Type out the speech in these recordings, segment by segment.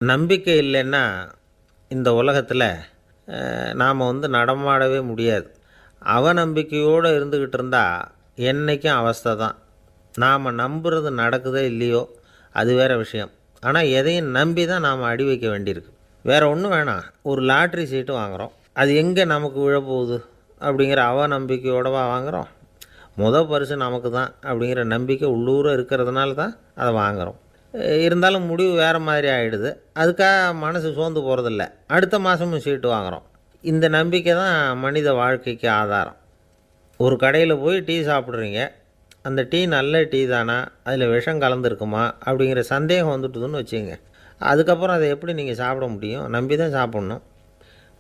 நம்பிக்கை இல்லைன்னா இந்த உலகத்தில் நாம் நடமாடவே முடியாது. அவநம்பிக்கையோடு இருந்துக்கிட்டு இருந்தால் என்றைக்கும் அவஸ்தை தான். நாம் நம்புறது நடக்குதோ இல்லையோ அது வேறு விஷயம். ஆனால் எதையும் நம்பி தான் நாம் அடி வைக்க வேண்டியிருக்கு. வேறு ஒன்றும் வேணாம். ஒரு லாட்ரி சீட்டு வாங்குகிறோம், அது எங்கே நமக்கு விழப்போகுது அப்படிங்கிற அவநம்பிக்கையோடவா வாங்குகிறோம்? பரிசு நமக்கு தான் அப்படிங்கிற நம்பிக்கை உள்ளூர இருக்கிறதுனால தான் அதை வாங்குகிறோம். இருந்தாலும் முடிவு வேறு மாதிரி ஆகிடுது. அதுக்காக மனசு சோர்ந்து போகிறதில்ல. அடுத்த மாதமும் சீட்டு வாங்குகிறோம். இந்த நம்பிக்கை தான் மனித வாழ்க்கைக்கு ஆதாரம். ஒரு கடையில் போய் டீ சாப்பிட்றீங்க, அந்த டீ நல்ல டீ தானா, அதில் விஷம் கலந்துருக்குமா அப்படிங்கிற சந்தேகம் வந்துட்டுதுன்னு வச்சுங்க. அதுக்கப்புறம் அதை எப்படி நீங்கள் சாப்பிட முடியும்? நம்பி தான் சாப்பிட்ணும்.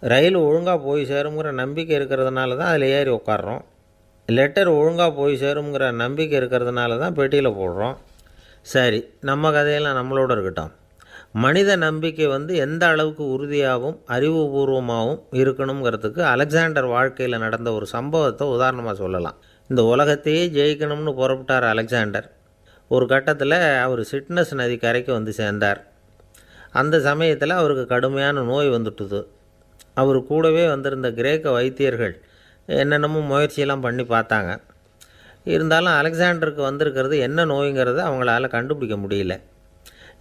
ரயில் ஒழுங்காக போய் சேருங்கிற நம்பிக்கை இருக்கிறதுனால தான் அதில் ஏறி உட்காடுறோம். லெட்டர் ஒழுங்காக போய் சேருங்கிற நம்பிக்கை இருக்கிறதுனால தான் பெட்டியில் போடுறோம். சரி, நம்ம கதையெல்லாம் நம்மளோட இருக்கட்டும். மனித நம்பிக்கை எந்த அளவுக்கு உறுதியாகவும் அறிவுபூர்வமாகவும் இருக்கணுங்கிறதுக்கு அலெக்சாண்டர் வாழ்க்கையில் நடந்த ஒரு சம்பவத்தை உதாரணமாக சொல்லலாம். இந்த உலகத்தையே ஜெயிக்கணும்னு புறப்பட்டார் அலெக்சாண்டர். ஒரு கட்டத்தில் அவர் சிட்னஸ் நதி கரைக்கு சேர்ந்தார். அந்த சமயத்தில் அவருக்கு கடுமையான நோய் வந்துட்டுது. அவர் கூடவே வந்திருந்த கிரேக்க வைத்தியர்கள் என்னென்னமோ முயற்சியெல்லாம் பண்ணி பார்த்தாங்க. இருந்தாலும் அலெக்சாண்டருக்கு வந்திருக்கிறது என்ன நோய்ங்கிறத அவங்களால கண்டுபிடிக்க முடியல.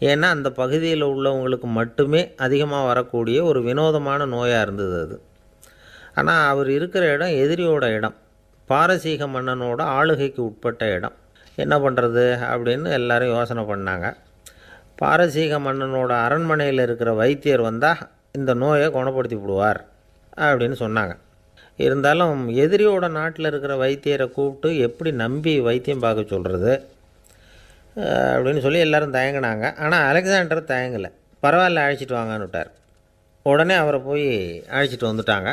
ஏன்னா அந்த பகுதியில் உள்ளவங்களுக்கு மட்டுமே அதிகமாக வரக்கூடிய ஒரு வினோதமான நோயாக இருந்தது அது. ஆனால் அவர் இருக்கிற இடம் எதிரியோட இடம், பாரசீக மன்னனோட ஆளுகைக்கு உட்பட்ட இடம். என்ன பண்ணுறது அப்படின்னு எல்லாரும் யோசனை பண்ணாங்க. பாரசீக மன்னனோட அரண்மனையில் இருக்கிற வைத்தியர் வந்தால் இந்த நோயை குணப்படுத்தி விடுவார் அப்படின்னு சொன்னாங்க. இருந்தாலும் எதிரியோட நாட்டில் இருக்கிற வைத்தியரை கூப்பிட்டு எப்படி நம்பி வைத்தியம் பார்க்க சொல்கிறது அப்படின்னு சொல்லி எல்லோரும் தயங்கினாங்க. ஆனால் அலெக்சாண்டர் தயங்கலை. பரவாயில்ல, அழைச்சிட்டு வாங்கன்னு விட்டார். உடனே அவரை போய் அழைச்சிட்டு வந்துட்டாங்க.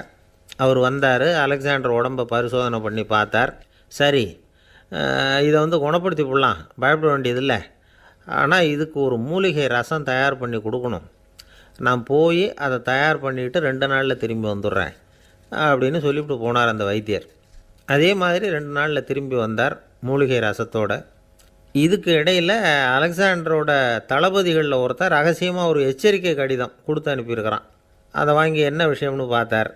அவர் வந்தார். அலெக்சாண்டர் உடம்பை பரிசோதனை பண்ணி பார்த்தார். சரி, இதை குணப்படுத்தி விடலாம், பயப்பட வேண்டியதில்லை. ஆனால் இதுக்கு ஒரு மூலிகை ரசம் தயார் பண்ணி கொடுக்கணும். நான் போய் அதை தயார் பண்ணிவிட்டு 2 நாளில் திரும்பி வந்துடுறேன் அப்படின்னு சொல்லிவிட்டு போனார் அந்த வைத்தியர். அதே மாதிரி 2 நாளில் திரும்பி வந்தார் மூலிகை ரசத்தோட. இதுக்கு இடையில் அலெக்சாண்டரோட தளபதிகளில் ஒருத்தர் ரகசியமாக ஒரு எச்சரிக்கை கடிதம் கொடுத்து அனுப்பியிருக்கிறான். அதை வாங்கி என்ன விஷயம்னு பார்த்தார்.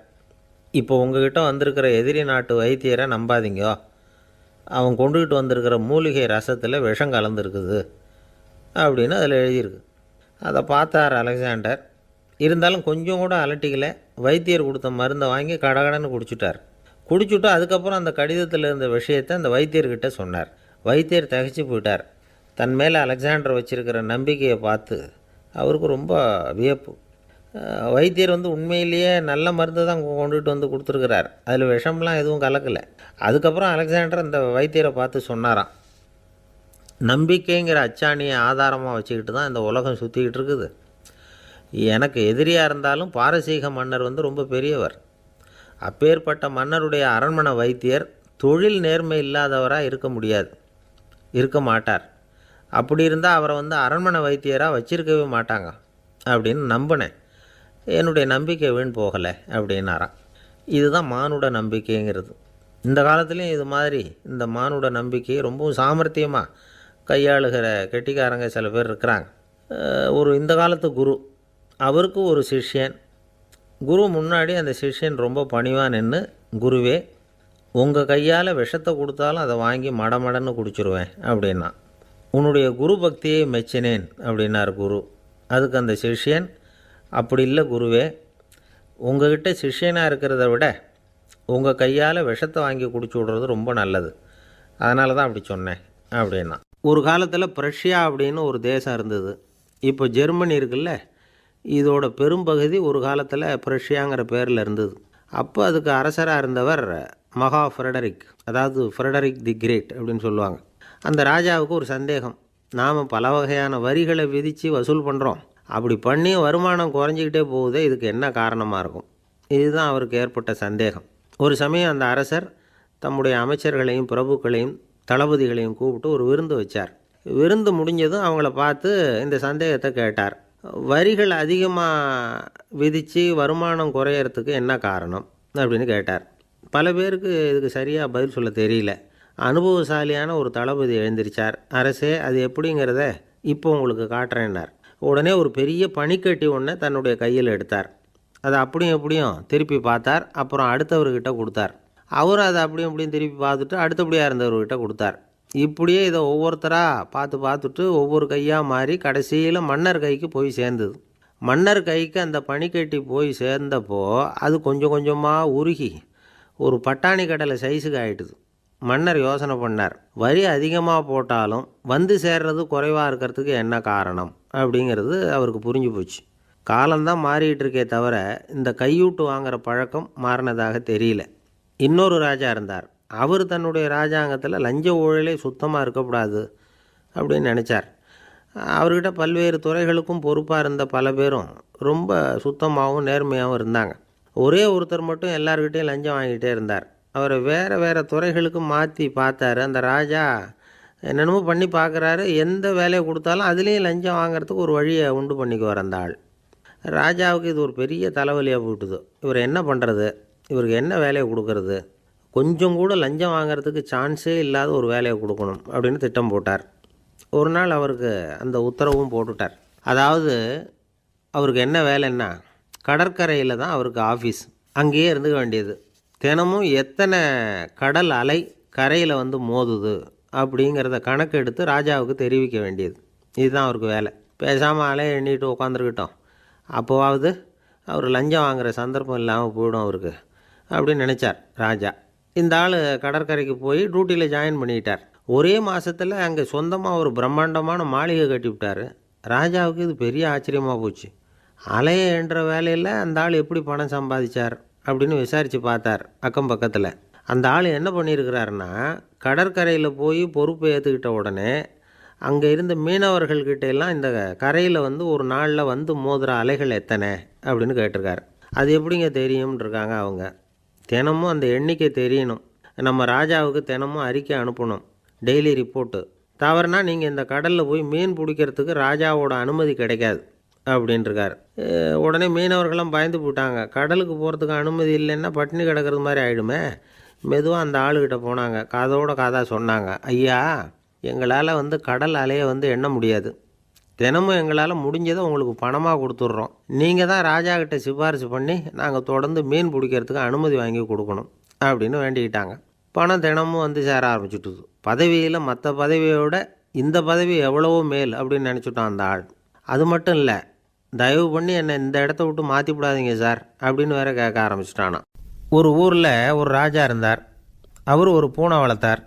இப்போ உங்ககிட்ட வந்திருக்கிற எதிரி நாட்டு வைத்தியரை நம்பாதீங்கோ, அவன் கொண்டுகிட்டு வந்திருக்கிற மூலிகை ரசத்தில் விஷம் கலந்துருக்குது அப்படின்னு அதில் எழுதியிருக்கு. அதை பார்த்தார் அலெக்சாண்டர். இருந்தாலும் கொஞ்சம் கூட அலட்டிக்கலை. வைத்தியர் கொடுத்த மருந்தை வாங்கி கடகடன்னு குடிச்சுட்டு அதுக்கப்புறம் அந்த கடிதத்தில் இருந்த விஷயத்தை அந்த வைத்தியர்கிட்ட சொன்னார். வைத்தியர் திகைச்சு போயிட்டார். தன் மேலே அலெக்சாண்டர் வச்சுருக்கிற நம்பிக்கையை பார்த்து அவருக்கு ரொம்ப வியப்பு. வைத்தியர் உண்மையிலேயே நல்ல மருந்து தான் கொண்டுகிட்டு கொடுத்துருக்கிறார், அதில் விஷம்லாம் எதுவும் கலக்கலை. அதுக்கப்புறம் அலெக்சாண்டர் அந்த வைத்தியரை பார்த்து சொன்னாராம், நம்பிக்கைங்கிற அச்சாணியை ஆதாரமாக வச்சுக்கிட்டு தான் இந்த உலகம் சுற்றிக்கிட்டு இருக்குது. எனக்கு எதிரியாக இருந்தாலும் பாரசீக மன்னர் ரொம்ப பெரியவர். அப்பேற்பட்ட மன்னருடைய அரண்மனை வைத்தியர் தொழில் நேர்மை இல்லாதவராக இருக்க மாட்டார். அப்படி இருந்தால் அவரை அரண்மனை வைத்தியராக வச்சிருக்கவே மாட்டாங்க அப்படின்னு நம்பினேன். என்னுடைய நம்பிக்கை வீண் போகலை அப்படின்னாராம். இதுதான் மானுட நம்பிக்கைங்கிறது. இந்த காலத்துலேயும் இது மாதிரி இந்த மானுட நம்பிக்கையை ரொம்பவும் சாமர்த்தியமாக கையாளுகிற கெட்டிக்காரங்க சில பேர் இருக்கிறாங்க. இந்த காலத்து குரு, அவருக்கு ஒரு சிஷ்யன். குரு முன்னாடி அந்த சிஷ்யன் ரொம்ப பணிவாக நின்று, குருவே, உங்கள் கையால் விஷத்தை கொடுத்தாலும் அதை வாங்கி மடமடன்னு குடிச்சிருவேன் அப்படின்னா. உன்னுடைய குரு பக்தியை மெச்சினேன் அப்படின்னார் குரு. அதுக்கு அந்த சிஷ்யன், அப்படி இல்லை குருவே, உங்கள்கிட்ட சிஷ்யனாக இருக்கிறத விட உங்கள் கையால் விஷத்தை வாங்கி குடிச்சு விட்றது ரொம்ப நல்லது, அதனால தான் அப்படி சொன்னேன் அப்படின்னா. ஒரு காலத்தில் பிரஷ்யா அப்படின்னு ஒரு தேசம் இருந்தது. இப்போ ஜெர்மனி இருக்குல்ல, இதோட பெரும்பகுதி ஒரு காலத்தில் பிரஷ்யாங்கிற பேரில் இருந்தது. அப்போ அதுக்கு அரசராக இருந்தவர் மகா ஃப்ரெடரிக், அதாவது ஃப்ரெடரிக் தி கிரேட் அப்படின்னு சொல்லுவாங்க. அந்த ராஜாவுக்கு ஒரு சந்தேகம். நாம் பல வகையான வரிகளை விதித்து வசூல் பண்ணுறோம், அப்படி பண்ணி வருமானம் குறைஞ்சிக்கிட்டே போகுதே, இதுக்கு என்ன காரணமாக இருக்கும்? இதுதான் அவருக்கு ஏற்பட்ட சந்தேகம். ஒரு சமயம் அந்த அரசர் தம்முடைய அமைச்சர்களையும் பிரபுக்களையும் தளபதிகளையும் கூப்பிட்டு ஒரு விருந்து வச்சார். விருந்து முடிஞ்சதும் அவங்கள பார்த்து இந்த சந்தேகத்தை கேட்டார். வரிகள் அதிகமாக விதித்து வருமானம் குறையறதுக்கு என்ன காரணம் அப்படின்னு கேட்டார். பல பேருக்கு இதுக்கு சரியாக பதில் சொல்ல தெரியல. அனுபவசாலியான ஒரு தளபதி எழுந்திரிச்சார். அரசே, அது எப்படிங்கிறத இப்போ உங்களுக்கு காட்டுறேன்னார். உடனே ஒரு பெரிய பனிக்கட்டி ஒன்றை தன்னுடைய கையில் எடுத்தார். அதை அப்படியும் எப்படியும் திருப்பி பார்த்தார். அப்புறம் அடுத்தவர்கிட்ட கொடுத்தார். அவரும் அதை அப்படியும் இப்படியும் திருப்பி பார்த்துட்டு அடுத்தபடியாக இருந்தவர்கிட்ட கொடுத்தார். இப்படியே இதை ஒவ்வொருத்தராக பார்த்துட்டு ஒவ்வொரு கையாக மாறி கடைசியில் மன்னர் கைக்கு போய் சேர்ந்தது. மன்னர் கைக்கு அந்த பனிக்கட்டி போய் சேர்ந்தப்போ அது கொஞ்சம் கொஞ்சமாக உருகி ஒரு பட்டாணி கடலை சைஸுக்கு ஆகிட்டுது. மன்னர் யோசனை பண்ணார், வரி அதிகமாக போட்டாலும் வந்து சேர்றது குறைவாக இருக்கிறதுக்கு என்ன காரணம் அப்படிங்கிறது அவருக்கு புரிஞ்சு போச்சு. காலம்தான் மாறிட்டு இருக்கே தவிர இந்த கையூட்டு வாங்குகிற பழக்கம் மாறினதாக தெரியல. இன்னொரு ராஜா இருந்தார். அவர் தன்னுடைய ராஜாங்கத்தில் லஞ்ச ஊழலே சுத்தமாக இருக்கக்கூடாது அப்படின்னு நினச்சார். அவர்கிட்ட பல்வேறு துறைகளுக்கும் பொறுப்பாக இருந்த பல பேரும் ரொம்ப சுத்தமாகவும் நேர்மையாகவும் இருந்தாங்க. ஒரே ஒருத்தர் மட்டும் எல்லார்கிட்டையும் லஞ்சம் வாங்கிட்டே இருந்தார். அவரை வேறு துறைகளுக்கு மாற்றி பார்த்தாரு. அந்த ராஜா என்னென்னமோ பண்ணி பார்க்குறாரு. எந்த வேலையை கொடுத்தாலும் அதுலேயும் லஞ்சம் வாங்கிறதுக்கு ஒரு வழியை உண்டு பண்ணிக்குவார் அந்த ஆள். ராஜாவுக்கு இது ஒரு பெரிய தலைவலியாக போட்டுது. இவர் என்ன பண்ணுறது, இவருக்கு என்ன வேலையை கொடுக்கறது, கொஞ்சம் கூட லஞ்சம் வாங்கிறதுக்கு சான்ஸே இல்லாத ஒரு வேலையை கொடுக்கணும் அப்படின்னு திட்டம் போட்டார். ஒரு நாள் அவருக்கு அந்த உத்தரவும் போட்டுட்டார். அதாவது அவருக்கு என்ன வேலைன்னா, கடற்கரையில் தான் அவருக்கு ஆஃபீஸ். அங்கேயே இருந்துக்க வேண்டியது. தினமும் எத்தனை கடல் அலை கரையில் வந்து மோதுது அப்படிங்கிறத கணக்கு எடுத்து ராஜாவுக்கு தெரிவிக்க வேண்டியது. இதுதான் அவருக்கு வேலை. பேசாமல் அலையை எண்ணிட்டு உட்காந்துருக்கிட்டோம், அப்போவாவது அவர் லஞ்சம் வாங்குகிற சந்தர்ப்பம் இல்லாமல் போயிடும் அவருக்கு அப்படின்னு நினச்சார் ராஜா. இந்த ஆள் கடற்கரைக்கு போய் டியூட்டியில் ஜாயின் பண்ணிக்கிட்டார். ஒரே மாதத்தில் அங்கே சொந்தமாக ஒரு பிரம்மாண்டமான மாளிகை கட்டிவிட்டார். ராஜாவுக்கு இது பெரிய ஆச்சரியமாக போச்சு. அலையை என்ற வேலையில் அந்த ஆள் எப்படி பணம் சம்பாதிச்சார் அப்படின்னு விசாரித்து பார்த்தார் அக்கம் பக்கத்தில். அந்த ஆள் என்ன பண்ணியிருக்கிறாருன்னா, கடற்கரையில் போய் பொறுப்பை ஏற்றுக்கிட்ட உடனே அங்கே இருந்த மீனவர்கள்கிட்ட எல்லாம் இந்த கரையில் வந்து ஒரு நாளில் வந்து மோதுகிற அலைகள் எத்தனை அப்படின்னு கேட்டிருக்காரு. அது எப்படிங்க தெரியும்னு இருக்காங்க அவங்க. தினமும் அந்த எண்ணிக்கை தெரியணும். நம்ம ராஜாவுக்கு தினமும் அறிக்கை அனுப்பணும், டெய்லி ரிப்போர்ட்டு. தவறுனா நீங்கள் இந்த கடலில் போய் மீன் பிடிக்கிறதுக்கு ராஜாவோட அனுமதி கிடைக்காது அப்படின்ட்டுருக்கார். உடனே மீனவர்கள்லாம் பயந்து போட்டாங்க. கடலுக்கு போகிறதுக்கு அனுமதி இல்லைன்னா பட்டினி கிடக்கிறது மாதிரி ஆகிடுமே. மெதுவாக அந்த ஆளுகிட்ட போனாங்க. காதோட காதாக சொன்னாங்க, ஐயா, எங்களால் வந்து கடல் அலையை வந்து எண்ண முடியாது. தினமும் எங்களால் முடிஞ்சதை உங்களுக்கு பணமாக கொடுத்துட்றோம். நீங்கள் தான் ராஜா கிட்ட சிபாரிசு பண்ணி நாங்கள் தொடர்ந்து மீன் பிடிக்கிறதுக்கு அனுமதி வாங்கி கொடுக்கணும் அப்படின்னு வேண்டிக்கிட்டாங்க. பணம் தினமும் வந்து சேர ஆரம்பிச்சுட்டுது. பதவியில் மற்ற பதவியோட இந்த பதவி எவ்வளவோ மேல் அப்படின்னு நினச்சிட்டான் அந்த ஆள். அது மட்டும் இல்லை, தயவு பண்ணி என்னை இந்த இடத்த விட்டு மாற்றி விடாதீங்க சார் அப்படின்னு வேற கேட்க ஆரம்பிச்சிட்டானா. ஒரு ஊரில் ஒரு ராஜா இருந்தார். அவர் ஒரு பூனை வளர்த்தார்.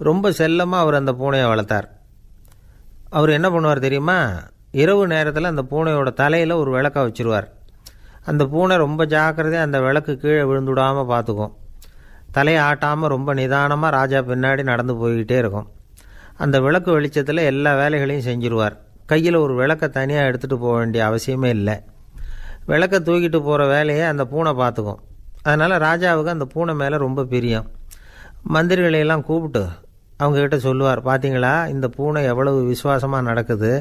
ரொம்ப செல்லமாக அவர் அந்த பூனையை வளர்த்தார். அவர் என்ன பண்ணுவார் தெரியுமா, இரவு நேரத்தில் அந்த பூனையோட தலையில் ஒரு விளக்கை வச்சுருவார். அந்த பூனை ரொம்ப ஜாக்கிரதையாக அந்த விளக்கு கீழே விழுந்துடாமல் பார்த்துக்கும். தலையை ஆட்டாமல் ரொம்ப நிதானமாக ராஜா பின்னாடி நடந்து போய்கிட்டே இருக்கும். அந்த விளக்கு வெளிச்சத்தில் எல்லா வேலைகளையும் செஞ்சுருவார். கையில் ஒரு விளக்கை தனியாக எடுத்துகிட்டு போக வேண்டிய அவசியமே இல்லை. விளக்கை தூக்கிட்டு போகிற வேலையை அந்த பூனை பார்த்துக்கும். அதனால் ராஜாவுக்கு அந்த பூனை மேலே ரொம்ப பிரியம். மந்திரிகளையெல்லாம் கூப்பிட்டு அவங்கக்கிட்ட சொல்லுவார், பார்த்தீங்களா இந்த பூனை எவ்வளவு விசுவாசமாக நடக்குது,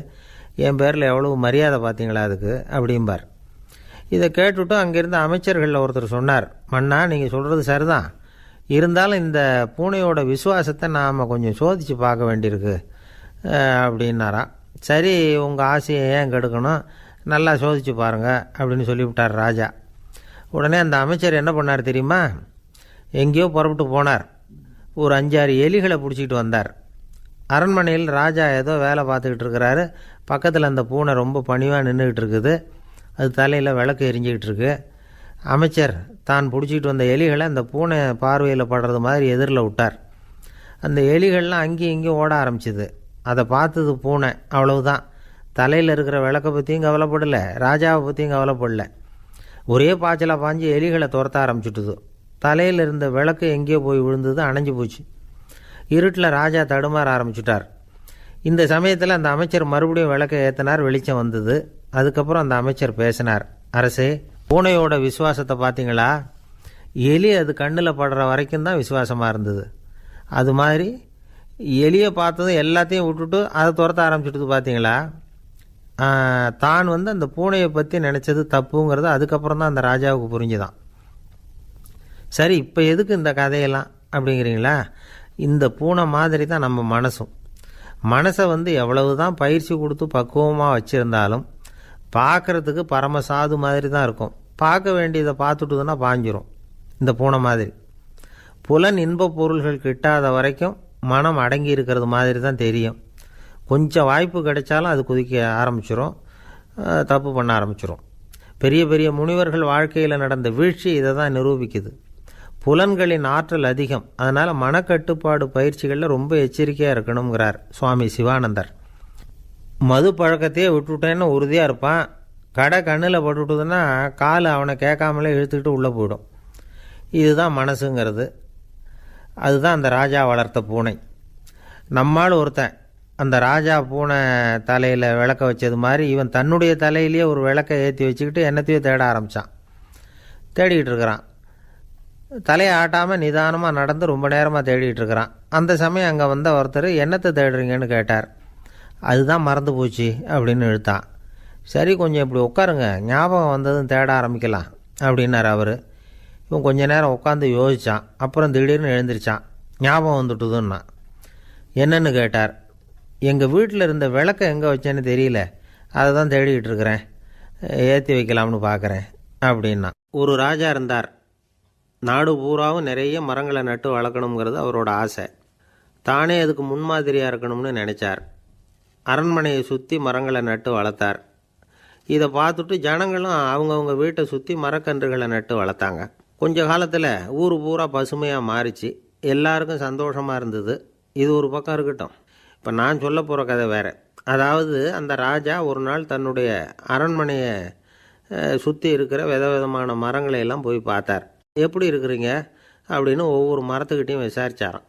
என் பேரில் எவ்வளவு மரியாதை பார்த்தீங்களா அதுக்கு அப்படிம்பார். இதை கேட்டுவிட்டு அங்கேருந்து அமைச்சர்களில் ஒருத்தர் சொன்னார், மன்னா நீங்கள் சொல்கிறது சரிதான், இருந்தாலும் இந்த பூனையோட விசுவாசத்தை நாம் கொஞ்சம் சோதித்து பார்க்க வேண்டியிருக்கு அப்படின்னாராம். சரி, உங்கள் ஆசையை ஏன் கெடுக்கணும், நல்லா சோதித்து பாருங்கள் அப்படின்னு சொல்லிவிட்டார் ராஜா. உடனே அந்த அமைச்சர் என்ன பண்ணார் தெரியுமா, எங்கேயோ புறப்பட்டு போனார். ஒரு 5-6 எலிகளை பிடிச்சிக்கிட்டு வந்தார். அரண்மனையில் ராஜா ஏதோ வேலை பார்த்துக்கிட்டு இருக்கிறாரு. பக்கத்தில் அந்த பூனை ரொம்ப பணிவாக நின்றுக்கிட்டு இருக்குது. அது தலையில் விளக்கு எரிஞ்சிக்கிட்டு இருக்கு. அமைச்சர் தான் பிடிச்சிக்கிட்டு வந்த எலிகளை அந்த பூனை பார்வையில் படுறது மாதிரி எதிரில் விட்டார். அந்த எலிகள்லாம் அங்கேயும் இங்கேயும் ஓட ஆரம்பிச்சிது. அதை பார்த்தது பூனை, அவ்வளவுதான். தலையில் இருக்கிற விளக்கை பற்றியும் கவலைப்படலை, ராஜாவை பற்றியும் கவலைப்படலை. ஒரே பாய்ச்சலாக பாஞ்சு எலிகளை துரத்த ஆரம்பிச்சுட்டுது. தலையில் இருந்த விளக்கு எங்கேயோ போய் விழுந்தது, அணைஞ்சு போச்சு. இருட்டில் ராஜா தடுமாற ஆரம்பிச்சுட்டார். இந்த சமயத்தில் அந்த அமைச்சர் மறுபடியும் விளக்கை ஏற்றினார். வெளிச்சம் வந்தது. அதுக்கப்புறம் அந்த அமைச்சர் பேசினார், அரசே, பூனையோட விசுவாசத்தை பார்த்தீங்களா, எலி அது கண்ணில் படுற வரைக்கும் தான் விசுவாசமாக இருந்தது. அது மாதிரி எலியை பார்த்ததும் எல்லாத்தையும் விட்டுட்டு அதை துரத்த ஆரம்பிச்சுட்டு பார்த்தீங்களா. தான் வந்து அந்த பூனையை பற்றி நினச்சது தப்புங்கிறது அதுக்கப்புறம் தான் அந்த ராஜாவுக்கு புரிஞ்சுதான். சரி, இப்போ எதுக்கு இந்த கதையெல்லாம் அப்படிங்கிறீங்களா, இந்த பூனை மாதிரி தான் நம்ம மனசும். மனசை எவ்வளவு தான் பயிற்சி கொடுத்து பக்குவமாக வச்சுருந்தாலும் பார்க்குறதுக்கு பரமசாது மாதிரி தான் இருக்கும். பார்க்க வேண்டியதை பார்த்துட்டுதுன்னா பாஞ்சிரும். இந்த பூனை மாதிரி புலன் இன்பப் பொருள்கள் கிட்டாத வரைக்கும் மனம் அடங்கி இருக்கிறது மாதிரி தான் தெரியும். கொஞ்சம் வாய்ப்பு கிடைச்சாலும் அது குதிக்க ஆரம்பிச்சிரும், தப்பு பண்ண ஆரம்பிச்சிரும். பெரிய பெரிய முனிவர்கள் வாழ்க்கையில் நடந்த வீழ்ச்சி இதை தான் நிரூபிக்குது. புலன்களின் ஆற்றல் அதிகம், அதனால் மனக்கட்டுப்பாடு பயிற்சிகளில் ரொம்ப எச்சரிக்கையாக இருக்கணுங்கிறார் சுவாமி சிவானந்தர். மது பழக்கத்தையே விட்டுவிட்டேன்னு உறுதியாக இருப்பான். கடை கண்ணில் பட்டுவிட்டுதுன்னா கால் அவனை கேட்காமலே இழுத்துக்கிட்டு உள்ளே போயிடும். இதுதான் மனசுங்கிறது. அதுதான் அந்த ராஜா வளர்த்த பூனை. நம்மால் ஒருத்தன் அந்த ராஜா பூனை தலையில் விளக்க வச்சது மாதிரி இவன் தன்னுடைய தலையிலேயே ஒரு விளக்கை ஏற்றி வச்சுக்கிட்டு என்னத்தையோ தேட ஆரம்பித்தான். தேடிக்கிட்டு இருக்கிறான். தலையை ஆட்டாமல் நிதானமாக நடந்து ரொம்ப நேரமாக தேடிகிட்டு இருக்கிறான். அந்த சமயம் அங்கே வந்த ஒருத்தர் என்னத்தை தேடுறீங்கன்னு கேட்டார். அதுதான் மறந்து போச்சு அப்படின்னு இழுத்தான். சரி, கொஞ்சம் இப்படி உட்காருங்க, ஞாபகம் வந்ததும் தேட ஆரம்பிக்கலாம் அப்படின்னார் அவர். இவன் கொஞ்ச நேரம் உட்காந்து யோசித்தான். அப்புறம் திடீர்னு எழுந்திரிச்சான். ஞாபகம் வந்துட்டுதுன்னா. என்னன்னு கேட்டார். எங்கள் வீட்டில் இருந்த விளக்கை எங்கே வச்சேன்னு தெரியல, அதை தான் தேடிக்கிட்டு இருக்கிறேன், ஏற்றி வைக்கலாம்னு பார்க்குறேன் அப்படின்னா. ஒரு ராஜா இருந்தார். நாடு பூராவும் நிறைய மரங்களை நட்டு வளர்க்கணுங்கிறது அவரோட ஆசை. தானே அதுக்கு முன்மாதிரியாக இருக்கணும்னு நினச்சார். அரண்மனையை சுற்றி மரங்களை நட்டு வளர்த்தார். இதை பார்த்துட்டு ஜனங்களும் அவங்கவுங்க வீட்டை சுற்றி மரக்கன்றுகளை நட்டு வளர்த்தாங்க. கொஞ்ச காலத்தில் ஊர் பூரா பசுமையாக மாறிச்சு. எல்லாருக்கும் சந்தோஷமாக இருந்தது. இது ஒரு பக்கம் இருக்கட்டும். இப்போ நான் சொல்ல போகிற கதை வேறு. அதாவது அந்த ராஜா ஒரு நாள் தன்னுடைய அரண்மனையை சுற்றி இருக்கிற விதவிதமான மரங்களை எல்லாம் போய் பார்த்தார். எப்படி இருக்கிறீங்க அப்படின்னு ஒவ்வொரு மரத்துக்கிட்டையும் விசாரித்தாராம்.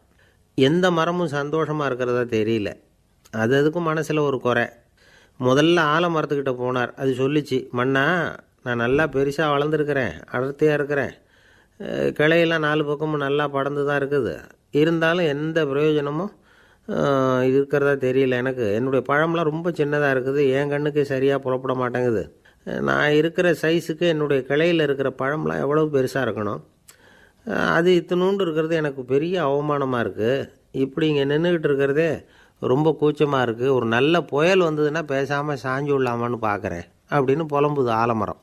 எந்த மரமும் சந்தோஷமாக இருக்கிறதா தெரியல. அதுக்கும் மனசில் ஒரு குறை. முதல்ல ஆலமரத்துக்கிட்ட போனார். அது சொல்லிச்சு, மண்ணா, நான் நல்லா பெருசாக வளர்ந்துருக்கிறேன், அடர்த்தியாக இருக்கிறேன், கிளையெல்லாம் 4 பக்கமும் நல்லா படர்ந்து தான் இருக்குது, இருந்தாலும் எந்த பிரயோஜனமும் இருக்கிறதா தெரியல எனக்கு. என்னுடைய பழம்லாம் ரொம்ப சின்னதாக இருக்குது, என் கண்ணுக்கு சரியாக புறப்பட மாட்டேங்குது. நான் இருக்கிற சைஸுக்கு என்னுடைய கிளையில் இருக்கிற பழம்லாம் எவ்வளோ பெருசாக இருக்கணும், அது இத்தினூண்டு இருக்கிறது எனக்கு பெரிய அவமானமாக இருக்குது. இப்படி இங்கே நின்றுக்கிட்டு இருக்கிறதே ரொம்ப கூச்சமாக இருக்குது. ஒரு நல்ல புயல் வந்ததுன்னா பேசாமல் சாஞ்சு விடலாமான்னு பார்க்குறேன் அப்படின்னு புலம்புது ஆலமரம்.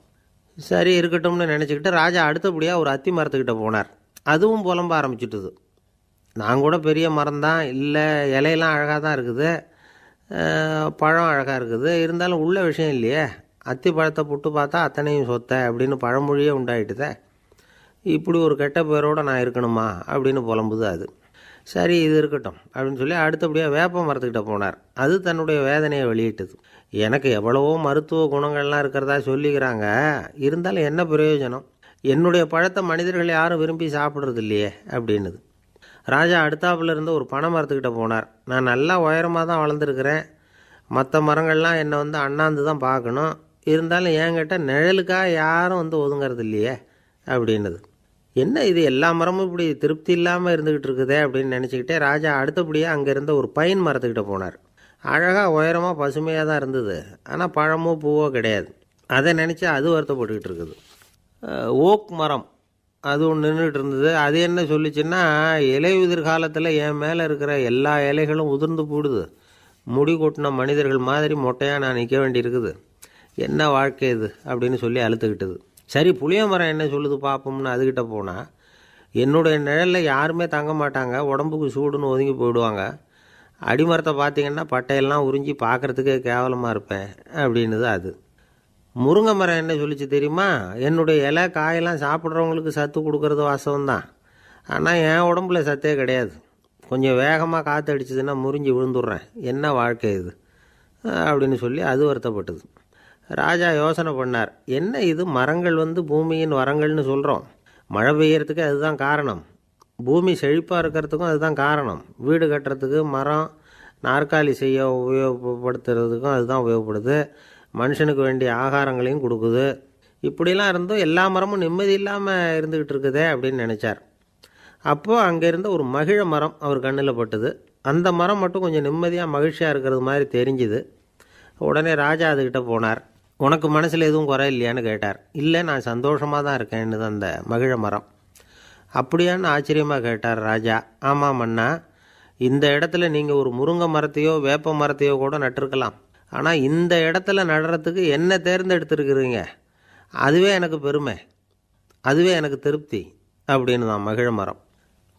சரி இருக்கட்டும்னு நினச்சிக்கிட்டு ராஜா அடுத்தபடியாக ஒரு அத்தி மரத்துக்கிட்ட போனார். அதுவும் புலம்ப ஆரம்பிச்சுட்டுது. நான் கூட பெரிய மரம் தான், இல்லை இலையெல்லாம் அழகாக தான் இருக்குது, பழம் அழகாக இருக்குது, இருந்தாலும் உள்ள விஷயம் இல்லையே, அத்தி பழத்தை புட்டு பார்த்தா அத்தனையும் சொத்தை அப்படின்னு பழமொழியே உண்டாயிட்டுதே, இப்படி ஒரு கெட்ட பேரோடு நான் இருக்கணுமா அப்படின்னு புலம்புது அது. சரி இது இருக்கட்டும் அப்படின்னு சொல்லி அடுத்தபடியாக வேப்ப மரத்துக்கிட்ட போனார். அது தன்னுடைய வேதனையை வெளியிட்டது. எனக்கு எவ்வளவோ மருத்துவ குணங்கள்லாம் இருக்கிறதா சொல்லிக்கிறாங்க, இருந்தாலும் என்ன பிரயோஜனம், என்னுடைய பழத்தை மனிதர்கள் யாரும் விரும்பி சாப்பிட்றது இல்லையே அப்படின்னுது. ராஜா அடுத்தாப்புல இருந்து ஒரு பனை மரத்துக்கிட்ட போனார். நான் நல்லா உயரமாக தான் வளர்ந்துருக்கிறேன், மற்ற மரங்கள்லாம் என்னை அண்ணாந்து தான் பார்க்கணும், இருந்தாலும் என்கிட்ட நிழலுக்காக யாரும் ஒதுங்கிறது இல்லையே அப்படின்னுது. என்ன இது எல்லா மரமும் இப்படி திருப்தி இல்லாமல் இருந்துக்கிட்டு இருக்குதே அப்படின்னு நினச்சிக்கிட்டே ராஜா அடுத்தபடியாக அங்கே இருந்த ஒரு பைன் மரத்துக்கிட்ட போனார். அழகாக உயரமாக பசுமையாக தான் இருந்தது, ஆனால் பழமோ பூவோ கிடையாது. அதை நினச்சி அது வருத்தப்பட்டுக்கிட்டு இருக்குது. ஓக் மரம் அது ஒன்று நின்றுட்டு இருந்தது. அது என்ன சொல்லிச்சுன்னா, இலை உதிர் காலத்தில் என் மேலே இருக்கிற எல்லா இலைகளும் உதிர்ந்து போடுது, முடி கொட்டின மனிதர்கள் மாதிரி மொட்டையாக நான் நிற்க வேண்டியிருக்குது, என்ன வாழ்க்கை இது அப்படின்னு சொல்லி அழுத்துக்கிட்டது. சரி புளிய மரம் என்ன சொல்லுது பார்ப்போம்னு அதுக்கிட்ட போனால், என்னுடைய நிழலில் யாருமே தங்க மாட்டாங்க, உடம்புக்கு சூடுன்னு ஒதுங்கி போயிடுவாங்க, அடிமரத்தை பார்த்திங்கன்னா பட்டையெல்லாம் உறிஞ்சி பார்க்குறதுக்கே கேவலமாக இருப்பேன் அப்படின்னுது அது. முருங்கை மரம் என்ன சொல்லிச்சு தெரியுமா, என்னுடைய இலை காயெல்லாம் சாப்பிட்றவங்களுக்கு சத்து கொடுக்கறது வாசம்தான், ஆனால் என் உடம்புல சத்தே கிடையாது, கொஞ்சம் வேகமாக காற்று அடிச்சதுன்னா முறிஞ்சி விழுந்துடுறேன், என்ன வாழ்க்கை இது அப்படின்னு சொல்லி அது வருத்தப்பட்டது. ராஜா யோசனை பண்ணார். என்ன இது மரங்கள் பூமியின் வரங்கள்னு சொல்கிறோம், மழை பெய்யறதுக்கு அதுதான் காரணம், பூமி செழிப்பாக இருக்கிறதுக்கும் அதுதான் காரணம், வீடு கட்டுறதுக்கு மரம், நாற்காலி செய்ய உபயோகப்படுத்துறதுக்கும் அதுதான் உபயோகப்படுது, மனுஷனுக்கு வேண்டிய ஆகாரங்களையும் கொடுக்குது, இப்படிலாம் இருந்தும் எல்லா மரமும் நிம்மதி இல்லாமல் இருந்துக்கிட்டு இருக்குதே அப்படின்னு நினச்சார். அப்போது அங்கே இருந்த ஒரு மகிழ மரம் அவர் கண்ணில் பட்டுது. அந்த மரம் மட்டும் கொஞ்சம் நிம்மதியாக மகிழ்ச்சியாக இருக்கிறது மாதிரி தெரிஞ்சுது. உடனே ராஜா அதுக்கிட்ட போனார். உனக்கு மனசில் எதுவும் குறை இல்லையான்னு கேட்டார். இல்லை, நான் சந்தோஷமாக தான் இருக்கேன்னு அந்த மகிழ மரம். அப்படியான்னு ஆச்சரியமாக கேட்டார் ராஜா. ஆமாம் மன்னா, இந்த இடத்துல நீங்கள் ஒரு முருங்கை மரத்தையோ வேப்ப மரத்தையோ கூட நட்டிருக்கலாம். ஆனால் இந்த இடத்துல நடுறதுக்கு என்ன தேர்ந்தெடுத்துருக்குறீங்க, அதுவே எனக்கு பெருமை, அதுவே எனக்கு திருப்தி அப்படின்னு தான் மகிழ மரம்.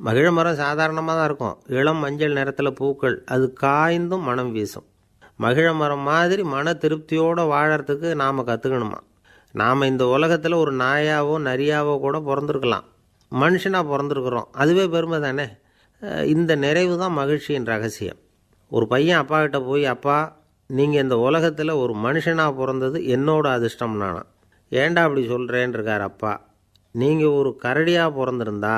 மகிழ மரம் சாதாரணமாக தான் இருக்கும். இளம் மஞ்சள் நிறத்தில் பூக்கள், அது காய்ந்தும் மனம் வீசும். மகிழ மரம் மாதிரி மன திருப்தியோடு வாழறதுக்கு நாம் கற்றுக்கணுமா. நாம் இந்த உலகத்தில் ஒரு நாயாவோ நரியாவோ கூட பிறந்திருக்கலாம், மனுஷனாக பிறந்திருக்கிறோம், அதுவே பெருமை தானே. இந்த நிறைவு தான் மகிழ்ச்சியின் ரகசியம். ஒரு பையன் அப்பா கிட்ட போய், அப்பா நீங்கள் இந்த உலகத்தில் ஒரு மனுஷனாக பிறந்தது என்னோட அதிர்ஷ்டம் நானா. ஏண்டா அப்படி சொல்கிறேன்னு இருக்கார் அப்பா. நீங்கள் ஒரு கரடியாக பிறந்திருந்தா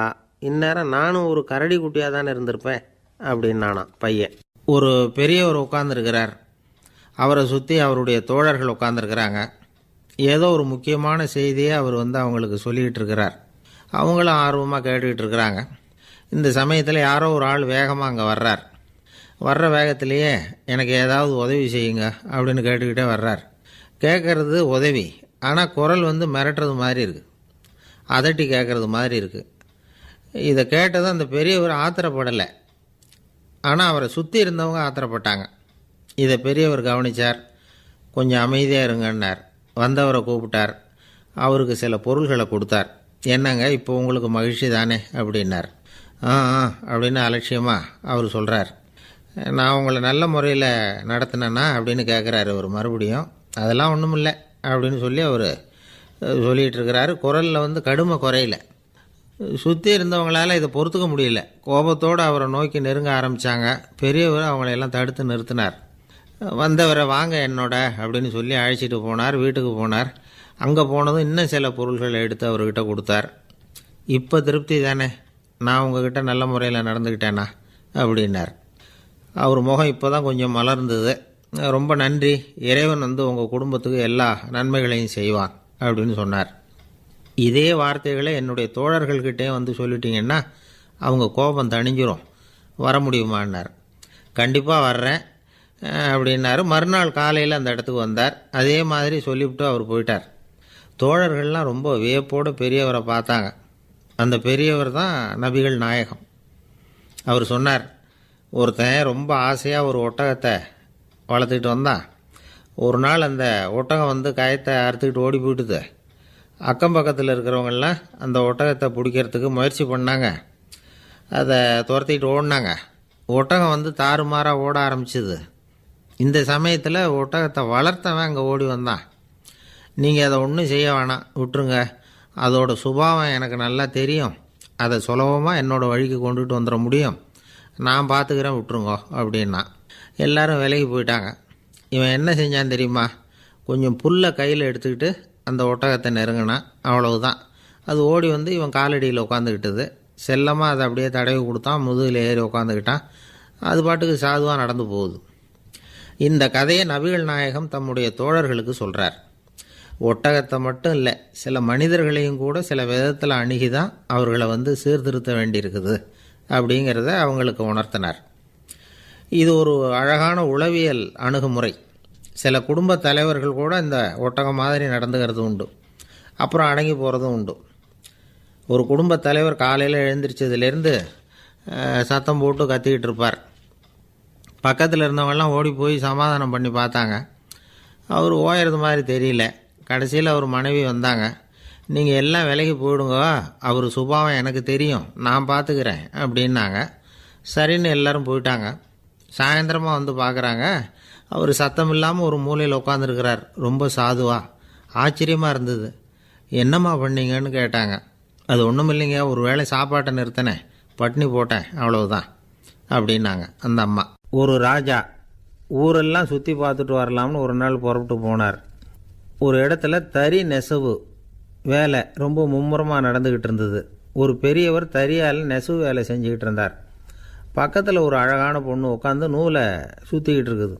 இந்நேரம் நானும் ஒரு கரடி குட்டியாக தானே இருந்திருப்பேன் அப்படின்னு நானா பையன். ஒரு பெரியவர் உட்காந்துருக்கிறார். அவரை சுற்றி அவருடைய தோழர்கள் உட்காந்துருக்கிறாங்க. ஏதோ ஒரு முக்கியமான செய்தியை அவர் அவங்களுக்கு சொல்லிக்கிட்டு இருக்கிறார். அவங்களும் ஆர்வமாக கேட்டுக்கிட்டு இருக்கிறாங்க. இந்த சமயத்தில் யாரோ ஒரு ஆள் வேகமாக அங்கே வர்றார். வர்ற வேகத்திலேயே எனக்கு ஏதாவது உதவி செய்யுங்க அப்படின்னு கேட்டுக்கிட்டே வர்றார். கேட்குறது உதவி, ஆனால் குரல் மிரட்டுறது மாதிரி இருக்குது, அதட்டி கேட்குறது மாதிரி இருக்குது. இதை கேட்டதும் அந்த பெரியவர் ஆத்திரப்படலை, ஆனால் அவரை சுற்றி இருந்தவங்க ஆத்திரப்பட்டாங்க. இதை பெரியவர் கவனித்தார். கொஞ்சம் அமைதியாக இருங்கன்னார். வந்தவரை கூப்பிட்டார். அவருக்கு சில பொருள்களை கொடுத்தார். என்னங்க இப்போ உங்களுக்கு மகிழ்ச்சி தானே அப்படின்னார். ஆ அப்படின்னு அலட்சியமாக அவர் சொல்கிறார். நான் உங்களை நல்ல முறையில் நடத்தினேன்னா அப்படின்னு கேட்குறாரு அவர் மறுபடியும். அதெல்லாம் ஒன்றும் இல்லை அப்படின்னு சொல்லி அவர் சொல்லிகிட்டு இருக்கிறாரு. குரலில் கடுமை குறையில. சுற்றி இருந்தவங்களால் இதை பொறுத்துக்க முடியல. கோபத்தோடு அவரை நோக்கி நெருங்க ஆரம்பித்தாங்க. பெரியவர் அவங்களையெல்லாம் தடுத்து நிறுத்தினார். வந்தவரை வாங்க என்னோட அப்படின்னு சொல்லி அழைச்சிட்டு போனார். வீட்டுக்கு போனார். அங்கே போனதும் இன்னும் சில பொருள்களை எடுத்து அவர்கிட்ட கொடுத்தார். இப்போ திருப்தி தானே, நான் உங்ககிட்ட நல்ல முறையில் நடந்துக்கிட்டேனா அப்படின்னார். அவர் முகம் இப்போ தான் கொஞ்சம் மலர்ந்தது. ரொம்ப நன்றி, இறைவன் உங்கள் குடும்பத்துக்கு எல்லா நன்மைகளையும் செய்வான் அப்படின்னு சொன்னார். இதே வார்த்தைகளை என்னுடைய தோழர்கள்கிட்டே சொல்லிட்டீங்கன்னா அவங்க கோபம் தணிஞ்சிரும், வர முடியுமான்னார். கண்டிப்பாக வர்றேன் அப்படின்னாரு. மறுநாள் காலையில் அந்த இடத்துக்கு வந்தார். அதே மாதிரி சொல்லிவிட்டு அவர் போயிட்டார். தோழர்கள்லாம் ரொம்ப வியப்போடு பெரியவரை பார்த்தாங்க. அந்த பெரியவர் தான் நபிகள் நாயகம். அவர் சொன்னார், ஒருத்தன் ரொம்ப ஆசையாக ஒரு ஒட்டகத்தை வளர்த்துக்கிட்டு வந்தான். ஒரு நாள் அந்த ஒட்டகம் கயத்தை அறுத்துக்கிட்டு ஓடி போயிட்டுது. அக்கம் பக்கத்தில் இருக்கிறவங்கெல்லாம் அந்த ஒட்டகத்தை பிடிக்கிறதுக்கு முயற்சி பண்ணாங்க. அதை துரத்திக்கிட்டு ஓடினாங்க. ஒட்டகம் தாறுமாறாக ஓட ஆரம்பிச்சிது. இந்த சமயத்தில் ஒட்டகத்தை வளர்த்தவன் அங்கே ஓடி வந்தான். நீங்கள் அதை ஒன்றும் செய்ய வேணாம், விட்டுருங்க, அதோட சுபாவம் எனக்கு நல்லா தெரியும், அதை சுலபமாக என்னோடய வழிக்கு கொண்டுட்டு வந்துட முடியும், நான் பார்த்துக்கிறேன், விட்டுருங்கோ அப்படின்னா. எல்லோரும் விலகி போயிட்டாங்க. இவன் என்ன செஞ்சான் தெரியுமா? கொஞ்சம் புல்லை கையில் எடுத்துக்கிட்டு அந்த ஒட்டகத்தை நெருங்கினான். அவ்வளவுதான். அது ஓடி இவன் காலடியில் உட்காந்துக்கிட்டது. செல்லமாக அதை அப்படியே தடவி கொடுத்தான். முதுகில் ஏறி உட்காந்துக்கிட்டான். அது பாட்டுக்கு சாதுவாக நடந்து போகுது. இந்த கதையை நபிகள் நாயகம் தம்முடைய தோழர்களுக்கு சொல்கிறார். ஒட்டகத்தை மட்டும் இல்லை, சில மனிதர்களையும் கூட சில விதத்தில் அணுகி தான் அவர்களை சீர்திருத்த வேண்டியிருக்குது அப்படிங்கிறத அவங்களுக்கு உணர்த்தினார். இது ஒரு அழகான உளவியல் அணுகுமுறை. சில குடும்ப தலைவர்கள் கூட இந்த ஒட்டகம் மாதிரி நடந்துக்கிறது உண்டு, அப்புறம் அடங்கி போகிறதும் உண்டு. ஒரு குடும்ப தலைவர் காலையில் எழுந்திரிச்சதுலேருந்து சத்தம் போட்டு கத்திக்கிட்டு இருப்பார். பக்கத்தில் இருந்தவங்கெல்லாம் ஓடி போய் சமாதானம் பண்ணி பார்த்தாங்க. அவர் ஓயறது மாதிரி தெரியல. கடைசியில் அவர் மனைவி வந்தாங்க. நீங்கள் எல்லாம் விலகி போயிடுங்க, அவர் சுபாவம் எனக்கு தெரியும், நான் பார்த்துக்கிறேன் அப்படின்னாங்க. சரின்னு எல்லோரும் போயிட்டாங்க. சாயந்தரமாக பார்க்குறாங்க, அவர் சத்தம் இல்லாமல் ஒரு மூலையில் உட்காந்துருக்கிறார். ரொம்ப சாதுவா. ஆச்சரியமாக இருந்தது. என்னம்மா பண்ணீங்கன்னு கேட்டாங்க. அது ஒன்றும் இல்லைங்க, ஒரு வேளை சாப்பாட்டை நிறுத்தினேன், பட்னி போட்டேன், அவ்வளவுதான் அப்படின்னாங்க அந்த அம்மா. ஒரு ராஜா ஊரெல்லாம் சுற்றி பார்த்துட்டு வரலாம்னு ஒரு நாள் புறப்பட்டு போனார். ஒரு இடத்துல தறி நெசவு வேலை ரொம்ப மும்முரமாக நடந்துக்கிட்டு இருந்தது. ஒரு பெரியவர் தறியால் நெசவு வேலை செஞ்சுக்கிட்டு இருந்தார். பக்கத்தில் ஒரு அழகான பொண்ணு உட்காந்து நூலை சுற்றிக்கிட்டு இருக்குது.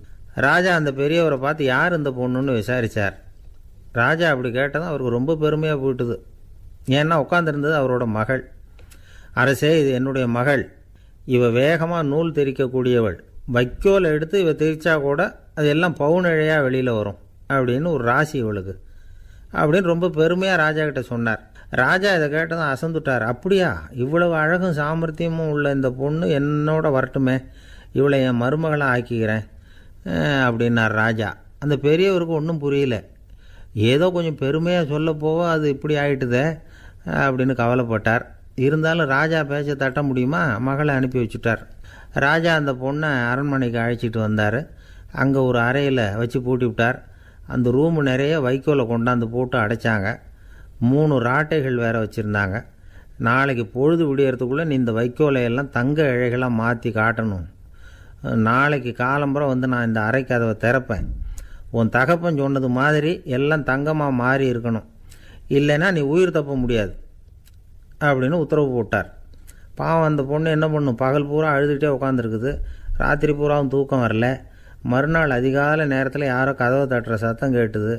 ராஜா அந்த பெரியவரை பார்த்து யார் இந்த பொண்ணுன்னு விசாரித்தார். ராஜா அப்படி கேட்டதும் அவருக்கு ரொம்ப பெருமையாக போயிட்டுது. ஏன்னா உட்காந்துருந்தது அவரோட மகள். அரசே, இது என்னுடைய மகள், இவ வேகமாக நூல் தெரிக்கக்கூடியவள், வைக்கோலை எடுத்து இவ தெரிச்சா கூட அது எல்லாம் பவுனிழையாக வெளியில் வரும் அப்படின்னு ஒரு ராசி இவளுக்கு. அப்படின்னு ரொம்ப பெருமையாக ராஜா கிட்ட சொன்னார். ராஜா இதை கேட்டதும் அசந்துட்டார். அப்படியா, இவ்வளவு அழகும் சாமர்த்தியமும் உள்ள இந்த பொண்ணு என்னோட வரட்டுமே, இவளை என் மருமகளை ஆக்கிக்கிறேன் அப்படின்னார் ராஜா. அந்த பெரியவருக்கு ஒன்றும் புரியல. ஏதோ கொஞ்சம் பெருமையாக சொல்ல போவோ அது இப்படி ஆயிட்டுதே அப்படின்னு கவலைப்பட்டார். இருந்தாலும் ராஜா பேச்ச தட்ட முடியுமா, மகளை அனுப்பி வச்சுட்டார். ராஜா அந்த பொண்ணை அரண்மனைக்கு அழைச்சிட்டு வந்தார். அங்கே ஒரு அறையில் வச்சு பூட்டி விட்டார். அந்த ரூமு நிறைய வைக்கோலை கொண்டாந்து போட்டு அடைச்சாங்க. 3 ராட்டைகள் வேறு வச்சுருந்தாங்க. நாளைக்கு பொழுது விடியறதுக்குள்ளே நீ இந்த வைக்கோலையெல்லாம் தங்க இழைகளாக மாற்றி காட்டணும். நாளைக்கு காலம்புறம் வந்து நான் இந்த அறை கதவை திறப்பேன். உன் தகப்பன் சொன்னது மாதிரி எல்லாம் தங்கமாக மாறி இருக்கணும், இல்லைன்னா நீ உயிர் தப்ப முடியாது அப்படின்னு உத்தரவு போட்டார். பாவம் அந்த பொண்ணு என்ன பண்ணும், பகல் பூரா அழுதுகிட்டே உட்காந்துருக்குது. ராத்திரி பூராவும் தூக்கம் வரல. மறுநாள் அதிகாலை நேரத்தில் யாரோ கதவை தட்டுற சத்தம் கேட்டுது.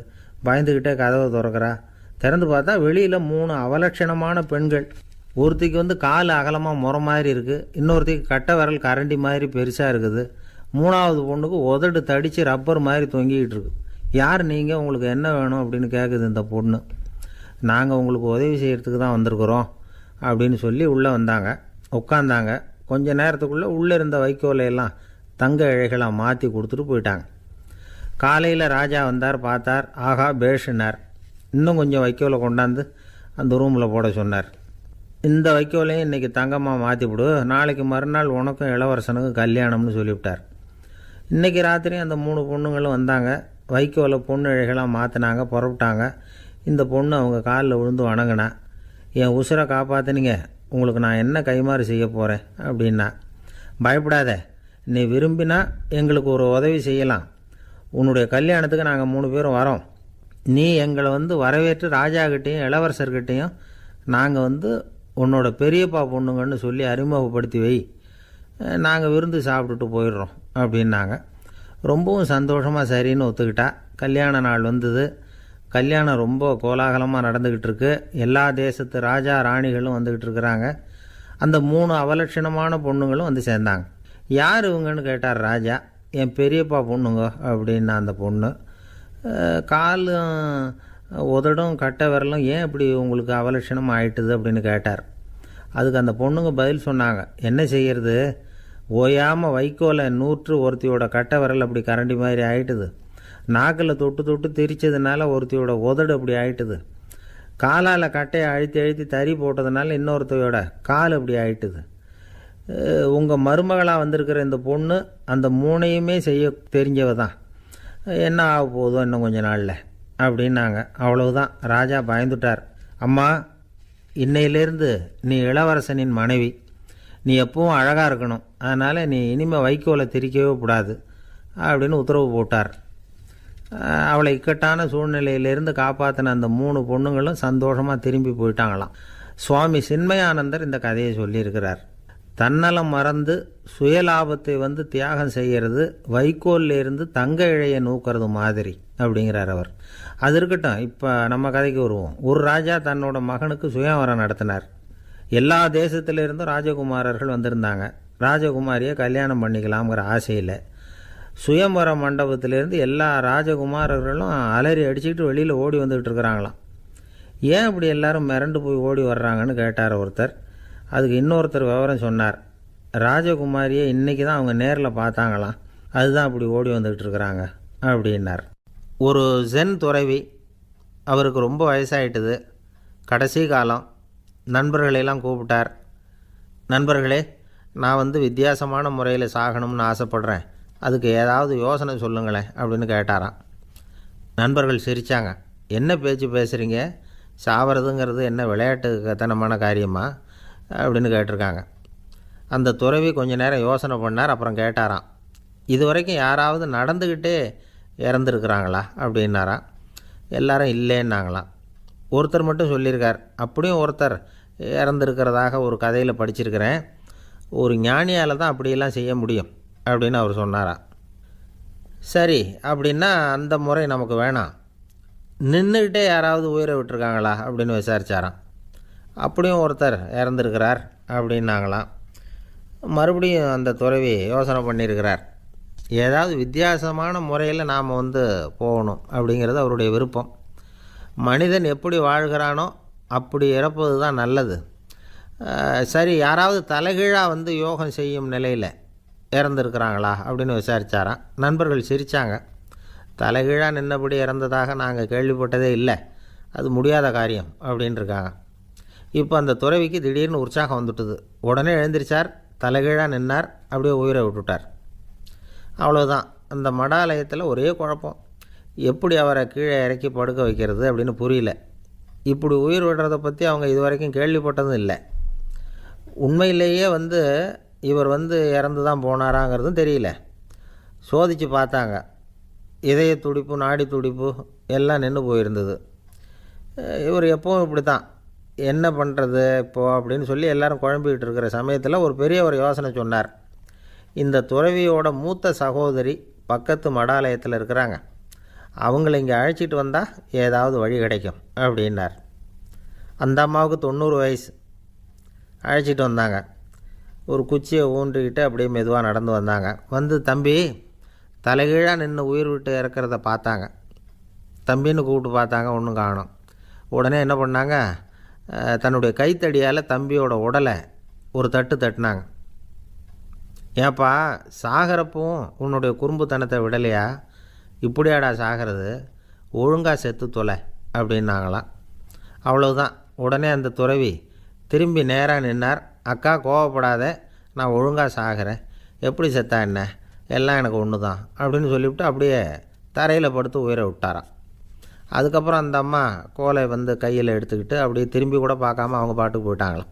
பயந்துக்கிட்டே கதவை திறக்கிறா. திறந்து பார்த்தா வெளியில் 3 அவலட்சணமான பெண்கள். ஒருத்திக்கு வந்து கால் அகலமாக முறை மாதிரி இருக்குது, இன்னொருத்திக்கு கட்டை விரல் கரண்டி மாதிரி பெருசாக இருக்குது, 3ஆவது பொண்ணுக்கு உதடு தடித்து ரப்பர் மாதிரி தொங்கிக்கிட்டு இருக்கு. யார் நீங்கள், உங்களுக்கு என்ன வேணும் அப்படின்னு கேட்குது இந்த பொண்ணு. நாங்கள் உங்களுக்கு உதவி செய்கிறதுக்கு தான் வந்திருக்கிறோம் அப்படின்னு சொல்லி உள்ளே வந்தாங்க. உட்காந்தாங்க. கொஞ்ச நேரத்துக்குள்ளே உள்ளே இருந்த வைக்கோலையெல்லாம் தங்க இழைகளாக மாற்றி கொடுத்துட்டு போயிட்டாங்க. காலையில் ராஜா வந்தார், பார்த்தார். ஆகா பேஷுன்னார். இன்னும் கொஞ்சம் வைக்கோலை கொண்டாந்து அந்த ரூமில் போட சொன்னார். இந்த வைக்கோலையும் இன்றைக்கி தங்கமாக மாற்றிவிடு, நாளைக்கு மறுநாள் உனக்கும் இளவரசனுக்கும் கல்யாணம்னு சொல்லிவிட்டார். இன்றைக்கி ராத்திரி அந்த 3 பொண்ணுங்களும் வந்தாங்க. வைக்கோலை பொண்ணு இழைகளாக மாற்றினாங்க, புறப்பட்டாங்க. இந்த பொண்ணு அவங்க காலில் விழுந்து வணங்கினா. என் உசுரை காப்பாற்றினீங்க, உங்களுக்கு நான் என்ன கைமாறு செய்ய போகிறேன் அப்படின்னா. பயப்படாத, நீ விரும்பினா எங்களுக்கு ஒரு உதவி செய்யலாம். உன்னுடைய கல்யாணத்துக்கு நாங்கள் 3 பேரும் வரோம். நீ எங்களை வந்து வரவேற்று ராஜாக்கிட்டேயும் இளவரசர்கிட்டையும் நாங்கள் வந்து உன்னோட பெரியப்பா பொண்ணுங்கன்னு சொல்லி அறிமுகப்படுத்தி வை, நாங்கள் விருந்து சாப்பிட்டுட்டு போயிடுறோம் அப்படின்னாங்க. ரொம்பவும் சந்தோஷமாக சரின்னு ஒத்துக்கிட்டா. கல்யாண நாள் வந்தது. கல்யாணம் ரொம்ப கோலாகலமாக நடந்துக்கிட்டு இருக்கு. எல்லா தேசத்து ராஜா ராணிகளும் வந்துக்கிட்டு இருக்கிறாங்க. அந்த 3 அவலட்சணமான பொண்ணுங்களும் வந்து சேர்ந்தாங்க. யார் இவங்கன்னு கேட்டார் ராஜா. என் பெரியப்பா பொண்ணுங்க அப்படின்னா அந்த பொண்ணு. காலும் உதடும் கட்டை விரலும் ஏன் இப்படி உங்களுக்கு அவலட்சணம் ஆயிட்டுது அப்படின்னு கேட்டார். அதுக்கு அந்த பொண்ணுங்க பதில் சொன்னாங்க. என்ன செய்கிறது, ஓயாமல் வைக்கோலை நூற்று ஒருத்தியோட கட்டை விரல் அப்படி கரண்டி மாதிரி ஆயிட்டுது. நாக்கில் தொட்டு தொட்டு திரிச்சதுனால ஒருத்தியோட உதடு அப்படி ஆயிட்டுது. காலால் கட்டையை அழுத்தி அழுத்தி தறி போட்டதுனால இன்னொருத்தையோட கால் அப்படி ஆயிட்டுது. உங்கள் மருமகளாக வந்திருக்கிற இந்த பொண்ணு அந்த 3ஐயுமே செய்ய தெரிஞ்சவ தான். என்ன ஆக போதும் இன்னும் கொஞ்ச நாளில் அப்படின்னாங்க. அவ்வளவுதான். ராஜா பயந்துட்டார். அம்மா, இன்னையிலேருந்து நீ இளவரசனின் மனைவி. நீ எப்பவும் அழகாக இருக்கணும். அதனால் நீ இனிமேல் வைக்கோலை திரிக்கவே கூடாது அப்படின்னு உத்தரவு போட்டார். அவளை இக்கட்டான சூழ்நிலையிலிருந்து காப்பாற்றின அந்த 3 பொண்ணுங்களும் சந்தோஷமாக திரும்பி போயிட்டாங்களாம். சுவாமி சின்மயானந்தர் இந்த கதையை சொல்லியிருக்கிறார். தன்னலம் மறந்து சுயலாபத்தை வந்து தியாகம் செய்கிறது வைக்கோல்லேருந்து தங்க இழையை நூக்கிறது மாதிரி அப்படிங்கிறார் அவர். அது இருக்கட்டும், இப்போ நம்ம கதைக்கு வருவோம். ஒரு ராஜா தன்னோட மகனுக்கு சுயவரம் நடத்தினார். எல்லா தேசத்திலிருந்தும் ராஜகுமாரர்கள் வந்திருந்தாங்க. ராஜகுமாரியை கல்யாணம் பண்ணிக்கலாம்ங்கிற ஆசையில் சுயம்பர மண்டபத்திலேருந்து எல்லா ராஜகுமாரர்களும் அலறி அடிச்சுக்கிட்டு வெளியில் ஓடி வந்துக்கிட்டு இருக்கிறாங்களாம். ஏன் இப்படி எல்லாரும் மிரண்டு போய் ஓடி வர்றாங்கன்னு கேட்டார் ஒருத்தர். அதுக்கு இன்னொருத்தர் விவரம் சொன்னார். ராஜகுமாரியை இன்றைக்கி தான் அவங்க நேரில் பார்த்தாங்களாம், அதுதான் அப்படி ஓடி வந்துக்கிட்டு இருக்கிறாங்க அப்படின்னார். ஒரு ஜென் துறவி, அவருக்கு ரொம்ப வயசாகிட்டுது, கடைசி காலம். நண்பர்களெல்லாம் கூப்பிட்டார். நண்பர்களே, நான் வந்து வித்தியாசமான முறையில் சாகணும்னு ஆசைப்படுறேன், அதுக்கு ஏதாவது யோசனை சொல்லுங்களேன் அப்படின்னு கேட்டாராம். நண்பர்கள் சிரித்தாங்க. என்ன பேச்சு பேசுகிறீங்க, சாவறதுங்கிறது என்ன விளையாட்டு கத்தனமான காரியமா அப்படின்னு கேட்டிருக்காங்க. அந்த துறவி கொஞ்ச நேரம் யோசனை பண்ணார். அப்புறம் கேட்டாராம், இது வரைக்கும் யாராவது நடந்துக்கிட்டே இறந்துருக்குறாங்களா அப்படின்னாராம். எல்லாரும் இல்லைன்னாங்களாம். ஒருத்தர் மட்டும் சொல்லியிருக்கார். அப்படியும் ஒருத்தர் இறந்துருக்கிறதாக ஒரு கதையில் படிச்சிருக்கிறேன். ஒரு ஞானியால் தான் அப்படியெல்லாம் செய்ய முடியும் அப்படின்னு அவர் சொன்னாராம். சரி, அப்படின்னா அந்த முறை நமக்கு வேணாம். நின்றுக்கிட்டே யாராவது உயிரை விட்டுருக்காங்களா அப்படின்னு விசாரித்தாராம். அப்படியும் ஒருத்தர் இறந்துருக்கிறார் அப்படின்னாங்களாம். மறுபடியும் அந்த துறவி யோசனை பண்ணியிருக்கிறார். ஏதாவது வித்தியாசமான முறையில் நாம் வந்து போகணும் அப்படிங்கிறது அவருடைய விருப்பம். மனிதன் எப்படி வாழ்கிறானோ அப்படி இறப்பது தான் நல்லது. சரி, யாராவது தலைகீழாக வந்து யோகம் செய்யும் நிலையில் இறந்துருக்கிறாங்களா அப்படின்னு விசாரித்தாராம். நண்பர்கள் சிரித்தாங்க. தலைகீழாக நின்னபடி இறந்ததாக நாங்கள் கேள்விப்பட்டதே இல்லை, அது முடியாத காரியம் அப்படின்ட்டுருக்காங்க. இப்போ அந்த துறவிக்கு திடீர்னு உற்சாகம் வந்துட்டுது. உடனே எழுந்திரிச்சார், தலைகீழாக நின்னார், அப்படியே உயிரை விட்டுட்டார். அவ்வளோதான். அந்த மடாலயத்தில் ஒரே குழப்பம். எப்படி அவரை கீழே இறக்கி படுக்க வைக்கிறது அப்படின்னு புரியல. இப்படி உயிர் விடுறதை பற்றி அவங்க இது வரைக்கும் கேள்விப்பட்டதும் இல்லை. உண்மையிலேயே வந்து இவர் வந்து இறந்து தான் போனாராங்கிறதும் தெரியல. சோதித்து பார்த்தாங்க. இதய துடிப்பு, நாடி துடிப்பு எல்லாம் நின்று போயிருந்தது. இவர் எப்பவும் இப்படி தான், என்ன பண்ணுறது இப்போது அப்படின்னு சொல்லி எல்லோரும் குழம்பிக்கிட்டு இருக்கிற சமயத்தில் ஒரு பெரிய ஒரு யோசனை சொன்னார். இந்த துறவியோட மூத்த சகோதரி பக்கத்து மடாலயத்தில் இருக்கிறாங்க, அவங்கள இங்கே அழைச்சிட்டு வந்தால் ஏதாவது வழி கிடைக்கும் அப்படின்னார். அந்த அம்மாவுக்கு 90 வயசு. அழைச்சிட்டு வந்தாங்க. ஒரு குச்சியை ஊன்றிக்கிட்டு அப்படியே மெதுவாக நடந்து வந்தாங்க. வந்து தம்பி, தலைகீழாக நின்று உயிர் விட்டு இறக்கிறத பார்த்தாங்க. தம்பின்னு கூப்பிட்டு பார்த்தாங்க, ஒன்றும் காணோம். உடனே என்ன பண்ணாங்க, தன்னுடைய கைத்தடியால் தம்பியோட உடலை ஒரு தட்டு தட்டினாங்க. ஏப்பா, சாகிறப்பவும் உன்னுடைய குறும்புத்தனத்தை விடலையா? இப்படியாடா சாகிறது, ஒழுங்காக செத்து தொலை அப்படின்னாங்களாம். அவ்வளவுதான். உடனே அந்த துறவி திரும்பி நேராக நின்னார். அக்கா, கோவப்படாத, நான் ஒழுங்காக சாகிறேன், எப்படி செத்தா என்ன, எல்லாம் எனக்கு ஒன்று தான் அப்படின்னு சொல்லிவிட்டு அப்படியே தரையில் படுத்து உயிரை விட்டாராம். அதுக்கப்புறம் அந்த அம்மா கோலை வந்து கையில் எடுத்துக்கிட்டு அப்படியே திரும்பி கூட பார்க்காம அவங்க பாட்டுக்கு போயிட்டாங்களாம்.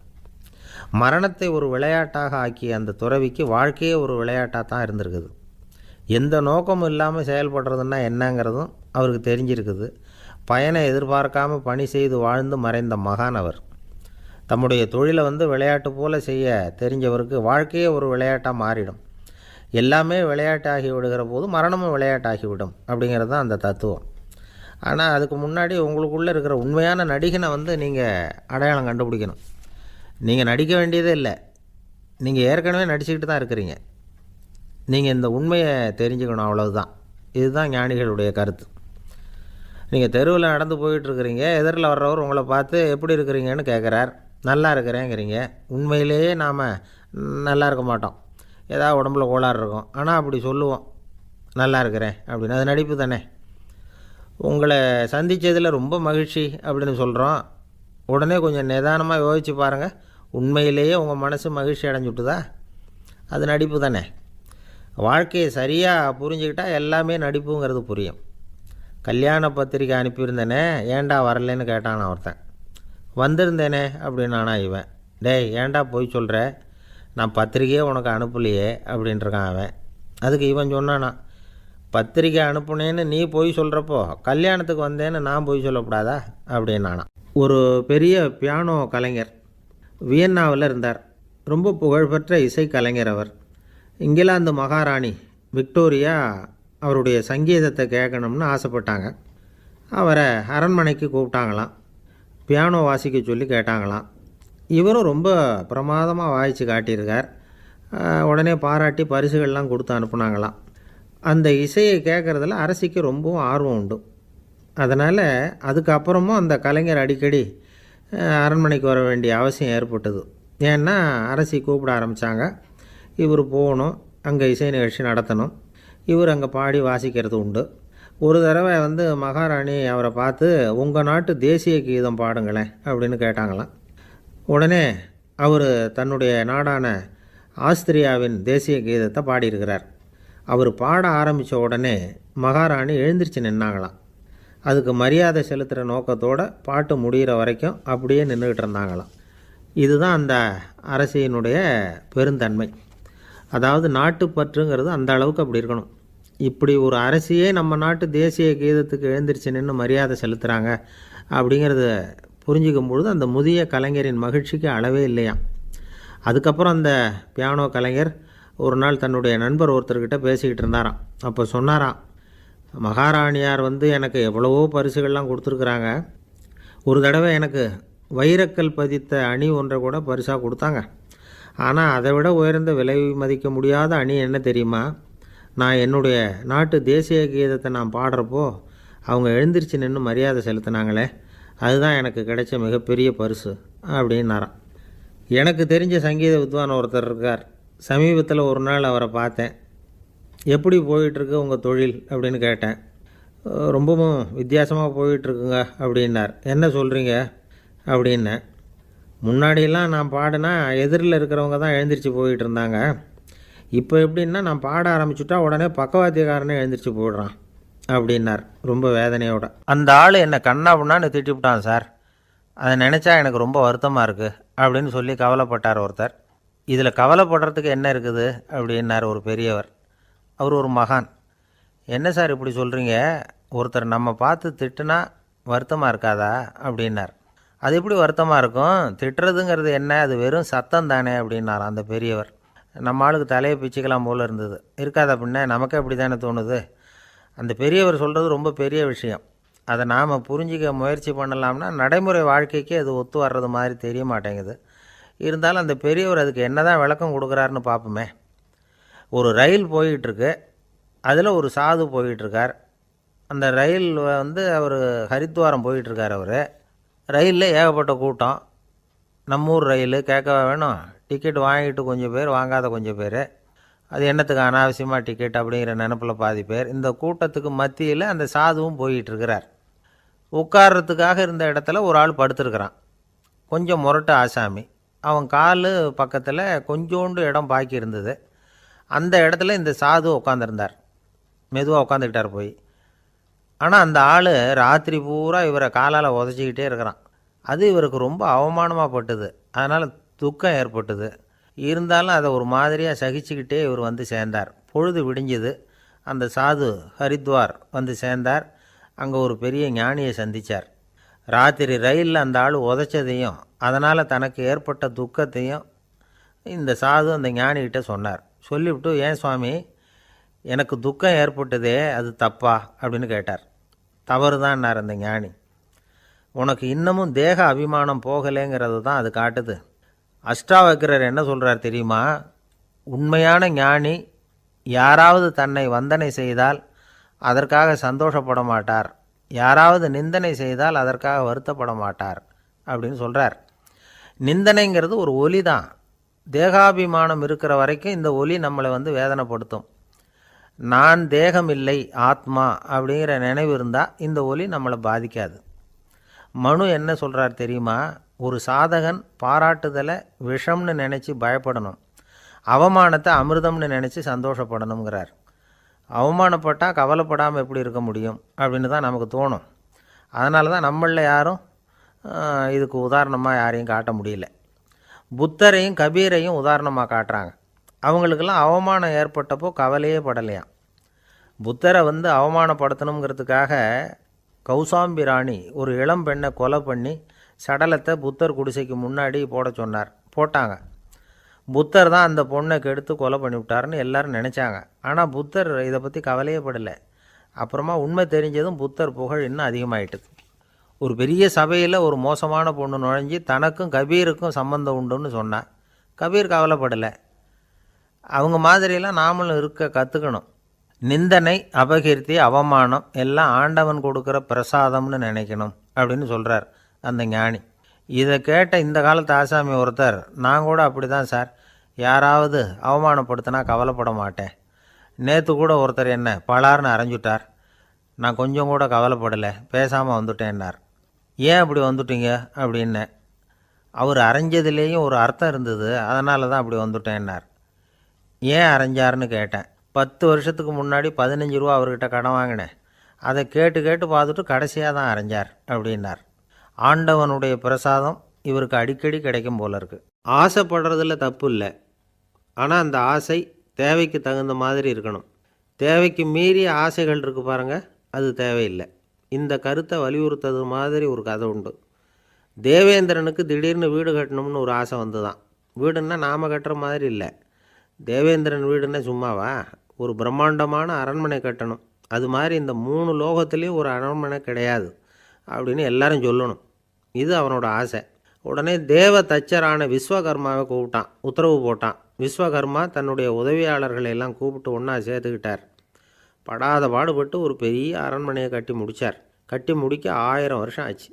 மரணத்தை ஒரு விளையாட்டாக ஆக்கிய அந்த துறவிக்கு வாழ்க்கையே ஒரு விளையாட்டாக தான் இருந்திருக்குது. எந்த நோக்கமும் இல்லாமல் செயல்படுறதுன்னா என்னங்கிறதும் அவருக்கு தெரிஞ்சிருக்குது. பயனை எதிர்பார்க்காமல் பணி செய்து வாழ்ந்து மறைந்த மகான் அவர். தம்முடைய தொழிலை வந்து விளையாட்டு போல் செய்ய தெரிஞ்சவருக்கு வாழ்க்கையே ஒரு விளையாட்டாக மாறிடும். எல்லாமே விளையாட்டாகி விடுகிற போது மரணமும் விளையாட்டாகிவிடும் அப்படிங்கிறது தான் அந்த தத்துவம். ஆனால் அதுக்கு முன்னாடி உங்களுக்குள்ளே இருக்கிற உண்மையான நடிகனை வந்து நீங்கள் அடையாளம் கண்டுபிடிக்கணும். நீங்கள் நடிக்க வேண்டியதே இல்லை, நீங்கள் ஏற்கனவே நடிச்சுக்கிட்டு தான் இருக்கிறீங்க. நீங்கள் இந்த உண்மையை தெரிஞ்சுக்கணும், அவ்வளவுதான். இதுதான் ஞானிகளுடைய கருத்து. நீங்கள் தெருவில் நடந்து போயிட்டுருக்கிறீங்க, எதிரில் வர்றவர் உங்களை பார்த்து எப்படி இருக்கிறீங்கன்னு கேட்குறார். நல்லா இருக்கிறேங்கிறீங்க. உண்மையிலேயே நாம் நல்லா இருக்க மாட்டோம், ஏதாவது உடம்புல கோளாறு இருக்கும். ஆனால் அப்படி சொல்லுவோம், நல்லா இருக்கிறேன் அப்படின்னு. அது நடிப்பு தானே. உங்களை சந்தித்ததில் ரொம்ப மகிழ்ச்சி அப்படின்னு சொல்கிறோம். உடனே கொஞ்சம் நிதானமாக யோசித்து பாருங்கள், உண்மையிலேயே உங்கள் மனசு மகிழ்ச்சி அடைஞ்சுட்டுதா? அது நடிப்பு தானே. வாழ்க்கையை சரியாக புரிஞ்சுக்கிட்டால் எல்லாமே நடிப்புங்கிறது புரியும். கல்யாண பத்திரிக்கை அனுப்பியிருந்தேனே, ஏன்டா வரலன்னு கேட்டான் ஒருத்தன். வந்திருந்தேனே அப்படின்னானா இவன். டேய், ஏன்டா போய் சொல்கிற, நான் பத்திரிக்கையே உனக்கு அனுப்பலையே அப்படின்ட்டுருக்கான் அவன். அதுக்கு இவன் சொன்னானா, பத்திரிக்கை அனுப்புனேன்னு நீ போய் சொல்கிறப்போ கல்யாணத்துக்கு வந்தேன்னு நான் போய் சொல்லக்கூடாதா அப்படின்னானா. ஒரு பெரிய பியானோ கலைஞர் வியன்னாவில் இருந்தார். ரொம்ப புகழ்பெற்ற இசைக்கலைஞர் அவர். இங்கிலாந்து மகாராணி விக்டோரியா அவருடைய சங்கீதத்தை கேட்கணும்னு ஆசைப்பட்டாங்க. அவரை அரண்மனைக்கு கூப்பிட்டாங்களாம். பியானோ வாசிக்க சொல்லி கேட்டாங்களாம். இவரும் ரொம்ப பிரமாதமாக வாய்ச்சி காட்டியிருக்கார். உடனே பாராட்டி பரிசுகள்லாம் கொடுத்து அனுப்புனாங்களாம். அந்த இசையை கேட்குறதுல அரசிக்கு ரொம்பவும் ஆர்வம் உண்டு. அதனால் அதுக்கப்புறமும் அந்த கலைஞர் அடிக்கடி அரண்மனைக்கு வர வேண்டிய அவசியம் ஏற்பட்டது. ஏன்னா அரசி கூப்பிட ஆரம்பித்தாங்க. இவர் போகணும், அங்கே இசை நிகழ்ச்சி நடத்தணும். இவர் அங்கே பாடி வாசிக்கிறது உண்டு. ஒரு தடவை வந்து மகாராணி அவரை பார்த்து, உங்கள் நாட்டு தேசிய கீதம் பாடுங்களேன் அப்படின்னு கேட்டாங்களாம். உடனே அவர் தன்னுடைய நாடான ஆஸ்திரியாவின் தேசிய கீதத்தை பாடியிருக்கிறார். அவர் பாட ஆரம்பித்த உடனே மகாராணி எழுந்திரிச்சு நின்னாங்களாம். அதுக்கு மரியாதை செலுத்துகிற நோக்கத்தோடு பாட்டு முடிகிற வரைக்கும் அப்படியே நின்றுக்கிட்டு இருந்தாங்களாம். இதுதான் அந்த அரசியினுடைய பெருந்தன்மை. அதாவது நாட்டுப்பற்றுங்கிறது அந்த அளவுக்கு அப்படி இருக்கணும். இப்படி ஒரு அரசியே நம்ம நாட்டு தேசிய கீதத்துக்கு எழுந்திரிச்சு நின்று மரியாதை செலுத்துகிறாங்க அப்படிங்கிறத புரிஞ்சிக்கும் பொழுது அந்த முதிய கலைஞரின் மகிழ்ச்சிக்கு அளவே இல்லையாம். அதுக்கப்புறம் அந்த பியானோ கலைஞர் ஒரு நாள் தன்னுடைய நண்பர் ஒருத்தர்கிட்ட பேசிக்கிட்டு இருந்தாராம். அப்போ சொன்னாராம், மகாராணியார் வந்து எனக்கு எவ்வளவோ பரிசுகள்லாம் கொடுத்துருக்குறாங்க. ஒரு தடவை எனக்கு வைரக்கல் பதித்த அணி ஒன்றை கூட பரிசாக கொடுத்தாங்க. ஆனால் அதை விட உயர்ந்த விலை மதிக்க முடியாத அணி என்ன தெரியுமா? நான் என்னுடைய நாட்டு தேசிய கீதத்தை நான் பாடுறப்போ அவங்க எழுந்திரிச்சு நின்று மரியாதை செலுத்தினாங்களே, அதுதான் எனக்கு கிடைச்ச மிகப்பெரிய பரிசு அப்படின்னாராம். எனக்கு தெரிஞ்ச சங்கீத வித்வான் ஒருத்தர் இருக்கார். சமீபத்தில் ஒரு நாள் அவரை பார்த்தேன். எப்படி போயிட்டுருக்கு உங்கள் தொழில் அப்படின்னு கேட்டேன். ரொம்பவும் வித்தியாசமாக போயிட்டுருக்குங்க அப்படின்னார். என்ன சொல்கிறீங்க அப்படின்னேன். முன்னாடியெல்லாம் நான் பாடினா எதிரில் இருக்கிறவங்க தான் எழுந்திரிச்சு போயிட்டு இருந்தாங்க. இப்போ எப்படின்னா நான் பாட ஆரம்பிச்சுட்டா உடனே பக்கவாத்தியக்காரனே எழுந்திரிச்சு போயிடுறான் அப்படின்னார் ரொம்ப வேதனையோட. அந்த ஆள் என்னை கண்ணா பண்ணான்னு திட்டிவிட்டான் சார். அதை நினச்சா எனக்கு ரொம்ப வருத்தமாக இருக்குது அப்படின்னு சொல்லி கவலைப்பட்டார் ஒருத்தர். இதில் கவலைப்படுறதுக்கு என்ன இருக்குது அப்படின்னார் ஒரு பெரியவர். அவர் ஒரு மகான். என்ன சார் இப்படி சொல்கிறீங்க, ஒருத்தர் நம்ம பார்த்து திட்டுனா வருத்தமாக இருக்காதா அப்படின்னார். அது எப்படி வருத்தமாக இருக்கும், திட்டுறதுங்கிறது என்ன, அது வெறும் சத்தம் தானே அப்படின்னார் அந்த பெரியவர். நம்ம ஆளுக்கு தலையை பிச்சுக்கலாம் போல் இருந்தது. இருக்காத அப்படின்னா நமக்கே அப்படி தானே தோணுது. அந்த பெரியவர் சொல்கிறது ரொம்ப பெரிய விஷயம். அதை நாம் புரிஞ்சிக்க முயற்சி பண்ணலாம்னா நடைமுறை வாழ்க்கைக்கு அது ஒத்து வர்றது மாதிரி தெரிய மாட்டேங்குது. இருந்தாலும் அந்த பெரியவர் அதுக்கு என்ன தான் விளக்கம் கொடுக்குறாருன்னு பார்ப்போமே. ஒரு ரயில் போயிட்டுருக்கு, அதில் ஒரு சாது போயிட்டுருக்கார். அந்த ரயில் அவர் ஹரித்வாரம் போயிட்டுருக்கார். அவர் ரயிலில் ஏகப்பட்ட கூட்டம். நம்ம ஊர் ரயில் கேட்க வேணும், டிக்கெட் வாங்கிட்டு கொஞ்சம் பேர், வாங்காத கொஞ்சம் பேர். அது என்னத்துக்கு அனாவசியமாக டிக்கெட் அப்படிங்கிற நினப்பில் பாதி பேர். இந்த கூட்டத்துக்கு மத்தியில் அந்த சாதுவும் போயிட்டுருக்கிறார். உட்கார்றதுக்காக இருந்த இடத்துல ஒரு ஆள் படுத்துருக்கிறான். கொஞ்சம் முரட்டு ஆசாமி. அவன் கால் பக்கத்தில் கொஞ்சோண்டு இடம் பாக்கி இருந்தது. அந்த இடத்துல இந்த சாது உட்காந்துருந்தார். மெதுவாக உட்காந்துக்கிட்டார் போய். ஆனால் அந்த ஆள் ராத்திரி பூரா இவரை காலால் உதச்சிக்கிட்டே இருக்கிறான். அது இவருக்கு ரொம்ப அவமானமாக பட்டுது. அதனால் துக்கம் ஏற்பட்டுது. இருந்தாலும் அதை ஒரு மாதிரியாக சகிச்சுக்கிட்டே இவர் வந்து சேர்ந்தார். பொழுது விடிஞ்சுது. அந்த சாது ஹரித்வார் வந்து சேர்ந்தார். அங்கே ஒரு பெரிய ஞானியை சந்தித்தார். ராத்திரி ரயிலில் அந்த ஆள் உதச்சதையும் அதனால் தனக்கு ஏற்பட்ட துக்கத்தையும் இந்த சாது அந்த ஞானிகிட்ட சொன்னார். சொல்லிவிட்டு, ஏன் சுவாமி, எனக்கு துக்கம் ஏற்பட்டதே அது தப்பா அப்படின்னு கேட்டார். தவறு தான்னார் அந்த ஞானி. உனக்கு இன்னமும் தேக அபிமானம் போகலைங்கிறது தான் அது காட்டுது. அஷ்டாவக்கிரர் என்ன சொல்கிறார் தெரியுமா? உண்மையான ஞானி யாராவது தன்னை வந்தனை செய்தால் அதற்காக சந்தோஷப்பட மாட்டார், யாராவது நிந்தனை செய்தால் அதற்காக வருத்தப்பட மாட்டார் அப்படின்னு சொல்கிறார். நிந்தனைங்கிறது ஒரு ஒலி தான். தேகாபிமானம் இருக்கிற வரைக்கும் இந்த ஒலி நம்மளை வேதனைப்படுத்தும். நான் தேகம் இல்லை, ஆத்மா அப்படிங்கிற நினைவு இருந்தால் இந்த ஒலி நம்மளை பாதிக்காது. மனு என்ன சொல்கிறார் தெரியுமா? ஒரு சாதகன் பாராட்டுதலை விஷம்னு நினச்சி பயப்படணும், அவமானத்தை அமிர்தம்னு நினச்சி சந்தோஷப்படணுங்கிறார். அவமானப்பட்டால் கவலைப்படாமல் எப்படி இருக்க முடியும் அப்படின்னு தான் நமக்கு தோணும். அதனால தான் நம்மளில் யாரும் இதுக்கு உதாரணமாக யாரையும் காட்ட முடியல. புத்தரையும் கபீரையும் உதாரணமாக காட்டுறாங்க. அவங்களுக்கெல்லாம் அவமானம் ஏற்பட்டப்போ கவலையே படலையாம். புத்தரை அவமானப்படுத்தணுங்கிறதுக்காக கௌசாம்பி ராணி ஒரு இளம் பெண்ணை கொலை பண்ணி சடலத்தை புத்தர் குடிசைக்கு முன்னாடி போட சொன்னார். போட்டாங்க. புத்தர் தான் அந்த பொண்ணை கெடுத்து கொலை பண்ணிவிட்டாருன்னு எல்லாரும் நினச்சாங்க. ஆனால் புத்தர் இதை பற்றி கவலையே படலை. அப்புறமா உண்மை தெரிஞ்சதும் புத்தர் புகழ் இன்னும் அதிகமாயிட்டுது. ஒரு பெரிய சபையில் ஒரு மோசமான பொண்ணு நுழைஞ்சி தனக்கும் கபீருக்கும் சம்பந்தம் உண்டுன்னு சொன்னார். கபீர் கவலைப்படலை. அவங்க மாதிரியெல்லாம் நாமளும் இருக்க கற்றுக்கணும். நிந்தனை, அபகீர்த்தி, அவமானம் எல்லாம் ஆண்டவன் கொடுக்குற பிரசாதம்னு நினைக்கணும் அப்படின்னு சொல்கிறார் அந்த ஞானி. இதை கேட்ட இந்த காலத்து ஆசாமி ஒருத்தர், நான் கூட அப்படி தான் சார், யாராவது அவமானப்படுத்தினா கவலைப்பட மாட்டேன். நேற்று கூட ஒருத்தர் என்ன பலார்னு அரைஞ்சுட்டார், நான் கொஞ்சம் கூட கவலைப்படலை, பேசாமல் வந்துட்டேன்னார். ஏன் அப்படி வந்துட்டீங்க அப்படின்னேன். அவர் அரைஞ்சதுலேயும் ஒரு அர்த்தம் இருந்தது, அதனால தான் அப்படி வந்துட்டேன்னார். ஏன் அரைஞ்சாருன்னு கேட்டேன். 10 வருஷத்துக்கு முன்னாடி 15 ரூபா அவர்கிட்ட கடன் வாங்கினேன், அதை கேட்டு கேட்டு பார்த்துட்டு கடைசியாக தான் அரைஞ்சார் அப்படின்னார். ஆண்டவனுடைய பிரசாதம் இவருக்கு அடிக்கடி கிடைக்கும் போல இருக்குது. ஆசைப்படுறதுல தப்பு இல்லை, ஆனால் அந்த ஆசை தேவைக்கு தகுந்த மாதிரி இருக்கணும். தேவைக்கு மீறிய ஆசைகள் இருக்குது பாருங்கள், அது தேவையில்லை. இந்த கருத்தை வலியுறுத்தது மாதிரி ஒரு கதை உண்டு. தேவேந்திரனுக்கு திடீர்னு வீடு கட்டணும்னு ஒரு ஆசை வந்துதான். வீடுன்னா நாம் கட்டுற மாதிரி இல்லை. தேவேந்திரன் வீடுன்னா சும்மாவா? ஒரு பிரம்மாண்டமான அரண்மனை கட்டணும். அது மாதிரி இந்த 3 லோகத்துலேயும் ஒரு அரண்மனை கிடையாது அப்படின்னு எல்லாரும் சொல்லணும். இது அவனோட ஆசை. உடனே தேவ தச்சரான விஸ்வகர்மாவை கூப்பிட்டான், உத்தரவு போட்டான். விஸ்வகர்மா தன்னுடைய உதவியாளர்களை எல்லாம் கூப்பிட்டு ஒன்றா சேர்த்துக்கிட்டார். படாத பாடுபட்டு ஒரு பெரிய அரண்மனையை கட்டி முடித்தார். கட்டி முடிக்க 1000 வருஷம் ஆச்சு.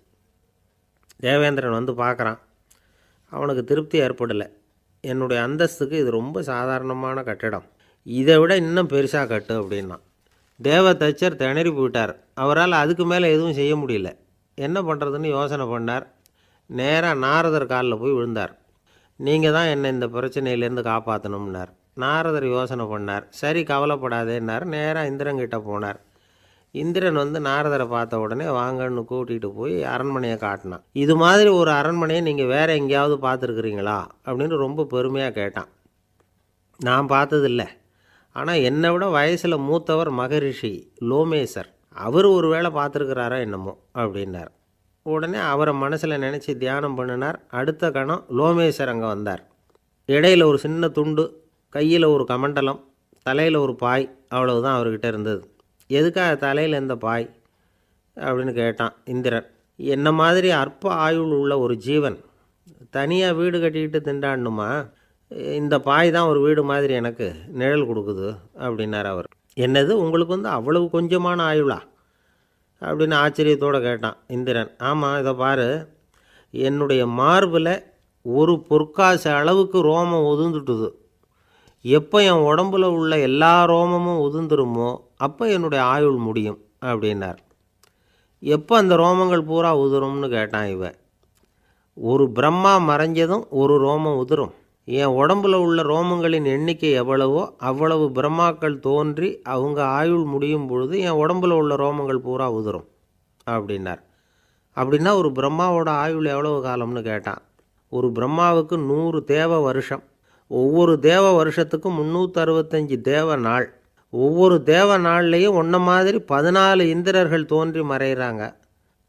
தேவேந்திரன் வந்து பார்க்குறான். அவனுக்கு திருப்தி ஏற்படலை. என்னுடைய அந்தஸ்துக்கு இது ரொம்ப சாதாரணமான கட்டிடம், இதை விட இன்னும் பெருசாக கட்டு அப்படின்னா. தேவ தச்சர் திணறி போயிட்டார். அவரால் அதுக்கு மேலே எதுவும் செய்ய முடியல. என்ன பண்ணுறதுன்னு யோசனை பண்ணார். நேராக நாரதர் காலில் போய் விழுந்தார். நீங்கள் தான் என்னை இந்த பிரச்சனையிலேருந்து காப்பாற்றணும்னார். நாரதர் யோசனை பண்ணார். சரி, கவலைப்படாதேன்னார். நேராக இந்திரன்கிட்ட போனார். இந்திரன் வந்து நாரதரை பார்த்த உடனே வாங்கன்னு கூட்டிகிட்டு போய் அரண்மனையை காட்டினான். இது மாதிரி ஒரு அரண்மனையை நீங்கள் வேறு எங்கேயாவது பார்த்துருக்குறீங்களா அப்படின்னு ரொம்ப பெருமையாக கேட்டான். நான் பார்த்ததில்லை, ஆனால் என்னை விட வயசில் மூத்தவர் மகரிஷி லோமேசர், அவர் ஒரு வேளை பார்த்துருக்கிறாரா என்னமோ அப்படின்னார். உடனே அவரை மனசில் நினச்சி தியானம் பண்ணினார். அடுத்த கணம் லோமேசர் அங்கே வந்தார். இடையில் ஒரு சின்ன துண்டு, கையில் ஒரு கமண்டலம், தலையில் ஒரு பாய், அவ்வளவுதான் அவர்கிட்ட இருந்தது. எதுக்காக தலையில் எந்த பாய் அப்படின்னு கேட்டான் இந்திரன். என்ன மாதிரி அற்ப ஆயுள் உள்ள ஒரு ஜீவன் தனியாக வீடு கட்டிக்கிட்டு திண்டாடணுமா? இந்த பாய் தான் ஒரு வீடு மாதிரி எனக்கு நிழல் கொடுக்குது அப்படின்னார் அவர். என்னது, உங்களுக்கு வந்து அவ்வளவு கொஞ்சமான ஆயுளா அப்படின்னு ஆச்சரியத்தோடு கேட்டான் இந்திரன். ஆமாம், இதை பாரு, என்னுடைய மார்பில் ஒரு பொற்காசு அளவுக்கு ரோமம் உதிர்ந்துட்டுது. எப்போ என் உடம்புல உள்ள எல்லா ரோமமும் உதிர்ந்துருமோ அப்போ என்னுடைய ஆயுள் முடியும் அப்படின்னார். எப்போ அந்த ரோமங்கள் பூரா உதிரும்னு கேட்டான் இவன். ஒரு பிரம்மா மறைஞ்சதும் ஒரு ரோமம் உதிரும். என் உடம்புல உள்ள ரோமங்களின் எண்ணிக்கை எவ்வளவோ அவ்வளவு பிரம்மாக்கள் தோன்றி அவங்க ஆயுள் முடியும் பொழுது என் உடம்புல உள்ள ரோமங்கள் பூரா உதிரும் அப்படின்னார். அப்படின்னா ஒரு பிரம்மாவோட ஆயுள் எவ்வளவு காலம்னு கேட்டான். ஒரு பிரம்மாவுக்கு 100 தேவ வருஷம். ஒவ்வொரு தேவ வருஷத்துக்கும் 365 தேவ நாள். ஒவ்வொரு தேவ நாள்லேயும் ஒன்றை மாதிரி 14 இந்திரர்கள் தோன்றி மறைகிறாங்க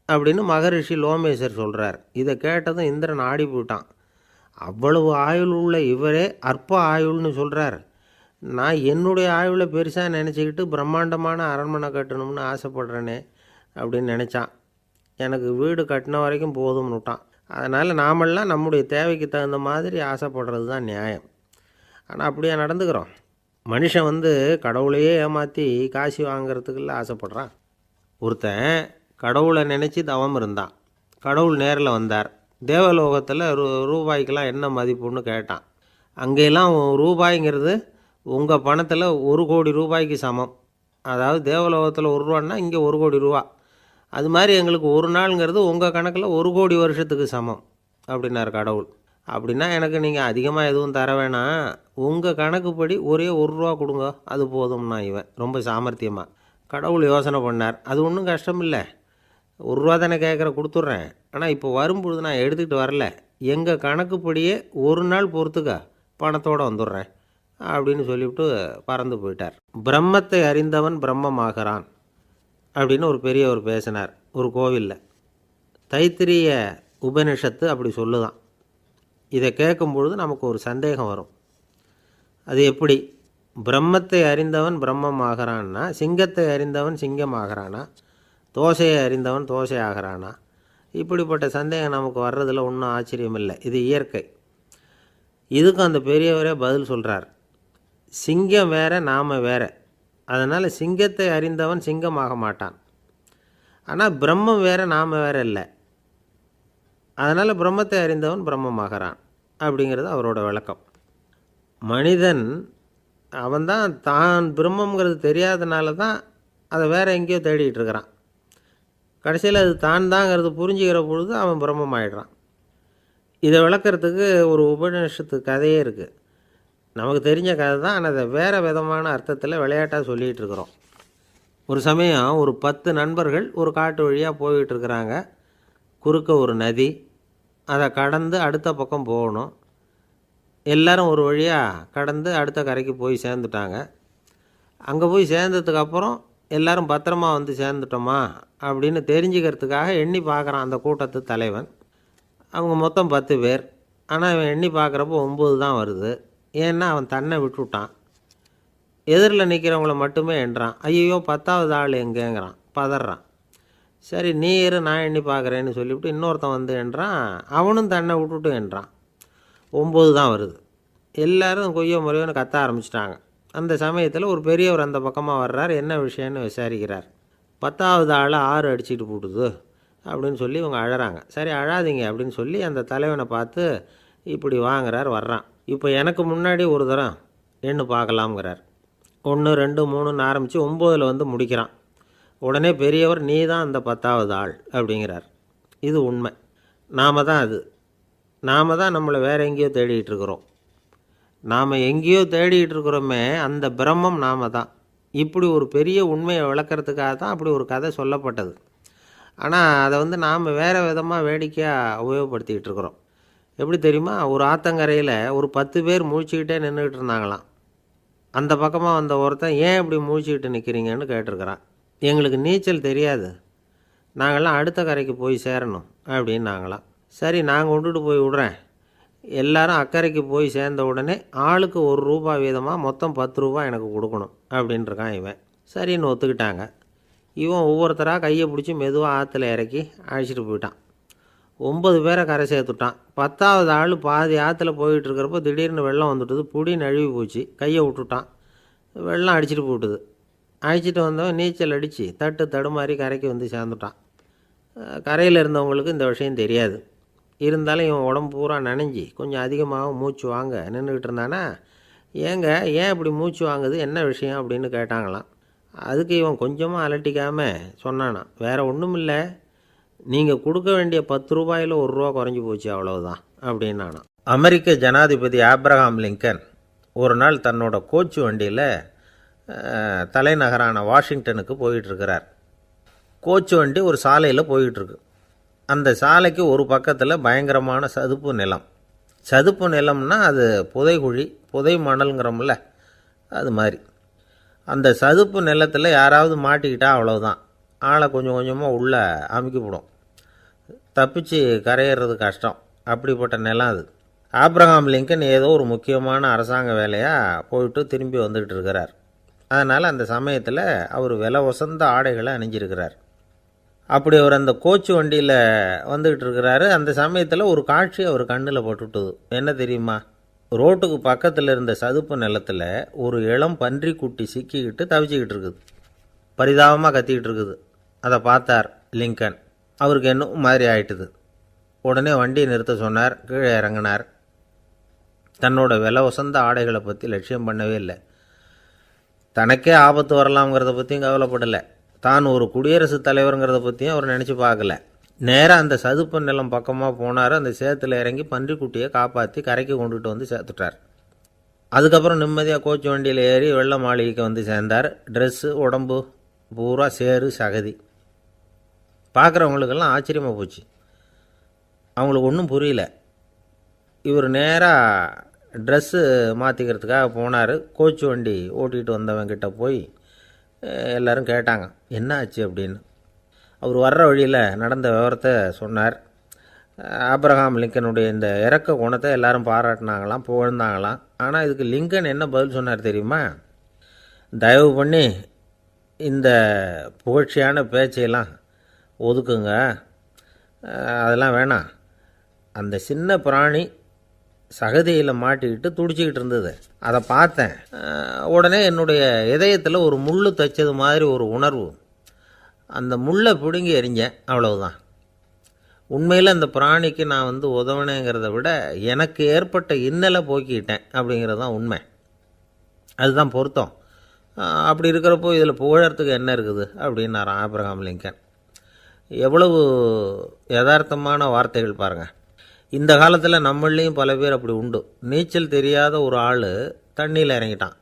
அப்படின்னு மகரிஷி லோமேசர் சொல்கிறார். இதை கேட்டதும் இந்திரன் ஆடி போயிட்டான். அவ்வளவு ஆயுள் உள்ள இவரே அற்ப ஆயுள்னு சொல்கிறார். நான் என்னுடைய ஆயுளை பெருசாக நினச்சிக்கிட்டு பிரம்மாண்டமான அரண்மனை கட்டணும்னு ஆசைப்படுறேனே அப்படின்னு நினச்சான். எனக்கு வீடு கட்டின வரைக்கும் போதும்னு விட்டான். அதனால் நாமெல்லாம் நம்முடைய தேவைக்கு தகுந்த மாதிரி ஆசைப்படுறது தான் நியாயம். ஆனால் அப்படியே நடந்துக்கிறோம். மனுஷன் வந்து கடவுளையே ஏமாற்றி காசு வாங்கிறதுக்குள்ள ஆசைப்படுறான். ஒருத்தன் கடவுளை நினச்சி தவம் இருந்தான். கடவுள் நேரில் வந்தார். தேவலோகத்தில் ரூபாய்க்கெல்லாம் என்ன மதிப்புன்னு கேட்டான். அங்கெல்லாம் ரூபாய்ங்கிறது உங்கள் பணத்தில் 1 கோடி ரூபாய்க்கு சமம். அதாவது தேவலோகத்தில் 1 ரூபான்னா இங்கே 1 கோடி ரூபா. அது மாதிரி எங்களுக்கு ஒரு நாளுங்கிறது உங்கள் கணக்கில் 1 கோடி வருஷத்துக்கு சமம் அப்படின்னார் கடவுள். அப்படின்னா எனக்கு நீங்கள் அதிகமாக எதுவும் தர வேணாம், உங்கள் கணக்குப்படி ஒரே 1 ரூபா கொடுங்க, அது போதும்னா இவன் ரொம்ப சாமர்த்தியமாக. கடவுள் யோசனை பண்ணார். அது ஒன்றும் கஷ்டம் இல்லை, 1 ரூபா தானே கேட்குற, கொடுத்துட்றேன். ஆனால் இப்போ வரும்பொழுது நான் எடுத்துக்கிட்டு வரல, எங்கள் கணக்குப்படியே 1 நாள் பொறுத்துக்க பணத்தோடு வந்துடுறேன் அப்படின்னு சொல்லிவிட்டு பறந்து போயிட்டார். பிரம்மத்தை அறிந்தவன் பிரம்மமாகிறான் அப்படின்னு ஒரு பெரியவர் பேசினார் ஒரு கோவிலில். தைத்திரிய உபனிஷத்து அப்படி சொல்லுதான். இதை கேட்கும்பொழுது நமக்கு ஒரு சந்தேகம் வரும். அது எப்படி? பிரம்மத்தை அறிந்தவன் பிரம்மம் ஆகிறான்னா, சிங்கத்தை அறிந்தவன் சிங்கம் ஆகிறானா, தோசையை அறிந்தவன் தோசை ஆகிறானா? இப்படிப்பட்ட சந்தேகம் நமக்கு வர்றதில் ஒன்றும் ஆச்சரியம் இல்லை, இது இயற்கை. இதுக்கும் அந்த பெரியவரே பதில் சொல்கிறார். சிங்கம் வேற, நாம் வேற. அதனால் சிங்கத்தை அறிந்தவன் சிங்கமாக மாட்டான். ஆனால் பிரம்மம் வேற, நாம் வேற இல்லை. அதனால் பிரம்மத்தை அறிந்தவன் பிரம்மமாகறான் அப்படிங்கிறது அவரோட விளக்கம். மனிதன் அவன்தான் தான் பிரம்மங்கிறது தெரியாதனால தான் அதை வேற எங்கேயோ தேடிகிட்டு இருக்கிறான். கடைசியில் அது தான் தாங்கிறது புரிஞ்சுக்கிற பொழுது அவன் பிரம்மம் ஆகிடுறான். இதை விளக்கிறதுக்கு ஒரு உபநிஷத்து கதையே இருக்குது. நமக்கு தெரிஞ்ச கதை தான், ஆனால் அதை வேறு விதமான அர்த்தத்தில் விளையாட்டாக சொல்லிகிட்டு இருக்கிறோம். ஒரு சமயம் ஒரு 10 நண்பர்கள் ஒரு காட்டு வழியாக போய்கிட்டு இருக்கிறாங்க. குறுக்க ஒரு நதி, அதை கடந்து அடுத்த பக்கம் போகணும். எல்லோரும் ஒரு வழியாக கடந்து அடுத்த கரைக்கு போய் சேர்ந்துட்டாங்க. அங்கே போய் சேர்ந்ததுக்கப்புறம் எல்லோரும் பத்திரமா வந்து சேர்ந்துட்டோமா அப்படின்னு தெரிஞ்சுக்கிறதுக்காக எண்ணி பார்க்குறான் அந்த கூட்டத்து தலைவன். அவங்க மொத்தம் 10 பேர். ஆனால் இவன் எண்ணி பார்க்குறப்போ 9 தான் வருது. ஏன்னா அவன் தன்னை விட்டுவிட்டான். எதிரில் நிற்கிறவங்கள மட்டுமே எண்ணுறான். ஐயோ 10வது ஆள் எங்கேங்கிறான், பதறான். சரி நீ இரு, நான் எண்ணி பார்க்குறேன்னு சொல்லிவிட்டு இன்னொருத்தன் வந்து எண்ணுறான். அவனும் தன்னை விட்டுட்டு எண்ணுறான். 9 தான் வருது. எல்லோரும் கொய்ய முறையோன்னு கத்த ஆரம்பிச்சிட்டாங்க. அந்த சமயத்தில் ஒரு பெரியவர் அந்த பக்கமாக வர்றார். என்ன விஷயம்னு விசாரிக்கிறார். 10வது ஆள் 6 அடிச்சுட்டு போட்டுது அப்படின்னு சொல்லி இவங்க அழறாங்க. சரி அழாதீங்க அப்படின்னு சொல்லி அந்த தலைவனை பார்த்து இப்படி வாங்குறார். வர்றான். இப்போ எனக்கு முன்னாடி ஒரு தரம் எண்ணு பார்க்கலாம்ங்கிறார். 1 2 3ன்னு ஆரம்பித்து 9ல் வந்து முடிக்கிறான். உடனே பெரியவர் நீ தான் அந்த 10வது ஆள் அப்படிங்கிறார். இது உண்மை. நாம் தான் நம்மளை வேறு எங்கேயோ தேடிகிட்டு இருக்கிறோம். நாம் எங்கேயோ தேடிகிட்டு இருக்கிறோமே, அந்த பிரம்மம் நாம் தான். இப்படி ஒரு பெரிய உண்மையை விளக்கிறதுக்காக தான் அப்படி ஒரு கதை சொல்லப்பட்டது. ஆனால் அதை வந்து நாம் வேறு விதமாக வேடிக்கையாக உபயோகப்படுத்திக்கிட்டு இருக்கிறோம். எப்படி தெரியுமா? ஒரு ஆத்தங்கரையில் ஒரு 10 பேர் முழிச்சுக்கிட்டே நின்றுக்கிட்டு இருந்தாங்களாம். அந்த பக்கமாக வந்த ஒருத்தன் ஏன் இப்படி முழிச்சுக்கிட்டு நிற்கிறீங்கன்னு கேட்டிருக்கிறான். எங்களுக்கு நீச்சல் தெரியாது, நாங்கள்லாம் அடுத்த கரைக்கு போய் சேரணும் அப்படின்னு நாங்களாம். சரி நான் கொண்டுட்டு போய் விடுறேன். எல்லாரும் அக்கறைக்கு போய் சேர்ந்த உடனே ஆளுக்கு ₹1 வீதமாக மொத்தம் ₹10 எனக்கு கொடுக்கணும் அப்படின்ட்டுருக்கான் இவன். சரின்னு ஒத்துக்கிட்டாங்க. இவன் ஒவ்வொருத்தராக கையை பிடிச்சி மெதுவாக ஆற்றுல இறக்கி அழைச்சிட்டு போயிட்டான். 9 பேரை கரை சேர்த்துட்டான். 10வது ஆள் பாதி ஆற்றுல போயிட்டு இருக்கிறப்போ திடீர்னு வெள்ளம் வந்துட்டுது. புடி நழுவி போச்சு. கையை விட்டுட்டான். வெள்ளம் அடிச்சிட்டு போட்டுது. அழைச்சிட்டு வந்தவன் நீச்சல் அடித்து தடுமாறி கரைக்கு வந்து சேர்ந்துட்டான். கரையில் இருந்தவங்களுக்கு இந்த விஷயம் தெரியாது. இருந்தாலும் இவன் உடம்பு பூரா நனைஞ்சி கொஞ்சம் அதிகமாக மூச்சு வாங்க நின்றுக்கிட்டு இருந்தானா, ஏன் இப்படி மூச்சு வாங்குது, என்ன விஷயம் அப்படின்னு கேட்டாங்களாம். அதுக்கு இவன் கொஞ்சமாக அலட்டிக்காமல் சொன்னானா, வேறு ஒன்றும் இல்லை, நீங்கள் கொடுக்க வேண்டிய ₹10ல் ₹1 குறைஞ்சி போச்சு அவ்வளவுதான் அப்படின்னானா. அமெரிக்க ஜனாதிபதி ஆப்ரஹாம் லிங்கன் ஒரு நாள் தன்னோட கோச்சு வண்டியில் தலைநகரான வாஷிங்டனுக்கு போயிட்டுருக்கிறார். கோச்சு வண்டி ஒரு சாலையில் போயிட்டுருக்கு. அந்த சாலைக்கு ஒரு பக்கத்தில் பயங்கரமான சதுப்பு நிலம். சதுப்பு நிலம்னா அது புதைகுழி, புதை மணல்ங்கிறோம்ல, அது மாதிரி. அந்த சதுப்பு நிலத்தில் யாராவது மாட்டிக்கிட்டா அவ்வளவுதான், ஆளை கொஞ்சம் கொஞ்சமாக உள்ளே அமுக்கிவிடும். தப்பிச்சு கரையிறது கஷ்டம். அப்படிப்பட்ட நிலம் அது. ஆப்ரஹாம் லிங்கன் ஏதோ ஒரு முக்கியமான அரசாங்க வேலையாக போயிட்டு திரும்பி வந்துக்கிட்டு இருக்கிறார். அதனால் அந்த சமயத்தில் அவர் விலை உசந்த ஆடைகளை அணிஞ்சிருக்கிறார். அப்படி அவர் அந்த கோச்சு வண்டியில் வந்துக்கிட்டு இருக்கிறாரு. அந்த சமயத்தில் ஒரு காட்சி அவர் கண்ணில் பட்டுவிட்டது. என்ன தெரியுமா? ரோட்டுக்கு பக்கத்தில் இருந்த சதுப்பு நிலத்தில் ஒரு இளம் பன்றிக்குட்டி சிக்கிக்கிட்டு தவிச்சிக்கிட்டு இருக்குது. பரிதாபமாக கத்திக்கிட்டு இருக்குது. அதை பார்த்தார் லிங்கன். அவருக்கு என்ன மாதிரி ஆயிட்டுது. உடனே வண்டியை நிறுத்த சொன்னார். கீழே இறங்கினார். தன்னோட விலை உசந்த ஆடைகளை பற்றி லட்சியம் பண்ணவே இல்லை. தனக்கே ஆபத்து வரலாம்ங்கிறத பற்றியும் கவலைப்படலை. தான் ஒரு குடியரசுத் தலைவருங்கிறத பற்றியும் அவர் நினச்சி பார்க்கல. நேராக அந்த சதுப்பு நிலம் பக்கமாக போனார். அந்த சேத்துல இறங்கி பன்றிக்குட்டியை காப்பாற்றி கரைக்கு கொண்டுட்டு வந்து சேர்த்துட்டார். அதுக்கப்புறம் நிம்மதியாக கோச்சு வண்டியில் ஏறி வெள்ள மாளிகைக்கு வந்து சேர்ந்தார். ட்ரெஸ்ஸு உடம்பு பூரா சேறு சகதி. பார்க்குறவங்களுக்கெல்லாம் ஆச்சரியமாக போச்சு. அவங்களுக்கு ஒன்றும் புரியல. இவர் நேராக ட்ரெஸ்ஸு மாற்றிக்கிறதுக்காக போனார். கோச்சு வண்டி ஓட்டிகிட்டு வந்தவங்கிட்ட போய் எல்லோரும் கேட்டாங்க என்ன ஆச்சு அப்படின்னு. அவர் வர்ற வழியில் நடந்த விவரத்தை சொன்னார். ஆப்ரஹாம் லிங்கனுடைய இந்த இறக்க குணத்தை எல்லாரும் பாராட்டினாங்களாம், புகழ்ந்தாங்களாம். ஆனால் இதுக்கு லிங்கன் என்ன பதில் சொன்னார் தெரியுமா? தயவு பண்ணி இந்த புகழ்ச்சியான பேச்சையெல்லாம் ஒதுக்குங்க, அதெல்லாம் வேணாம். அந்த சின்ன பிராணி சகதியில் மாட்டிக்கிட்டு துடிச்சிக்கிட்டு இருந்தது, அதை பார்த்தேன். உடனே என்னுடைய இதயத்தில் ஒரு முள் தைச்சது மாதிரி ஒரு உணர்வு. அந்த முள்ளை பிடுங்கி எறிஞ்சேன், அவ்வளவுதான். உண்மையில் அந்த பிராணிக்கு நான் வந்து உதவினேங்கிறத விட எனக்கு ஏற்பட்ட இன்னலை போக்கிட்டேன் அப்படிங்கிறது தான் உண்மை. அதுதான் பொருத்தம். அப்படி இருக்கிறப்போ இதில் புகழறதுக்கு என்ன இருக்குது அப்படின்னாராம் ஆப்ரஹாம் லிங்கன். எவ்வளவு யதார்த்தமான வார்த்தைகள் பாருங்கள். இந்த காலத்தில் நம்மளையும் பல பேர் அப்படி உண்டு. நீச்சல் தெரியாத ஒரு ஆள் தண்ணியில் இறங்கிட்டான்.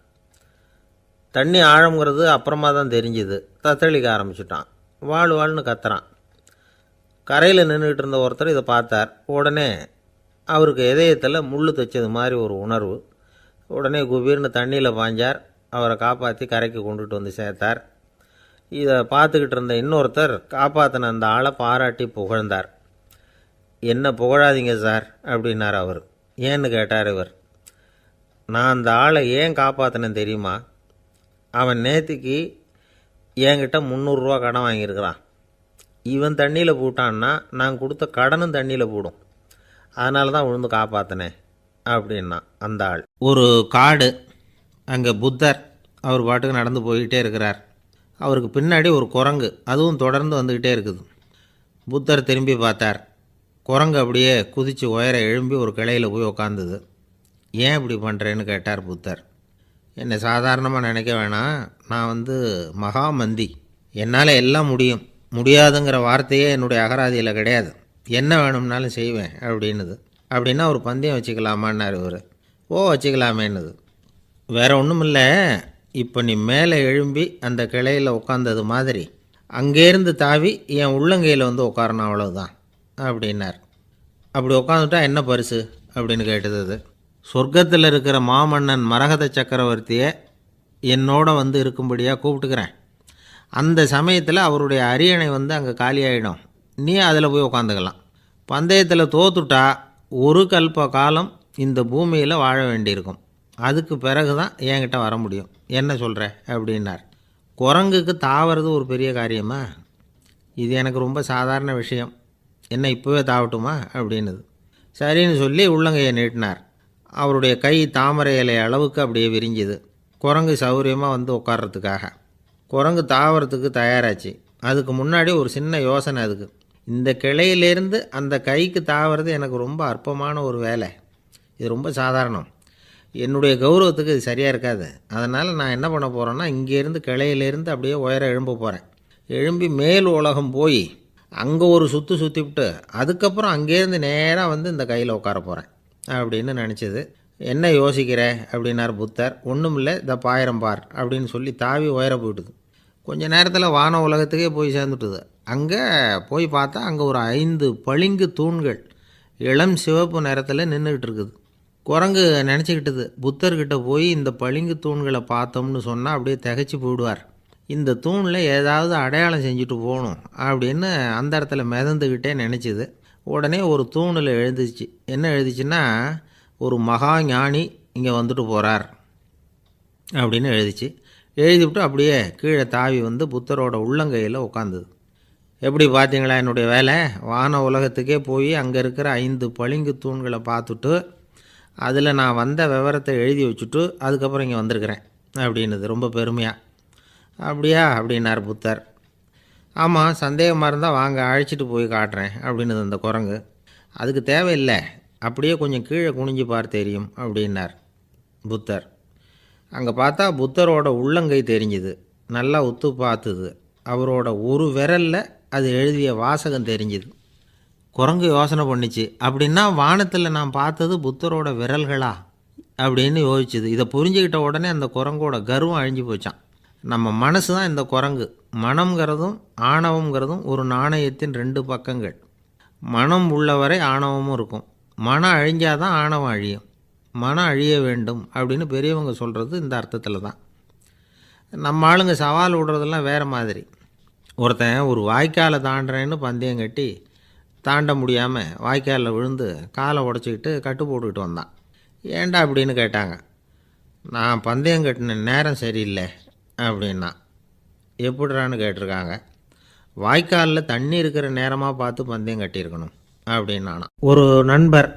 தண்ணி ஆழங்கிறது அப்புறமா தான் தெரிஞ்சுது. தத்தளிக்க ஆரம்பிச்சுட்டான். வாழ்னு கத்துறான். கரையில் நின்றுக்கிட்டு இருந்த ஒருத்தர் இதை பார்த்தார். உடனே அவருக்கு இதயத்தில் முள் தைச்சது மாதிரி ஒரு உணர்வு. உடனே குபீர்னு தண்ணியில் பாய்ஞ்சார். அவரை காப்பாற்றி கரைக்கு கொண்டுட்டு வந்து சேர்த்தார். இதை பார்த்துக்கிட்டு இருந்த இன்னொருத்தர் காப்பாற்றின அந்த ஆளை பாராட்டி புகழ்ந்தார். என்ன புகழாதீங்க சார் அப்படின்னார் அவர். ஏன்னு கேட்டார் இவர். நான் அந்த ஆளை ஏன் காப்பாற்றினேன் தெரியுமா? அவன் நேற்றுக்கு என்கிட்ட ₹300 கடன் வாங்கியிருக்கிறான். இவன் தண்ணியில் போட்டான்னா நான் கொடுத்த கடனும் தண்ணியில் போடும். அதனால தான் விழுந்து காப்பாற்றினேன் அப்படின்னா அந்த ஆள். ஒரு காடு, அங்கே புத்தர் அவர் பாட்டுக்கு நடந்து போய்கிட்டே இருக்கிறார். அவருக்கு பின்னாடி ஒரு குரங்கு, அதுவும் தொடர்ந்து வந்துக்கிட்டே இருக்குது. புத்தர் திரும்பி பார்த்தார். குரங்கு அப்படியே குதித்து உயர எழும்பி ஒரு கிளையில் போய் உக்காந்துது. ஏன் இப்படி பண்ணுறேன்னு கேட்டார் புத்தர். என்னை சாதாரணமாக நினைக்க வேணாம், நான் மகாமந்தி, என்னால் எல்லாம் முடியும், முடியாதுங்கிற வார்த்தையே என்னுடைய அகராதியில் கிடையாது, என்ன வேணும்னாலும் செய்வேன் அப்படின்னுது. அப்படின்னா ஒரு பந்தயம் வச்சுக்கலாமான்னார் இவர். வச்சுக்கலாமேன்னுது. வேறு ஒன்றும் இல்லை, இப்போ நீ மேலே எழும்பி அந்த கிளையில் உட்காந்தது மாதிரி அங்கேருந்து தாவி என் உள்ளங்கையில் உட்காரணும், அவ்வளவுதான் அப்படின்னார். அப்படி உட்காந்துட்டா என்ன பரிசு அப்படின்னு கேட்டது அது. சொர்க்கத்தில் இருக்கிற மாமன்னன் மரகத சக்கரவர்த்தியை என்னோட இருக்கும்படியாக கூப்பிட்டுக்கிறேன். அந்த சமயத்தில் அவருடைய அரியணை அங்கே காலியாகிடும், நீ அதில் போய் உட்காந்துக்கலாம். பந்தயத்தில் தோத்துட்டா ஒரு கல்ப காலம் இந்த பூமியில் வாழ வேண்டியிருக்கும், அதுக்கு பிறகு தான் என்கிட்ட வர முடியும், என்ன சொல்கிற அப்படின்னார். குரங்குக்கு தாவறது ஒரு பெரிய காரியமா? இது எனக்கு ரொம்ப சாதாரண விஷயம், என்ன இப்போவே தாவட்டுமா அப்படின்னுது. சரின்னு சொல்லி உள்ளங்கையை நீட்டினார். அவருடைய கை தாமரை இலை அளவுக்கு அப்படியே விரிஞ்சுது. குரங்கு சௌகரியமாக உட்கார்றதுக்காக. குரங்கு தாவறதுக்கு தயாராச்சு. அதுக்கு முன்னாடி ஒரு சின்ன யோசனை அதுக்கு. இந்த கிளையிலேருந்து அந்த கைக்கு தாவறது எனக்கு ரொம்ப அற்பமான ஒரு வேலை, இது ரொம்ப சாதாரணம், என்னுடைய கௌரவத்துக்கு இது சரியாக இருக்காது. அதனால் நான் என்ன பண்ண போகிறேன்னா, இங்கேருந்து கிளையிலேருந்து அப்படியே உயர எழும்ப போகிறேன். எழும்பி மேல் உலகம் போய் அங்கே ஒரு சுற்றிவிட்டு அதுக்கப்புறம் அங்கேருந்து நேராக இந்த கையில் உட்கார போகிறேன் அப்படின்னு நினச்சிது. என்ன யோசிக்கிற அப்படின்னார் புத்தர். ஒன்றும் இல்லை, இந்த பாயிரம் பார் அப்படின்னு சொல்லி தாவி உயர போயிட்டுது. கொஞ்ச நேரத்தில் வான உலகத்துக்கே போய் சேர்ந்துட்டுது. அங்கே போய் பார்த்தா அங்கே ஒரு 5 பளிங்கு தூண்கள் இளம் சிவப்பு நிறத்தில் நின்றுக்கிட்டு இருக்குது. குரங்கு நினச்சிக்கிட்டது, புத்தர்கிட்ட போய் இந்த பளிங்கு தூண்களை பார்த்தோம்னு சொன்னால் அப்படியே திகைச்சி போயிடுவார், இந்த தூணில் ஏதாவது அடையாளம் செஞ்சுட்டு போகணும் அப்படின்னு அந்த இடத்துல மிதந்துக்கிட்டே நினச்சிது. உடனே ஒரு தூணில் எழுதிச்சு. என்ன எழுதிச்சுன்னா, ஒரு மகா ஞானி இங்கே வந்துட்டு போகிறார் அப்படின்னு எழுதிச்சு. எழுதிவிட்டு அப்படியே கீழே தாவி புத்தரோட உள்ளங்கையில் உட்காந்துது. எப்படி பார்த்தீங்களா என்னுடைய வேலை? வான உலகத்துக்கே போய் அங்கே இருக்கிற 5 பளிங்கு தூண்களை பார்த்துட்டு அதில் நான் வந்த விவரத்தை எழுதி வச்சுட்டு அதுக்கப்புறம் இங்கே வந்திருக்கிறேன் அப்படின்னுது ரொம்ப பெருமையாக. அப்படியா அப்படின்னார் புத்தர். ஆமாம், சந்தேகமாக இருந்தால் வாங்க, அழைச்சிட்டு போய் காட்டுறேன் அப்படின்னுது அந்த குரங்கு. அதுக்கு தேவையில்லை, அப்படியே கொஞ்சம் கீழே குனிஞ்சு பார்த்து தெரியும் அப்படின்னார் புத்தர். அங்கே பார்த்தா புத்தரோட உள்ளங்கை தெரிஞ்சுது. நல்லா உத்து பார்த்துது. அவரோட ஒரு விரலில் அது எழுதிய வாசகம் தெரிஞ்சுது. குரங்கு யோசனை பண்ணிச்சு, அப்படின்னா வானத்தில் நான் பார்த்தது புத்தரோட விரல்களா அப்படின்னு யோசிச்சுது. இதை புரிஞ்சுக்கிட்ட உடனே அந்த குரங்கோட கர்வம் அழிஞ்சு போச்சான். நம்ம மனசு தான் இந்த குரங்கு. மனம்ங்கிறதும் ஆணவங்கிறதும் ஒரு நாணயத்தின் 2 பக்கங்கள். மனம் உள்ளவரை ஆணவமும் இருக்கும். மனம் அழிஞ்சாதான் ஆணவம் அழியும். மனம் அழிய வேண்டும் அப்படின்னு பெரியவங்க சொல்கிறது இந்த அர்த்தத்தில் தான். நம்ம ஆளுங்க சவால் விடுறதெல்லாம் வேறு மாதிரி. ஒருத்தன் ஒரு வாய்க்காலை தாண்டுறேன்னு பந்தயம் கட்டி தாண்ட முடியாமல் வாய்க்காலில் விழுந்து காலை உடச்சிக்கிட்டு கட்டு போட்டுக்கிட்டு வந்தான். ஏன்டா அப்படின்னு கேட்டாங்க. நான் பந்தயம் கட்டின நேரம் சரியில்லை அப்படின்னா. எப்படிறான்னு கேட்டிருக்காங்க. வாய்க்காலில் தண்ணி இருக்கிற நேரமாக பார்த்து பந்தயம் கட்டியிருக்கணும் அப்படின்னானா. ஒரு நண்பர்,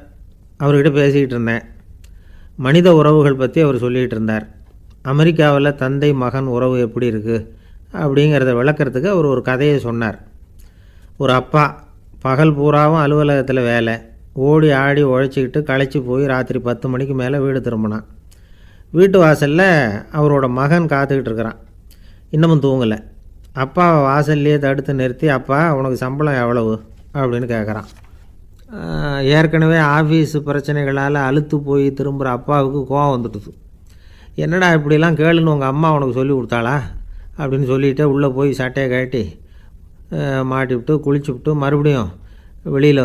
அவர்கிட்ட பேசிக்கிட்டு இருந்தேன். மனித உறவுகள் பற்றி அவர் சொல்லிகிட்டு இருந்தார். அமெரிக்காவில் தந்தை மகன் உறவு எப்படி இருக்குது அப்படிங்கிறத விளக்கிறதுக்கு அவர் ஒரு கதையை சொன்னார். ஒரு அப்பா பகல் பூராவும் அலுவலகத்தில் வேலை, ஓடி ஆடி உழைச்சிக்கிட்டு களைச்சி போய் ராத்திரி 10 மணிக்கு மேலே வீடு திரும்பினான். வீட்டு வாசலில் அவரோட மகன் காத்துக்கிட்டு இருக்கிறான், இன்னமும் தூங்கலை. அப்பாவை வாசல்லையே தடுத்து நிறுத்தி, அப்பா உனக்கு சம்பளம் எவ்வளவு அப்படின்னு கேட்குறான். ஏற்கனவே ஆஃபீஸ் பிரச்சனைகளால் அழுத்து போய் திரும்புகிற அப்பாவுக்கு கோவம் வந்துடுது. என்னடா இப்படிலாம் கேளுன்னு உங்கள் அம்மா உனக்கு சொல்லி கொடுத்தாளா அப்படின்னு சொல்லிவிட்டு உள்ளே போய் சட்டையை கட்டி மாட்டிவிட்டு குளிச்சுவிட்டு மறுபடியும் வெளியில்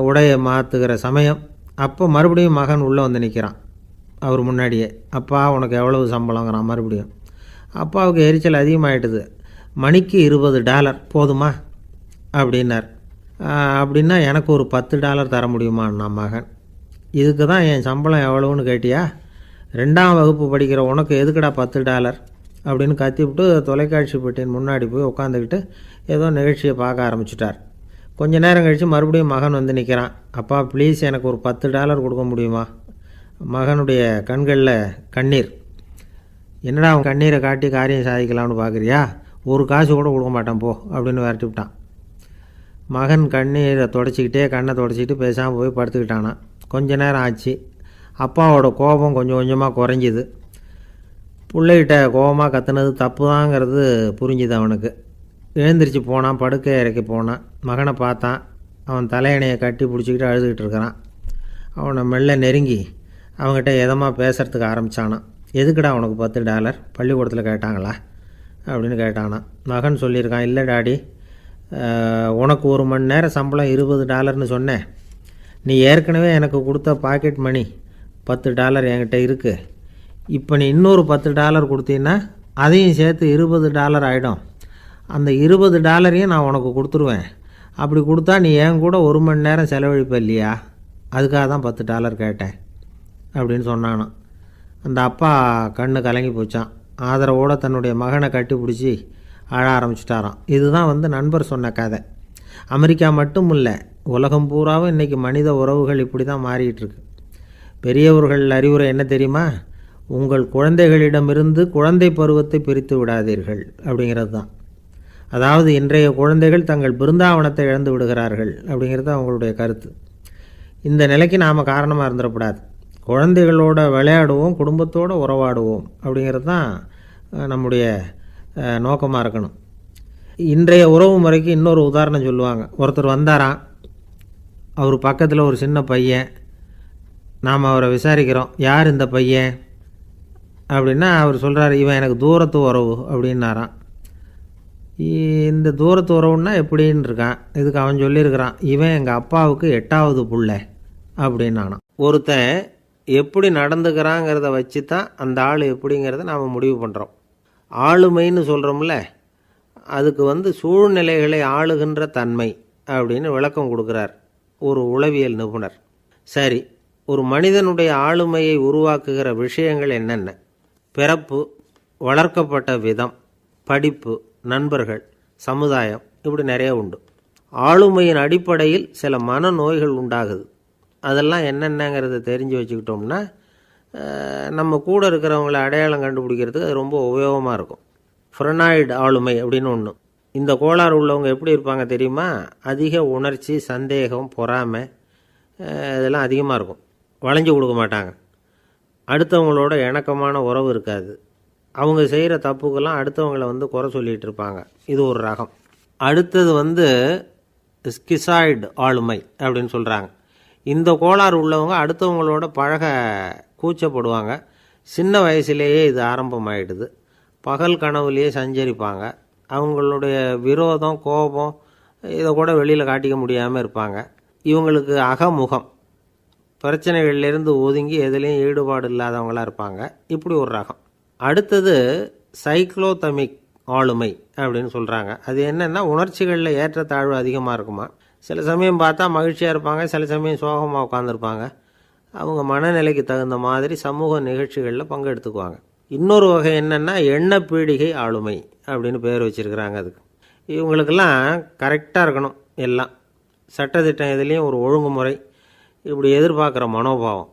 உடையை மாற்றுகிற சமயம் அப்போ மறுபடியும் மகன் உள்ளே நிற்கிறான் அவர் முன்னாடியே. அப்பா உனக்கு எவ்வளவு சம்பளங்கிறான் மறுபடியும். அப்பாவுக்கு எரிச்சல் அதிகமாகிட்டுது. மணிக்கு $20 போதுமா அப்படின்னார். அப்படின்னா எனக்கு ஒரு $10 தர முடியுமான்னா மகன். இதுக்கு தான் என் சம்பளம் எவ்வளவுன்னு கேட்டியா? 2ஆம் வகுப்பு படிக்கிற உனக்கு எதுக்குடா $10 அப்படின்னு கத்திவிட்டு தொலைக்காட்சி பெட்டியின் முன்னாடி போய் உட்காந்துக்கிட்டு ஏதோ நிகழ்ச்சியை பார்க்க ஆரம்பிச்சிட்டார். கொஞ்ச நேரம் கழித்து மறுபடியும் மகன் நிற்கிறான். அப்பா ப்ளீஸ் எனக்கு ஒரு $10 கொடுக்க முடியுமா? மகனுடைய கண்களில் கண்ணீர். என்னடா அவன் கண்ணீரை காட்டி காரியம் சாதிக்கலாம்னு பார்க்குறியா, ஒரு காசு கூட கொடுக்க மாட்டான் போ அப்படின்னு விரட்டி விட்டான். மகன் கண்ணீரை தொடச்சிக்கிட்டே கண்ணை தொடச்சிக்கிட்டு பேசாமல் போய் படுத்துக்கிட்டானான். கொஞ்ச நேரம் ஆச்சு. அப்பாவோட கோபம் கொஞ்சம் கொஞ்சமாக குறைஞ்சிது. பிள்ளைகிட்ட கோபமாக கத்துனது தப்பு தாங்கிறது புரிஞ்சுது அவனுக்கு. எழுந்திரிச்சு போனான், படுக்கை இறக்கி போனான். மகனை பார்த்தான். அவன் தலையணையை கட்டி பிடிச்சிக்கிட்டு அழுதுகிட்டு இருக்கிறான். அவனை மெல்ல நெருங்கி அவங்ககிட்ட எதமாக பேசுகிறதுக்கு ஆரம்பித்தானான். எதுக்குடா உனக்கு $10 பள்ளிக்கூடத்தில் கேட்டாங்களா அப்படின்னு கேட்டானான். மகன் சொல்லியிருக்கான், இல்லை டாடி, உனக்கு 1 மணி நேரம் சம்பளம் $20ன்னு சொன்னேன். நீ ஏற்கனவே எனக்கு கொடுத்த பாக்கெட் மணி $10 என்கிட்ட இருக்குது. இப்போ நீ இன்னொரு $10 கொடுத்தீங்கன்னா அதையும் சேர்த்து $20 ஆகிடும். அந்த $20 நான் உனக்கு கொடுத்துருவேன். அப்படி கொடுத்தா நீ என் கூட 1 மணி நேரம் செலவழிப்ப இல்லையா, அதுக்காக தான் $10 கேட்டேன் அப்படின்னு சொன்னானான். அந்த அப்பா கண்ணு கலங்கி போச்சான். ஆதரவோடு தன்னுடைய மகனை கட்டி பிடிச்சி அழ ஆரம்பிச்சிட்டாராம். இதுதான் நண்பர் சொன்ன கதை. அமெரிக்கா மட்டும் இல்லை, உலகம் பூராவும் இன்றைக்கி மனித உறவுகள் இப்படி தான் மாறிட்டுருக்கு. பெரியவர்கள் அறிவுரை என்ன தெரியுமா? உங்கள் குழந்தைகளிடமிருந்து குழந்தை பருவத்தை பிரித்து விடாதீர்கள் அப்படிங்கிறது தான். அதாவது இன்றைய குழந்தைகள் தங்கள் பிருந்தாவனத்தை இழந்து விடுகிறார்கள் அப்படிங்கிறது அவங்களுடைய கருத்து. இந்த நிலைக்கு நாம் காரணமாக இருந்துடக்கூடாது. குழந்தைகளோட விளையாடுவோம், குடும்பத்தோடு உறவாடுவோம் அப்படிங்கிறது தான் நம்முடைய நோக்கமாக இருக்கணும். இன்றைய உறவு முறைக்கு இன்னொரு உதாரணம் சொல்லுவாங்க. ஒருத்தர் வந்தாராம், அவர் பக்கத்தில் ஒரு சின்ன பையன். நாம் அவரை விசாரிக்கிறோம், யார் இந்த பையன் அப்படின்னா அவர் சொல்கிறார், இவன் எனக்கு தூரத்து உறவு அப்படின்னாராம். இந்த தூரத்து உறவுன்னா எப்படின்னு இருக்கான். இதுக்கு அவன் சொல்லியிருக்கிறான், இவன் எங்கள் அப்பாவுக்கு 8வது புள்ளை அப்படின்னானான். ஒருத்தன் எப்படி நடந்துக்கிறாங்கிறத வச்சு தான் அந்த ஆள் எப்படிங்கிறத நாம் முடிவு பண்ணுறோம். ஆளுமைன்னு சொல்கிறோம்ல, அதுக்கு சூழ்நிலைகளை ஆளுகின்ற தன்மை அப்படின்னு விளக்கம் கொடுக்குறார் ஒரு உளவியல் நிபுணர். சரி, ஒரு மனிதனுடைய ஆளுமையை உருவாக்குகிற விஷயங்கள் என்னென்ன? பிறப்பு, வளர்க்கப்பட்ட விதம், படிப்பு, நண்பர்கள், சமுதாயம், இப்படி நிறைய உண்டு. ஆளுமையின் அடிப்படையில் சில மனநோய்கள் உண்டாகுது. அதெல்லாம் என்னென்னங்கிறத தெரிஞ்சு வச்சுக்கிட்டோம்னா நம்ம கூட இருக்கிறவங்கள அடையாளம் கண்டுபிடிக்கிறதுக்கு அது ரொம்ப உபயோகமாக இருக்கும். ஃப்ரெனாய்டு ஆளுமை அப்படின்னு ஒன்று. இந்த கோளாறு உள்ளவங்க எப்படி இருப்பாங்க தெரியுமா? அதிக உணர்ச்சி, சந்தேகம், பொறாமை இதெல்லாம் அதிகமாக இருக்கும். வளைஞ்சு கொடுக்க மாட்டாங்க. அடுத்தவங்களோட இணக்கமான உறவு இருக்காது. அவங்க செய்கிற தப்புக்கெல்லாம் அடுத்தவங்களை குறை சொல்லிகிட்டு இருப்பாங்க. இது ஒரு ரகம். அடுத்தது ஸ்கிசாய்டு ஆளுமை அப்படின்னு சொல்கிறாங்க. இந்த கோளாறு உள்ளவங்க அடுத்தவங்களோட பழக கூச்சப்படுவாங்க. சின்ன வயசுலேயே இது ஆரம்பமாயிடுது. பகல் கனவுலேயே சஞ்சரிப்பாங்க. அவங்களுடைய விரோதம், கோபம் இதை கூட வெளியில் காட்டிக்க முடியாமல் இருப்பாங்க. இவங்களுக்கு அகமுகம், பிரச்சனைகள்லேருந்து ஒதுங்கி எதுலேயும் ஈடுபாடு இல்லாதவங்களாக இருப்பாங்க. இப்படி ஒரு ரகம். அடுத்தது சைக்ளோதமிக் ஆளுமை அப்படின்னு சொல்கிறாங்க. அது என்னென்னா, உணர்ச்சிகளில் ஏற்றத்தாழ்வு அதிகமாக இருக்குமா. சில சமயம் பார்த்தா மகிழ்ச்சியாக இருப்பாங்க, சில சமயம் சோகமாக உட்காந்துருப்பாங்க. அவங்க மனநிலைக்கு தகுந்த மாதிரி சமூக நிகழ்ச்சிகளில் பங்கெடுத்துக்குவாங்க. இன்னொரு வகை என்னென்னா எண்ணப்பீடிகை ஆளுமை அப்படின்னு பேர் வச்சுருக்கிறாங்க. அதுக்கு இவங்களுக்கெல்லாம் கரெக்டாக இருக்கணும். எல்லாம் சட்டத்திட்டம், இதுலேயும் ஒரு ஒழுங்குமுறை, இப்படி எதிர்பார்க்குற மனோபாவம்.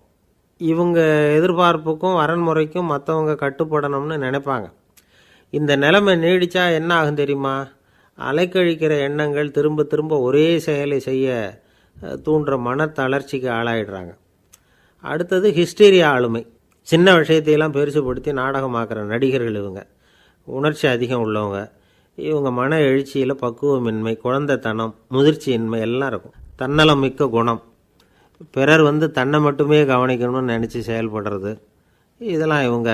இவங்க எதிர்பார்ப்புக்கும் வரன்முறைக்கும் மற்றவங்க கட்டுப்படணும்னு நினைப்பாங்க. இந்த நிலைமை நீடித்தா என்ன ஆகும் தெரியுமா? அலைக்கழிக்கிற எண்ணங்கள், திரும்ப திரும்ப ஒரே செயலை செய்ய தூண்டுற மனத்தளர்ச்சிக்கு ஆளாயிடுறாங்க. அடுத்தது ஹிஸ்டீரியா ஆளுமை. சின்ன விஷயத்தையெல்லாம் பெருசுப்படுத்தி நாடகமாக்குற நடிகர்கள் இவங்க. உணர்ச்சி அதிகம் உள்ளவங்க. இவங்க மன எழுச்சியில் பக்குவமின்மை, குழந்தைத்தனம், முதிர்ச்சியின்மை எல்லாம் இருக்கும். தன்னலம் மிக்க குணம். பிறர் தன்னை மட்டுமே கவனிக்கணும்னு நினச்சி செயல்படுறது, இதெல்லாம் இவங்க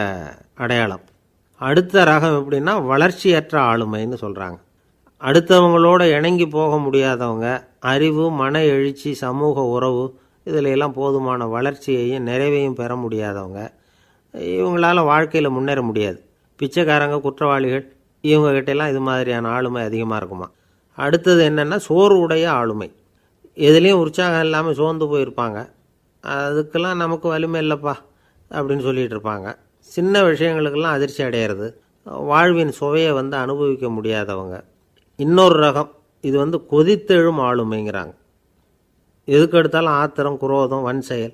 அடையாளம். அடுத்த ரகம் எப்படின்னா வளர்ச்சியற்ற ஆளுமைன்னு சொல்கிறாங்க. அடுத்தவங்களோட இணங்கி போக முடியாதவங்க, அறிவு, மன எழுச்சி, சமூக உறவு இதில் எல்லாம் போதுமான வளர்ச்சியையும் நிறைவையும் பெற முடியாதவங்க. இவங்களால வாழ்க்கையில் முன்னேற முடியாது. பிச்சைக்காரங்க, குற்றவாளிகள், இவங்ககிட்டெல்லாம் இது மாதிரியான ஆளுமை அதிகமாக இருக்குமா. அடுத்தது என்னென்னா சோர்வுடைய ஆளுமை. எதுலேயும் உற்சாகம் இல்லாமல் சோர்ந்து போயிருப்பாங்க. அதுக்கெல்லாம் நமக்கு வலிமை இல்லைப்பா அப்படின்னு சொல்லிகிட்டு இருப்பாங்க. சின்ன விஷயங்களுக்கெல்லாம் அதிர்ச்சி அடையிறது, வாழ்வின் சுவையை அனுபவிக்க முடியாதவங்க. இன்னொரு ரகம் இது கொதித்தெழும் ஆளுமைங்கிறாங்க. எதுக்கு எடுத்தாலும் ஆத்திரம், குரோதம், வன் செயல்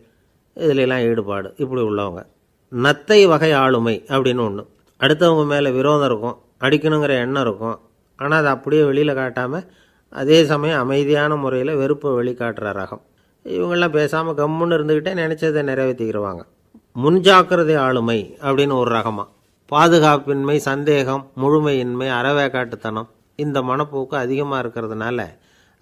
இதிலெல்லாம் ஈடுபாடு, இப்படி உள்ளவங்க. நத்தை வகை ஆளுமை அப்படின்னு ஒன்று. அடுத்தவங்க மேலே விரோதம் இருக்கும், அடிக்கணுங்கிற எண்ணம் இருக்கும். ஆனால் அதை அப்படியே வெளியில் காட்டாமல் அதே சமயம் அமைதியான முறையில் வெறுப்பை வெளிக்காட்டுற ரகம். இவங்கெல்லாம் பேசாமல் கம்முன்னு இருந்துக்கிட்டே நினச்சதை நிறைவேற்றிக்கிடுவாங்க. முன்ஜாக்கிரதை ஆளுமை அப்படின்னு ஒரு ரகமாக பாதுகாப்பின்மை, சந்தேகம், முழுமையின்மை, அறவேக்காட்டுத்தனம் இந்த மனப்போக்கு அதிகமாக இருக்கிறதுனால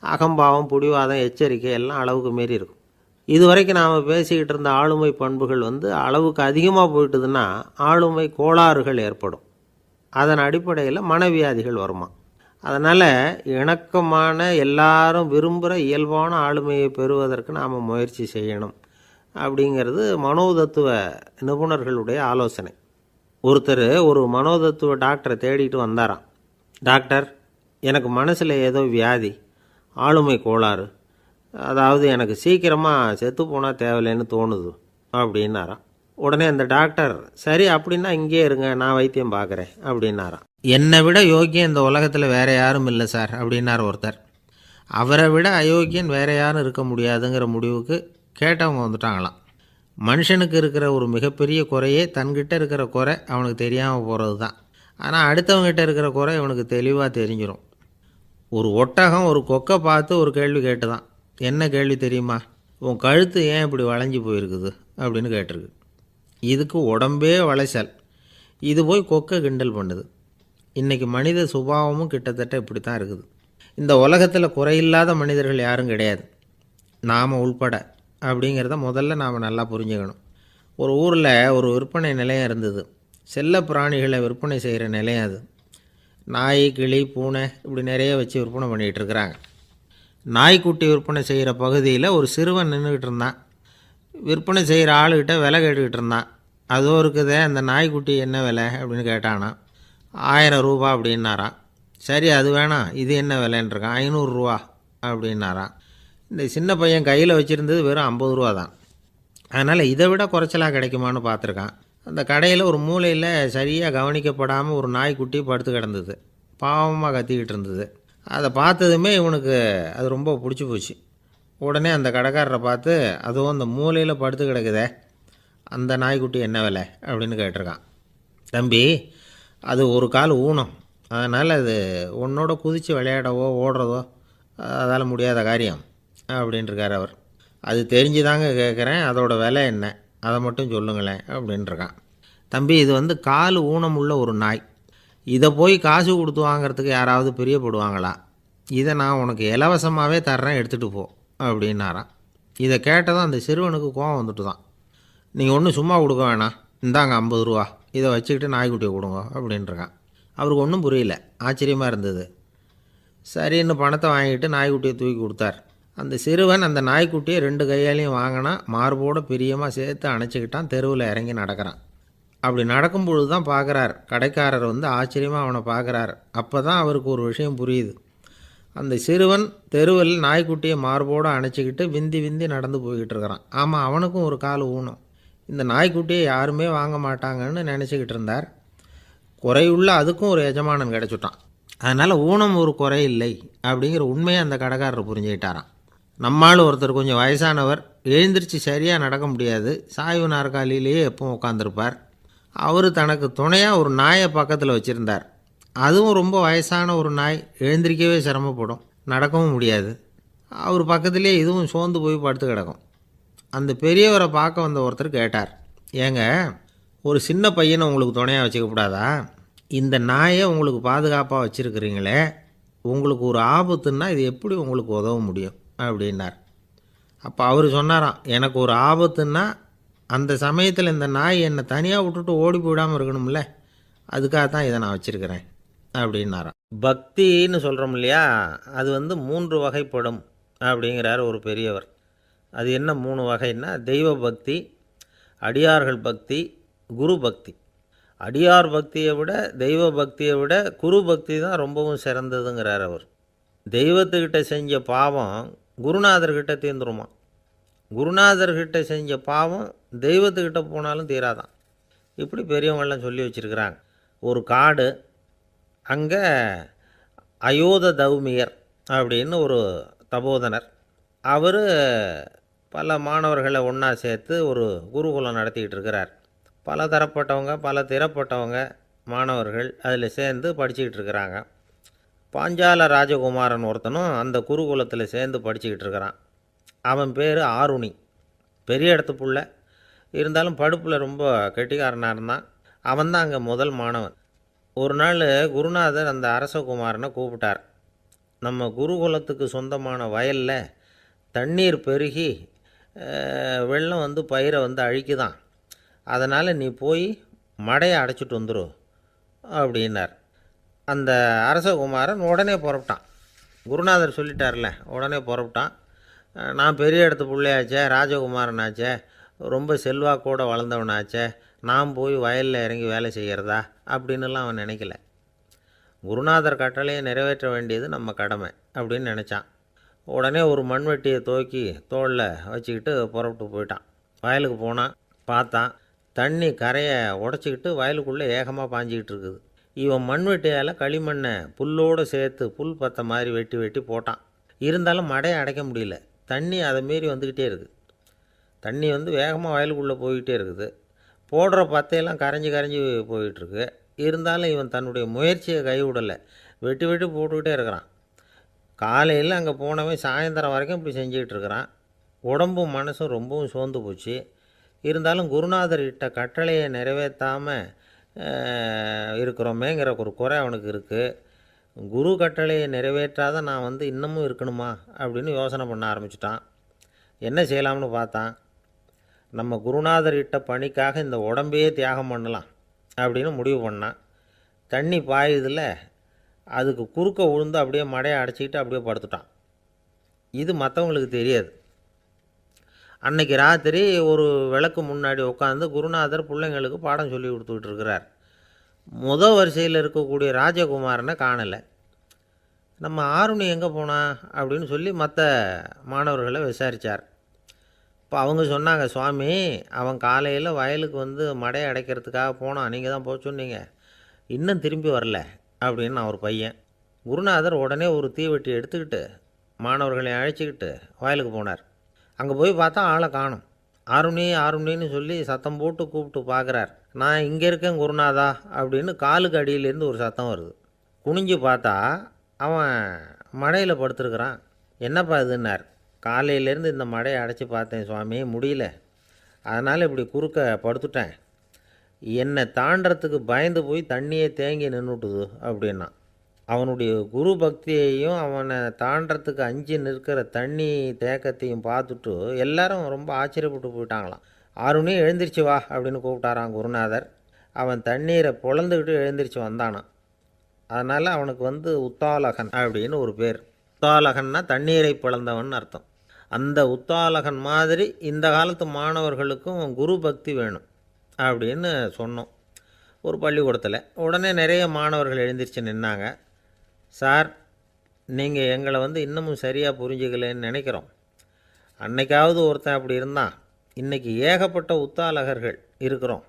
அகம்பாவம், புடிவாதம், எச்சரிக்கை எல்லாம் அளவுக்கு மீறி இருக்கும். இதுவரைக்கும் நாம் பேசிக்கிட்டு இருந்த ஆளுமை பண்புகள் அளவுக்கு அதிகமாக போயிட்டுதுன்னா ஆளுமை கோளாறுகள் ஏற்படும். அதன் அடிப்படையில் மனவியாதிகள் வருமா. அதனால் இணக்கமான எல்லாரும் விரும்புகிற இயல்பான ஆளுமையை பெறுவதற்கு நாம் முயற்சி செய்யணும் அப்படிங்கிறது மனோதத்துவ நிபுணர்களுடைய ஆலோசனை. ஒருத்தர் ஒரு மனோதத்துவ டாக்டரை தேடிட்டு வந்தாராம். டாக்டர், எனக்கு மனசில் ஏதோ வியாதி, ஆளுமை கோளாறு, அதாவது எனக்கு சீக்கிரமாக செத்து போனால் தேவையில்லைன்னு தோணுது அப்படின்னாராம். உடனே அந்த டாக்டர், சரி அப்படின்னா இங்கே இருங்க, நான் வைத்தியம் பார்க்குறேன் அப்படின்னாராம். என்னை விட யோக்கியம் இந்த உலகத்தில் வேறு யாரும் இல்லை சார் அப்படின்னார் ஒருத்தர். அவரை விட அயோக்கியன் வேறு யாரும் இருக்க முடியாதுங்கிற முடிவுக்கு கேட்டவங்க வந்துட்டாங்களாம். மனுஷனுக்கு இருக்கிற ஒரு மிகப்பெரிய குறையே தன்கிட்ட இருக்கிற குறை அவனுக்கு தெரியாமல் போகிறது தான். ஆனால் அடுத்தவங்ககிட்ட இருக்கிற குறை இவனுக்கு தெளிவாக தெரிஞ்சிடும். ஒரு ஒட்டகம் ஒரு கொக்கை பார்த்து ஒரு கேள்வி கேட்டுதான். என்ன கேள்வி தெரியுமா? உன் கழுத்து ஏன் இப்படி வளைஞ்சி போயிருக்குது அப்படின்னு கேட்டிருக்கு. இதுக்கு உடம்பே வளைச்சல். இது போய் கொக்கை கிண்டல் பண்ணுது. இன்றைக்கி மனித சுபாவமும் கிட்டத்தட்ட இப்படி தான் இருக்குது. இந்த உலகத்தில் குறையில்லாத மனிதர்கள் யாரும் கிடையாது, நாம் உள்பட அப்படிங்கிறத முதல்ல நாம் நல்லா புரிஞ்சுக்கணும். ஒரு ஊரில் ஒரு விற்பனை நிலையம் இருந்தது. செல்ல பிராணிகளை விற்பனை செய்கிற நிலையம் அது. நாய், கிளி, பூனை இப்படி நிறைய வச்சு விற்பனை பண்ணிகிட்டு இருக்கிறாங்க. நாய்க்குட்டி விற்பனை செய்கிற பகுதியில் ஒரு சிறுவன் நின்றுக்கிட்டு இருந்தான். விற்பனை செய்கிற ஆளுகிட்ட விலை கேட்டுக்கிட்டு இருந்தான். அதோ இருக்குதே அந்த நாய்க்குட்டி என்ன விலை அப்படின்னு கேட்டானா. 1000 ரூபா அப்படின்னாரான். சரி அது வேணாம், இது என்ன விலைன்றிருக்கான். 500 ரூபா அப்படின்னாரான். இந்த சின்ன பையன் கையில் வச்சுருந்தது வெறும் 50 ரூபா தான். அதனால் இதை விட குறைச்சலாக கிடைக்குமான்னு பார்த்துருக்கான். அந்த கடையில் ஒரு மூலையில் சரியாக கவனிக்கப்படாமல் ஒரு நாய்க்குட்டி படுத்து கிடந்தது. பாவமாக கத்திக்கிட்டு இருந்தது. அதை பார்த்ததுமே இவனுக்கு அது ரொம்ப பிடிச்சி போச்சு. உடனே அந்த கடைக்காரரை பார்த்து, அதுவும் அந்த மூலையில் படுத்து கிடக்குதே அந்த நாய்க்குட்டி என்ன விலை அப்படின்னு கேட்டிருக்கான். தம்பி, அது ஒரு கால் ஊனம், அதனால் அது உன்னோட குதித்து விளையாடவோ ஓடுறதோ அதால் முடியாத காரியம் அப்படின்ட்டுருக்கார் அவர். அது தெரிஞ்சுதாங்க கேட்குறேன், அதோட விலை என்ன அதை மட்டும் சொல்லுங்களேன் அப்படின்ட்டுருக்கான். தம்பி, இது கால் ஊனம் உள்ள ஒரு நாய். இதை போய் காசு கொடுத்து வாங்கிறதுக்கு யாராவது பிரியப்படுவாங்களா? இதை நான் உனக்கு இலவசமாகவே தர்றேன், எடுத்துகிட்டு போ அப்படின்னாரான். இதை கேட்டதும் அந்த சிறுவனுக்கு கோவம் வந்துட்டு தான். நீங்கள் ஒன்றும் சும்மா கொடுக்க வேணாம், இந்தாங்க 50 ரூபா, இதை வச்சுக்கிட்டு நாய்க்குட்டியை கொடுங்க அப்படின்ட்டுருக்கான். அவருக்கு ஒன்றும் புரியல, ஆச்சரியமாக இருந்தது. சரின்னு பணத்தை வாங்கிட்டு நாய்க்குட்டியை தூக்கி கொடுத்தார். அந்த சிறுவன் அந்த நாய்க்குட்டியை 2 கையாலையும் வாங்கினா, மார்போடு பிரியமாக சேர்த்து அணைச்சிக்கிட்டான். தெருவில் இறங்கி நடக்கிறான். அப்படி நடக்கும்பொழுது தான் பார்க்குறார், கடைக்காரர் ஆச்சரியமாக அவனை பார்க்குறார். அப்போ தான் அவருக்கு ஒரு விஷயம் புரியுது. அந்த சிறுவன் தெருவில் நாய்க்குட்டியை மார்போடு அணைச்சிக்கிட்டு விந்தி விந்தி நடந்து போய்கிட்டு இருக்கிறான். ஆமாம், அவனுக்கும் ஒரு கால் ஊனம். இந்த நாய்க்குட்டியை யாருமே வாங்க மாட்டாங்கன்னு நினச்சிக்கிட்டு இருந்தார். குறையுள்ள அதுக்கும் ஒரு எஜமானன் கிடச்சிட்டான். அதனால் ஊனம் ஒரு குறை இல்லை அப்படிங்கிற உண்மையை அந்த கடைக்காரர் புரிஞ்சுக்கிட்டாரான். நம்மால் ஒருத்தர் கொஞ்சம் வயசானவர், எழுந்திரிச்சு சரியாக நடக்க முடியாது, சாய்வு நாற்காலியிலேயே எப்பவும் உட்காந்துருப்பார். அவர் தனக்கு துணையாக ஒரு நாயை பக்கத்தில் வச்சுருந்தார். அதுவும் ரொம்ப வயசான ஒரு நாய், எழுந்திரிக்கவே சிரமப்படும், நடக்கவும் முடியாது. அவர் பக்கத்துலேயே இதுவும் சோர்ந்து போய் படுத்து கிடக்கும். அந்த பெரியவரை பார்க்க வந்த ஒருத்தர் கேட்டார், ஏங்க, ஒரு சின்ன பையனை உங்களுக்கு துணையாக வச்சுக்கக்கூடாதா? இந்த நாயை உங்களுக்கு பாதுகாப்பாக வச்சுருக்கிறீங்களே, உங்களுக்கு ஒரு ஆபத்துன்னா இது எப்படி உங்களுக்கு உதவ முடியும் அப்படின்னார். அப்போ அவர் சொன்னாராம், எனக்கு ஒரு ஆபத்துன்னா அந்த சமயத்தில் இந்த நாய் என்னை தனியாக விட்டுட்டு ஓடி போயிடாமல் இருக்கணும்ல, அதுக்காக தான் இதை நான் வச்சுருக்கிறேன் அப்படின்னாராம். பக்தின்னு சொல்கிறோம் இல்லையா, அது 3 வகைப்படும் அப்படிங்கிறார் ஒரு பெரியவர். அது என்ன 3 வகைன்னா, தெய்வ பக்தி, அடியார்கள் பக்தி, குரு பக்தி. அடியார் பக்தியை விட தெய்வ பக்தியை விட குரு பக்தி தான் ரொம்பவும் சிறந்ததுங்கிறார் அவர். தெய்வத்துக்கிட்ட செஞ்ச பாவம் குருநாதர்கிட்ட தீர்ந்துருமா, குருநாதர்கிட்ட செஞ்ச பாவம் தெய்வத்துக்கிட்ட போனாலும் தீராதான். இப்படி பெரியவங்கள்லாம் சொல்லி வச்சுருக்கிறாங்க. ஒரு காடு, அங்கே அயோத தௌமியர் அப்படின்னு ஒரு தபோதனர், அவர் பல மாணவர்களை ஒன்றா சேர்த்து ஒரு குருகுலம் நடத்திக்கிட்டு இருக்கிறார். பல தரப்பட்டவங்க, பல திறப்பட்டவங்க, மாணவர்கள் அதில் சேர்ந்து படிச்சுக்கிட்டு இருக்கிறாங்க. பாஞ்சால ராஜகுமாரன் ஒருத்தனும் அந்த குருகுலத்தில் சேர்ந்து படிச்சுக்கிட்டு இருக்கிறான். அவன் பேர் ஆருணி. பெரிய இடத்து புள்ள, இருந்தாலும் படிப்பில் ரொம்ப கெட்டிக்காரனாக இருந்தான். அவன் தான் அங்கே முதல் மாணவன். ஒரு நாள் குருநாதர் அந்த அரசகுமாரனை கூப்பிட்டார். நம்ம குருகுலத்துக்கு சொந்தமான வயலில் தண்ணீர் பெருகி வெள்ளம் வந்து பயிரை வந்து அழிக்குதான். அதனால் நீ போய் மடையை அடைச்சிட்டு வந்துரு அப்படின்னார். அந்த அரசகுமாரன் உடனே புறப்பட்டான். குருநாதர் சொல்லிட்டார்ல, உடனே புறப்பட்டான். நான் பெரிய இடத்து பிள்ளையாச்சே, ராஜகுமாரனாச்சே, ரொம்ப செல்வாக்கூட வளர்ந்தவனாச்சே, நான் போய் வயலில் இறங்கி வேலை செய்கிறதா அப்படின்னுலாம் அவன் நினைக்கல. குருநாதர் கட்டளையை நிறைவேற்ற வேண்டியது நம்ம கடமை அப்படின்னு நினச்சான். உடனே ஒரு மண்வெட்டியை தூக்கி தோளில் வச்சுக்கிட்டு புறப்பட்டு போயிட்டான். வயலுக்கு போனான். பார்த்தான், தண்ணி கரையை உடச்சிக்கிட்டு வயலுக்குள்ளே ஏகமாக பாஞ்சிக்கிட்டு இருக்குது. இவன் மண்வெட்டியால் களிமண்ணை புல்லோடு சேர்த்து புல் பற்ற மாதிரி வெட்டி வெட்டி போட்டான். இருந்தாலும் மடையை அடைக்க முடியல. தண்ணி அதை மீறி வந்துக்கிட்டே இருக்குது. தண்ணி வந்து வேகமாக வயலுக்குள்ளே போய்கிட்டே இருக்குது. போடுற பத்தையெல்லாம் கரைஞ்சி கரைஞ்சி போயிட்டுருக்கு. இருந்தாலும் இவன் தன்னுடைய முயற்சியை கைவிடலை. வெட்டி வெட்டி போட்டுக்கிட்டே இருக்கிறான். காலையில் அங்கே போனவன் சாயந்தரம் வரைக்கும் இப்படி செஞ்சுக்கிட்டு இருக்கிறான். உடம்பும் மனசும் ரொம்பவும் சோர்ந்து போச்சு. இருந்தாலும் குருநாதர் இட்ட கட்டளையை நிறைவேற்றாமல் இருக்கிறோமேங்கிற ஒரு குறை அவனுக்கு இருக்குது. குரு கட்டளையை நிறைவேற்றாத நான் வந்து இன்னமும் இருக்கணுமா அப்படின்னு யோசனை பண்ண ஆரம்பிச்சிட்டான். என்ன செய்யலாம்னு பார்த்தான். நம்ம குருநாதர் இட்ட பணிக்காக இந்த உடம்பையே தியாகம் பண்ணலாம் அப்படின்னு முடிவு பண்ணான். தண்ணி பாயுதில் அதுக்கு குறுக்க விழுந்து அப்படியே மடையை அடைச்சிக்கிட்டு அப்படியே படுத்துட்டான். இது மற்றவங்களுக்கு தெரியாது. அன்னைக்கு ராத்திரி ஒரு விளக்கு முன்னாடி உட்காந்து குருநாதர் பிள்ளைங்களுக்கு பாடம் சொல்லி கொடுத்துக்கிட்டு இருக்கிறார். முதல் வரிசையில் இருக்கக்கூடிய ராஜகுமாரனை காணலை. நம்ம ஆருணி எங்கே போனா அப்படின்னு சொல்லி மற்ற மாணவர்களை விசாரித்தார். இப்போ அவங்க சொன்னாங்க, சுவாமி, அவன் காலையில் வயலுக்கு வந்து மடையை அடைக்கிறதுக்காக போனான், நீங்கள் தான் போக சொன்னீங்க, இன்னும் திரும்பி வரல அப்படின்னு அவர் பையன். குருநாதர் உடனே ஒரு தீவெட்டி எடுத்துக்கிட்டு மாணவர்களை அழைச்சிக்கிட்டு வயலுக்கு போனார். அங்கே போய் பார்த்தா ஆளை காணும். ஆருணி ஆருணின்னு சொல்லி சத்தம் போட்டு கூப்பிட்டு பார்க்குறார். நான் இங்கே இருக்கேன் குருநாதா அப்படின்னு காலுக்கு அடியிலேருந்து ஒரு சத்தம் வருது. குனிஞ்சு பார்த்தா அவன் மடையில் படுத்துருக்குறான். என்னப்பா இதுன்னார். காலையிலேருந்து இந்த மடையை அடைச்சி பார்த்தேன் சுவாமி, முடியல, அதனால் இப்படி குறுக்க படுத்துட்டேன். என்னை தாண்டறதுக்கு பயந்து போய் தண்ணியே தேங்கி நின்றுட்டுது அப்படின்னா. அவனுடைய குரு பக்தியையும் அவனை தாண்டறதுக்கு அஞ்சு நிற்கிற தண்ணி தேக்கத்தையும் பார்த்துட்டு எல்லாரும் ரொம்ப ஆச்சரியப்பட்டு போயிட்டாங்களாம். ஆருணி எழுந்திரிச்சு வா அப்படின்னு கூப்பிட்டாரான் குருநாதர். அவன் தண்ணீரை பொழந்துக்கிட்டு எழுந்திரிச்சு வந்தானான். அதனால் அவனுக்கு வந்து உத்தாலகன் அப்படின்னு ஒரு பேர். உத்தாலகன்னா தண்ணீரை பிளந்தவன் அர்த்தம். அந்த உத்தாலகன் மாதிரி இந்த காலத்து மாணவர்களுக்கும் குரு பக்தி வேணும் அப்படின்னு சொன்னோம் ஒரு பள்ளிக்கூடத்தில். உடனே நிறைய மாணவர்கள் எழுந்திரிச்சு நின்னாங்க. சார், நீங்கள் எங்களை வந்து இன்னமும் சரியாக புரிஞ்சுக்கலன்னு நினைக்கிறோம். அன்னைக்காவது ஒருத்தன் அப்படி இருந்தான், இன்றைக்கி ஏகப்பட்ட உத்தாலகர்கள் இருக்கிறோம்.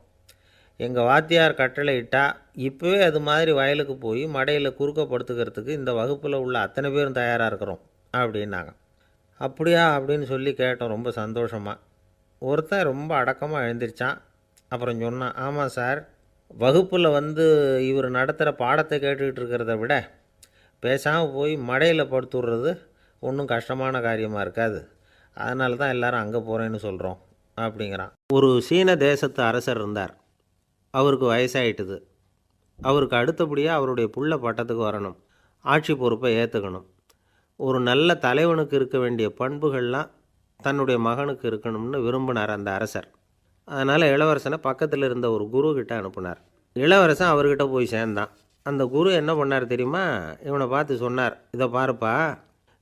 எங்கள் வாத்தியார் கட்டளை இட்டால் இப்போவே அது மாதிரி வயலுக்கு போய் மடையில் குறுக்கப்படுத்துக்கிறதுக்கு இந்த வகுப்பில் உள்ள அத்தனை பேரும் தயாராக இருக்கிறோம் அப்படின்னாங்க. அப்படியா அப்படின்னு சொல்லி கேட்டோம் ரொம்ப சந்தோஷமாக. ஒருத்தன் ரொம்ப அடக்கமாக எழுந்திரிச்சான். அப்புறம் சொன்னான், ஆமாம் சார், வகுப்பில் வந்து இவர் நடத்துகிற பாடத்தை கேட்டுக்கிட்டு இருக்கிறத விட பேசாமல் போய் மடையில் படுத்துடுறது ஒன்றும் கஷ்டமான காரியமாக இருக்காது, அதனால தான் எல்லோரும் அங்கே போகிறேன்னு சொல்கிறோம் அப்படிங்கிறான். ஒரு சீன தேசத்து அரசர் இருந்தார். அவருக்கு வயசாயிட்டுது. அவருக்கு அடுத்தபடியாக அவருடைய புள்ள பட்டத்துக்கு வரணும், ஆட்சி பொறுப்பை ஏற்றுக்கணும். ஒரு நல்ல தலைவனுக்கு இருக்க வேண்டிய பண்புகள்லாம் தன்னுடைய மகனுக்கு இருக்கணும்னு விரும்பினார் அந்த அரசர். அதனால் இளவரசனை பக்கத்தில் இருந்த ஒரு குரு கிட்ட அனுப்புனார். இளவரசன் அவர்கிட்ட போய் சேர்ந்தான். அந்த குரு என்ன பண்ணார் தெரியுமா? இவனை பார்த்து சொன்னார், இதை பாருப்பா,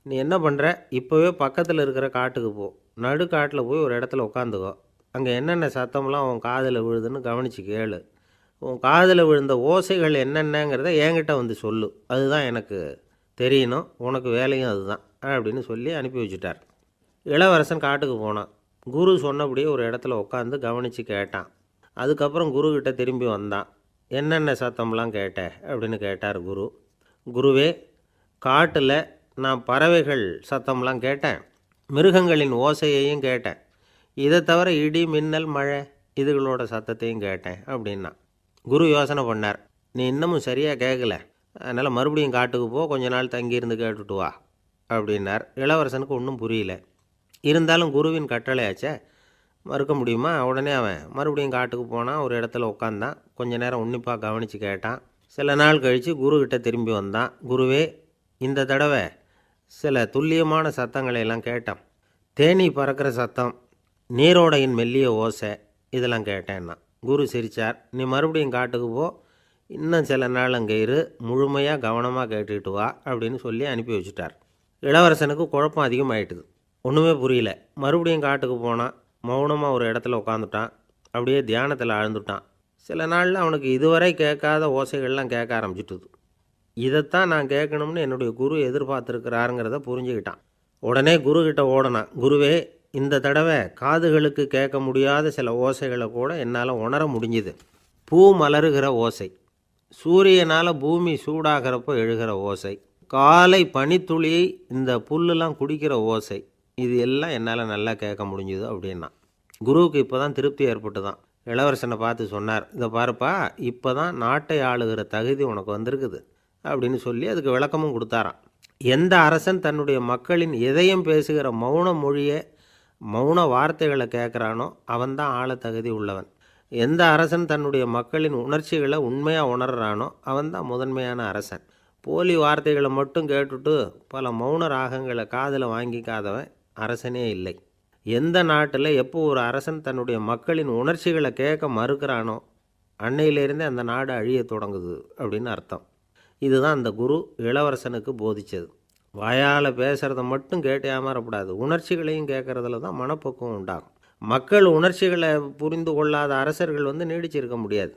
நீ என்ன பண்ணுற, இப்போவே பக்கத்தில் இருக்கிற காட்டுக்கு போ, நடு காட்டில் போய் ஒரு இடத்துல உட்காந்துக்கோ, அங்கே என்னென்ன சத்தம்லாம் உன் காதில் விழுதுன்னு கவனித்து கேளு, உன் காதில் விழுந்த ஓசைகள் என்னென்னங்கிறத என்கிட்ட வந்து சொல்லு, அதுதான் எனக்கு தெரியணும், உனக்கு வேலையும் அதுதான் அப்படின்னு சொல்லி அனுப்பி வச்சுட்டார். இளவரசன் காட்டுக்கு போனான். குரு சொன்னபடியே ஒரு இடத்துல உட்காந்து கவனித்து கேட்டான். அதுக்கப்புறம் குருக்கிட்ட திரும்பி வந்தான். என்னென்ன சத்தம்லாம் கேட்ட அப்படின்னு கேட்டார் குரு. குருவே, காட்டில் நான் பறவைகள் சத்தம்லாம் கேட்டேன், மிருகங்களின் ஓசையையும் கேட்டேன், இதை தவிர இடி மின்னல் மழை இதுகளோட சத்தத்தையும் கேட்டேன் அப்படின்னா. குரு யோசனை பண்ணார். நீ இன்னமும் சரியாக கேட்கல, அதனால் மறுபடியும் காட்டுக்கு போ, கொஞ்ச நாள் தங்கியிருந்து கேட்டுட்டு வா அப்படின்னார். இளவரசனுக்கு ஒன்றும் புரியல. இருந்தாலும் குருவின் கட்டளையாச்சே, மறுக்க முடியுமா? உடனே அவன் மறுபடியும் காட்டுக்கு போனான். ஒரு இடத்துல உட்காந்தான். கொஞ்ச நேரம் உன்னிப்பாக கவனித்து கேட்டான். சில நாள் கழித்து குருக்கிட்ட திரும்பி வந்தான். குருவே, இந்த தடவை சில துல்லியமான சத்தங்களை எல்லாம் கேட்டான். தேனீ பறக்கிற சத்தம், நீரோடையின் மெல்லிய ஓசை, இதெல்லாம் கேட்டேன்னா. குரு சிரித்தார். நீ மறுபடியும் காட்டுக்கு போ, இன்னும் சில நாள் அங்கே இரு, முழுமையாக கவனமாக கேட்டுக்கிட்டு வா அப்படின்னு சொல்லி அனுப்பி வச்சுட்டார். இளவரசனுக்கு குழப்பம் அதிகமாயிட்டுது. ஒன்றுமே புரியல. மறுபடியும் காட்டுக்கு போனான். மௌனமாக ஒரு இடத்துல உட்காந்துட்டான். அப்படியே தியானத்தில் ஆழ்ந்துட்டான். சில நாளில் அவனுக்கு இதுவரை கேட்காத ஓசைகள்லாம் கேட்க ஆரம்பிச்சிட்டுது. இதைத்தான் நான் கேட்கணும்னு என்னுடைய குரு எதிர்பார்த்துருக்கிறாருங்கிறத புரிஞ்சுக்கிட்டான். உடனே குருக்கிட்ட ஓடனான். குருவே, இந்த தடவை காதுகளுக்கு கேட்க முடியாத சில ஓசைகளை கூட என்னால் உணர முடிஞ்சுது. பூ மலருகிற ஓசை, சூரியனால் பூமி சூடாகிறப்போ எழுகிற ஓசை, காலை பனித்துளி இந்த புல்லுலாம் குடிக்கிற ஓசை, இது எல்லாம் என்னால் நல்லா கேட்க முடிஞ்சுது அப்படின்னா. குருவுக்கு இப்போ தான் திருப்தி ஏற்பட்டு தான். இளவரசனை பார்த்து சொன்னார், இதை பாருப்பா, இப்போ தான் நாட்டை ஆளுகிற தகுதி உனக்கு வந்திருக்குது அப்படின்னு சொல்லி அதுக்கு விளக்கமும் கொடுத்தாராம். எந்த அரசன் தன்னுடைய மக்களின் இதயம் பேசுகிற மௌன மொழியை, மௌன வார்த்தைகளை கேட்குறானோ அவன்தான் ஆள தகுதி உள்ளவன். எந்த அரசன் தன்னுடைய மக்களின் உணர்ச்சிகளை உண்மையாக உணர்றானோ அவன்தான் முதன்மையான அரசன். போலி வார்த்தைகளை மட்டும் கேட்டுட்டு பல மௌன ராகங்களை காதில் வாங்கிக்காதவன் அரசனே இல்லை. எந்த நாட்டில் எப்போ ஒரு அரசன் தன்னுடைய மக்களின் உணர்ச்சிகளை கேட்க மறுக்கிறானோ அன்னையிலேருந்தே அந்த நாடு அழிய தொடங்குது அப்படின்னு அர்த்தம். இதுதான் அந்த குரு இளவரசனுக்கு போதித்தது. வாயால் பேசுகிறத மட்டும் கேட்டு ஏமாறக்கூடாது, உணர்ச்சிகளையும் கேட்குறதுல தான் மனப்பக்குவம் உண்டாகும். மக்கள் உணர்ச்சிகளை புரிந்து கொள்ளாத அரசர்கள் நீடிச்சிருக்க முடியாது.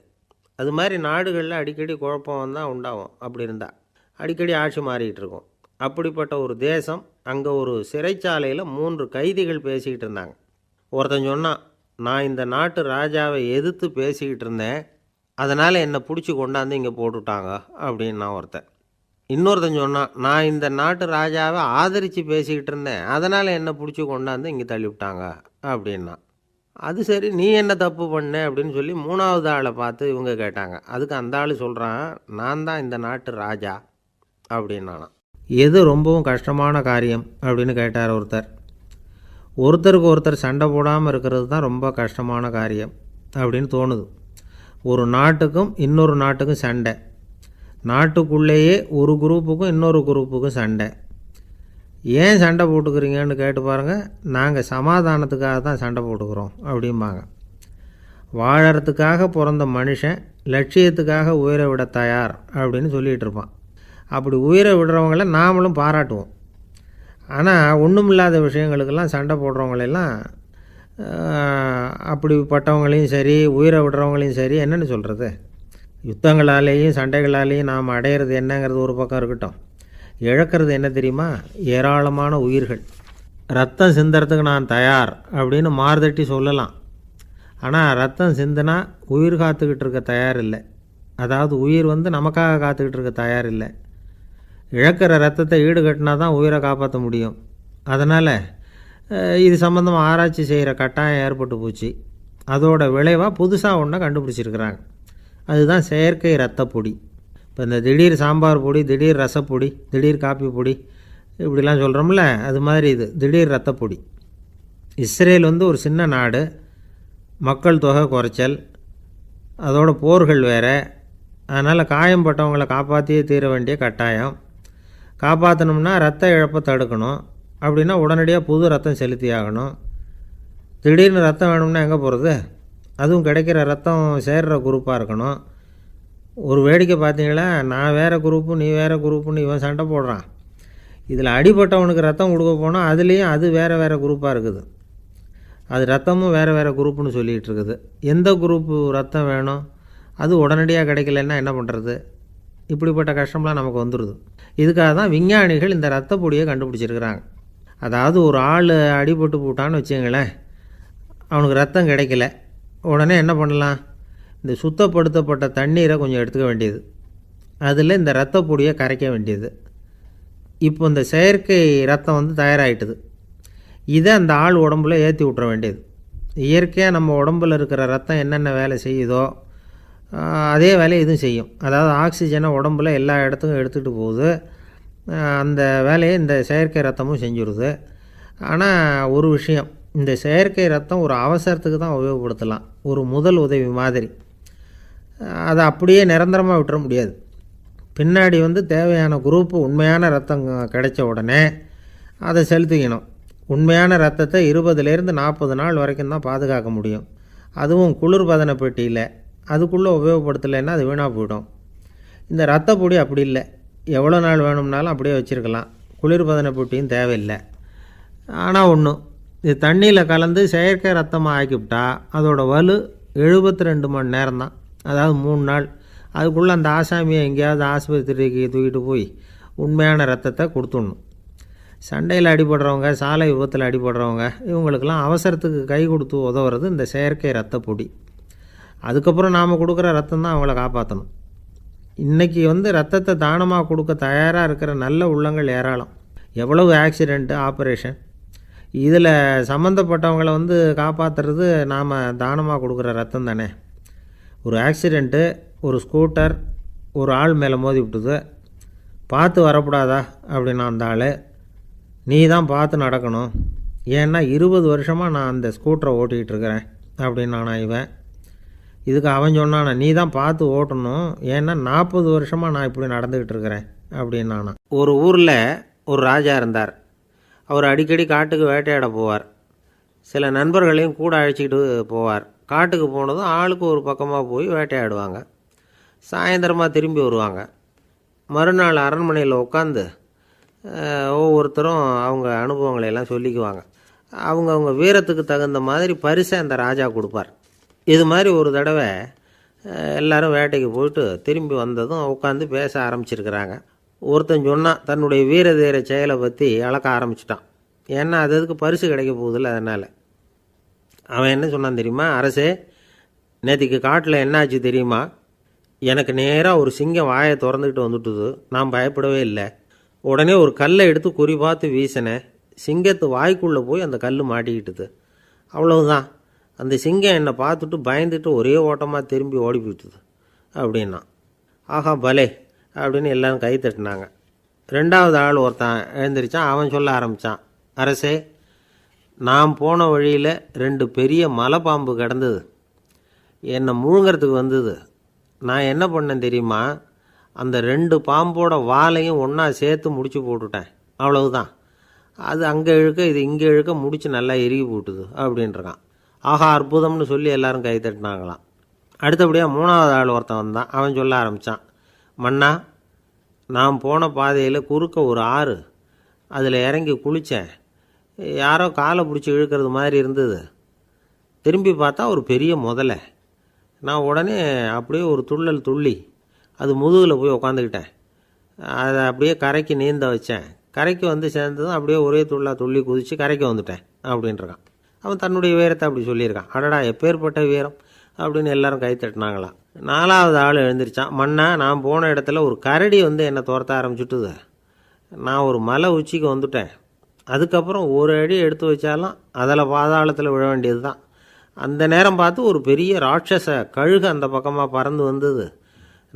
அது மாதிரி நாடுகளில் அடிக்கடி குழப்பம் தான் உண்டாகும். அப்படி இருந்தால் அடிக்கடி ஆட்சி மாறிக்கிட்டு இருக்கும். அப்படிப்பட்ட ஒரு தேசம், அங்கே ஒரு சிறைச்சாலையில் 3 கைதிகள் பேசிக்கிட்டு இருந்தாங்க. ஒருத்தன் சொன்னான், நான் இந்த நாட்டு ராஜாவை எதிர்த்து பேசிக்கிட்டு இருந்தேன், அதனால் என்னை பிடிச்சி கொண்டாந்து இங்கே போட்டுவிட்டாங்க அப்படின்னா ஒருத்தன். இன்னொருத்தன் சொன்னான், நான் இந்த நாட்டு ராஜாவை ஆதரித்து பேசிக்கிட்டு இருந்தேன், அதனால் என்னை பிடிச்சி கொண்டாந்து இங்கே தள்ளிவிட்டாங்க அப்படின்னா. அது சரி, நீ என்ன தப்பு பண்ண அப்படின்னு சொல்லி 3வது ஆளை பார்த்து இவங்க கேட்டாங்க. அதுக்கு அந்த ஆள் சொல்கிறான், நான் தான் இந்த நாட்டு ராஜா அப்படின்னானா. எது ரொம்பவும் கஷ்டமான காரியம் அப்படின்னு கேட்டார் ஒருத்தர். ஒருத்தருக்கு ஒருத்தர் சண்டை போடாமல் இருக்கிறது தான் ரொம்ப கஷ்டமான காரியம் அப்படின்னு தோணுது. ஒரு நாட்டுக்கும் இன்னொரு நாட்டுக்கும் சண்டை, நாட்டுக்குள்ளேயே ஒரு குரூப்புக்கும் இன்னொரு குரூப்புக்கும் சண்டை. ஏன் சண்டை போட்டுக்கிறீங்கன்னு கேட்டு பாருங்கள். நாங்கள் சமாதானத்துக்காக தான் சண்டை போட்டுக்கிறோம் அப்படிம்பாங்க. வாழறதுக்காக பிறந்த மனுஷன் லட்சியத்துக்காக உயிரை விட தயார் அப்படின்னு சொல்லிகிட்டு இருப்பான். அப்படி உயிரை விடுறவங்கள நாமளும் பாராட்டுவோம். ஆனால் ஒன்றுமில்லாத விஷயங்களுக்கெல்லாம் சண்டை போடுறவங்களெல்லாம், அப்படிப்பட்டவங்களையும் சரி உயிரை விடுறவங்களையும் சரி என்னென்னு சொல்கிறது, யுத்தங்களாலேயும் சண்டைகளாலேயும் நாம் அடையிறது என்னங்கிறது ஒரு பக்கம் இருக்கட்டும், இழக்கிறது என்ன தெரியுமா? ஏராளமான உயிர்கள். ரத்தம் சிந்துறதுக்கு நான் தயார் அப்படின்னு மார்தட்டி சொல்லலாம். ஆனால் ரத்தம் சிந்தினா உயிர் காத்துக்கிட்டு இருக்க தயார் இல்லை. அதாவது உயிர் நமக்காக காத்துக்கிட்டு இருக்க தயார் இல்லை. இழக்கிற ரத்தத்தை ஈடுகட்டினா தான் உயிரை காப்பாற்ற முடியும். அதனால் இது சம்மந்தமாக ஆராய்ச்சி செய்கிற கட்டாயம் ஏற்பட்டு போச்சு. அதோட விளைவாக புதுசாக ஒன்றை கண்டுபிடிச்சிருக்கிறாங்க. அதுதான் செயற்கை ரத்தப்பொடி. இப்போ இந்த திடீர் சாம்பார் பொடி, திடீர் ரசப்பொடி, திடீர் காப்பி பொடி இப்படிலாம் சொல்கிறோம்ல, அது மாதிரி இது திடீர் ரத்தப்பொடி. இஸ்ரேல் ஒரு சின்ன நாடு, மக்கள் தொகை குறைச்சல், அதோட போர்கள் வேறு. அதனால் காயம்பட்டவங்களை காப்பாற்றியே தீர வேண்டிய கட்டாயம். காப்பாற்றணும்னா ரத்த இழப்பை தடுக்கணும். அப்படின்னா உடனடியாக புது ரத்தம் செலுத்தி ஆகணும். திடீர்னு ரத்தம் வேணும்னா எங்கே போகிறது? அதுவும் கிடைக்கிற ரத்தம் சேர்கிற குரூப்பாக இருக்கணும். ஒரு வேடிக்கை பார்த்தீங்களா, நான் வேறு குரூப்பு நீ வேறு குரூப்புன்னு இவன் சண்டை போடுறான். இதில் அடிபட்டவனுக்கு ரத்தம் கொடுக்க போனால் அதுலேயும் அது வேறு வேறு குரூப்பாக இருக்குது. அது ரத்தமும் வேறு வேறு குரூப்புன்னு சொல்லிகிட்டு இருக்குது. எந்த குரூப்பு ரத்தம் வேணும், அது உடனடியாக கிடைக்கலன்னா என்ன பண்ணுறது? இப்படிப்பட்ட கஷ்டம்லாம் நமக்கு வந்துடுது. இதுக்காக தான் விஞ்ஞானிகள் இந்த ரத்த பொடியை கண்டுபிடிச்சிருக்கிறாங்க. அதாவது ஒரு ஆள் அடிபட்டு போட்டான்னு வச்சுங்களேன், அவனுக்கு ரத்தம் கிடைக்கல, உடனே என்ன பண்ணலாம்? இந்த சுத்தப்படுத்தப்பட்ட தண்ணீரை கொஞ்சம் எடுத்துக்க வேண்டியது, அதில் இந்த ரத்த பொடியை கரைக்க வேண்டியது. இப்போ இந்த செயற்கை ரத்தம் தயாராகிட்டுது. இதை அந்த ஆள் உடம்புல ஏற்றி விட்டுற வேண்டியது. இயற்கையாக நம்ம உடம்பில் இருக்கிற ரத்தம் என்னென்ன வேலை செய்யுதோ அதே வேலையை இதுவும் செய்யும். அதாவது ஆக்சிஜனை உடம்புல எல்லா இடத்துக்கும் எடுத்துகிட்டு போகுது. அந்த வேலையை இந்த செயற்கை ரத்தமும் செஞ்சுருது. ஆனால் ஒரு விஷயம், இந்த செயற்கை ரத்தம் ஒரு அவசரத்துக்கு தான் உபயோகப்படுத்தலாம், ஒரு முதல் உதவி மாதிரி. அதை அப்படியே நிரந்தரமாக விட்டுற முடியாது. பின்னாடி தேவையான குரூப்பு உண்மையான ரத்தம் கிடைச்ச உடனே அதை செலுத்திக்கணும். உண்மையான ரத்தத்தை 20லேருந்து 40 நாள் வரைக்கும் தான் பாதுகாக்க முடியும். அதுவும் குளிர்பதன பெட்டியில். அதுக்குள்ளே உபயோகப்படுத்தலைன்னா அது வீணாக போயிடும். இந்த ரத்த பொடி அப்படி இல்லை, எவ்வளோ நாள் வேணும்னாலும் அப்படியே வச்சுருக்கலாம். குளிர்பதன பெட்டியும் தேவையில்லை. ஆனால் ஒன்று, இது தண்ணியில் கலந்து செயற்கை ரத்தமாக ஆக்கிவிட்டா அதோட வலு 72 மணி நேரம் தான், அதாவது 3 நாள். அதுக்குள்ளே அந்த ஆசாமியை எங்கேயாவது ஆஸ்பத்திரிக்கு தூக்கிட்டு போய் உண்மையான ரத்தத்தை கொடுத்துடணும். சண்டையில் அடிபடுறவங்க, சாலை விபத்தில் அடிபடுறவங்க, இவங்களுக்கெல்லாம் அவசரத்துக்கு கை கொடுத்து உதவுறது இந்த செயற்கை ரத்த பொடி. அதுக்கப்புறம் நாம் கொடுக்குற ரத்தம் தான் அவங்கள காப்பாற்றணும். இன்றைக்கி ரத்தத்தை தானமாக கொடுக்க தயாராக இருக்கிற நல்ல உள்ளங்கள் ஏராளம். எவ்வளவு ஆக்சிடெண்ட்டு, ஆப்ரேஷன், இதில் சம்மந்தப்பட்டவங்களை காப்பாற்றுறது நாம் தானமாக கொடுக்குற ரத்தம் தானே. ஒரு ஆக்சிடெண்ட்டு, ஒரு ஸ்கூட்டர் ஒரு ஆள் மேலே மோதி விட்டுது. பார்த்து வரக்கூடாதா அப்படின்னா அந்த ஆள், நீ தான் பார்த்து நடக்கணும், ஏன்னா 20 வருஷமாக நான் அந்த ஸ்கூட்டரை ஓட்டிகிட்டு இருக்கிறேன் அப்படின்னானா இவன். இதுக்கு அவன் சொன்னானா, நீ தான் பார்த்து ஓட்டணும், ஏன்னா 40 வருஷமாக நான் இப்படி நடந்துக்கிட்டு இருக்கிறேன் அப்படின்னானா. ஒரு ஊரில் ஒரு ராஜா இருந்தார். அவர் அடிக்கடி காட்டுக்கு வேட்டையாட போவார். சில நண்பர்களையும் கூட அழைச்சிக்கிட்டு போவார். காட்டுக்கு போனதும் ஆளுக்கு ஒரு பக்கமாக போய் வேட்டையாடுவாங்க. சாயந்தரமாக திரும்பி வருவாங்க. மறுநாள் அரண்மனையில் உட்காந்து ஒவ்வொருத்தரும் அவங்க அனுபவங்களையெல்லாம் சொல்லிக்குவாங்க. அவங்க வீரத்துக்கு தகுந்த மாதிரி பரிசை அந்த ராஜா கொடுப்பார். இது மாதிரி ஒரு தடவை எல்லோரும் வேட்டைக்கு போயிட்டு திரும்பி வந்ததும் உட்காந்து பேச ஆரம்பிச்சிருக்கிறாங்க. ஒருத்தன் சொன்னான், தன்னுடைய வீர தீர செயலை பற்றி அளக்க ஆரம்பிச்சிட்டான். ஏன்னா அதுக்கு பரிசு கிடைக்க போகுதில்ல, அதனால். அவன் என்ன சொன்னான் தெரியுமா? அரசே, நேற்றுக்கு காட்டில் என்னாச்சு தெரியுமா? எனக்கு நேராக ஒரு சிங்கம் வாயை திறந்துக்கிட்டு வந்துட்டுது. நான் பயப்படவே இல்லை. உடனே ஒரு கல்லை எடுத்து குறி பார்த்து வீசினேன். சிங்கத்து வாய்க்குள்ளே போய் அந்த கல் மாட்டிக்கிட்டுது. அவ்வளவுதான். அந்த சிங்கம் என்னை பார்த்துட்டு பயந்துட்டு ஒரே ஓட்டமாக திரும்பி ஓடி போயிட்டுது அப்படின்னா. ஆஹா பலே அப்படின்னு எல்லோரும் கை தட்டினாங்க. 2வது ஆள் ஒருத்தன் எழுந்திரிச்சான். அவன் சொல்ல ஆரம்பித்தான், அரசே, நான் போன வழியில் 2 பெரிய மலைப்பாம்பு கிடந்தது. என்னை முழுங்கிறதுக்கு வந்தது. நான் என்ன பண்ணேன் தெரியுமா? அந்த 2 பாம்போட வாலையும் ஒன்றா சேர்த்து முடிச்சு போட்டுட்டேன். அவ்வளவுதான். அது அங்கே இழுக்க, இது இங்கே இழுக்க, முடிச்சு நல்லா எருகி போட்டுது அப்படின்றான். ஆஹா அற்புதம்னு சொல்லி எல்லாரும் கை தட்டினாங்களாம். அடுத்தபடியாக 3வது ஆள் ஒருத்தன் வந்தான். அவன் சொல்ல ஆரம்பித்தான், மன்னா, நான் போன பாதையில் குறுக்க ஒரு ஆறு, அதில் இறங்கி குளித்தேன். யாரோ காலை பிடிச்சி இழுக்கிறது மாதிரி இருந்தது. திரும்பி பார்த்தா ஒரு பெரிய முதலை. நான் உடனே அப்படியே ஒரு துள்ளல் துள்ளி அது முதுகில் போய் உக்காந்துக்கிட்டேன். அதை அப்படியே கரைக்கு நீந்த வச்சேன். கரைக்கு சேர்ந்ததும் அப்படியே ஒரே துள்ளி குதித்து கரைக்கு வந்துட்டேன் அப்படின்றான். அவன் தன்னுடைய வீரத்தை அப்படி சொல்லியிருக்கான். அடடா எப்பேற்பட்ட வீரம் அப்படின்னு எல்லாரும் கை தட்டினாங்களாம். 4வது ஆள் எழுந்திரிச்சான். மன்னா, நான் போன இடத்துல ஒரு கரடி என்னை துரத்த ஆரம்பிச்சுட்டுது. நான் ஒரு மலை உச்சிக்கு வந்துட்டேன். அதுக்கப்புறம் ஒரு அடி எடுத்து வச்சாலும் அதில் பாதாளத்தில் விழ வேண்டியது தான். அந்த நேரம் பார்த்து ஒரு பெரிய ராட்சச கழுகு அந்த பக்கமாக பறந்து வந்தது.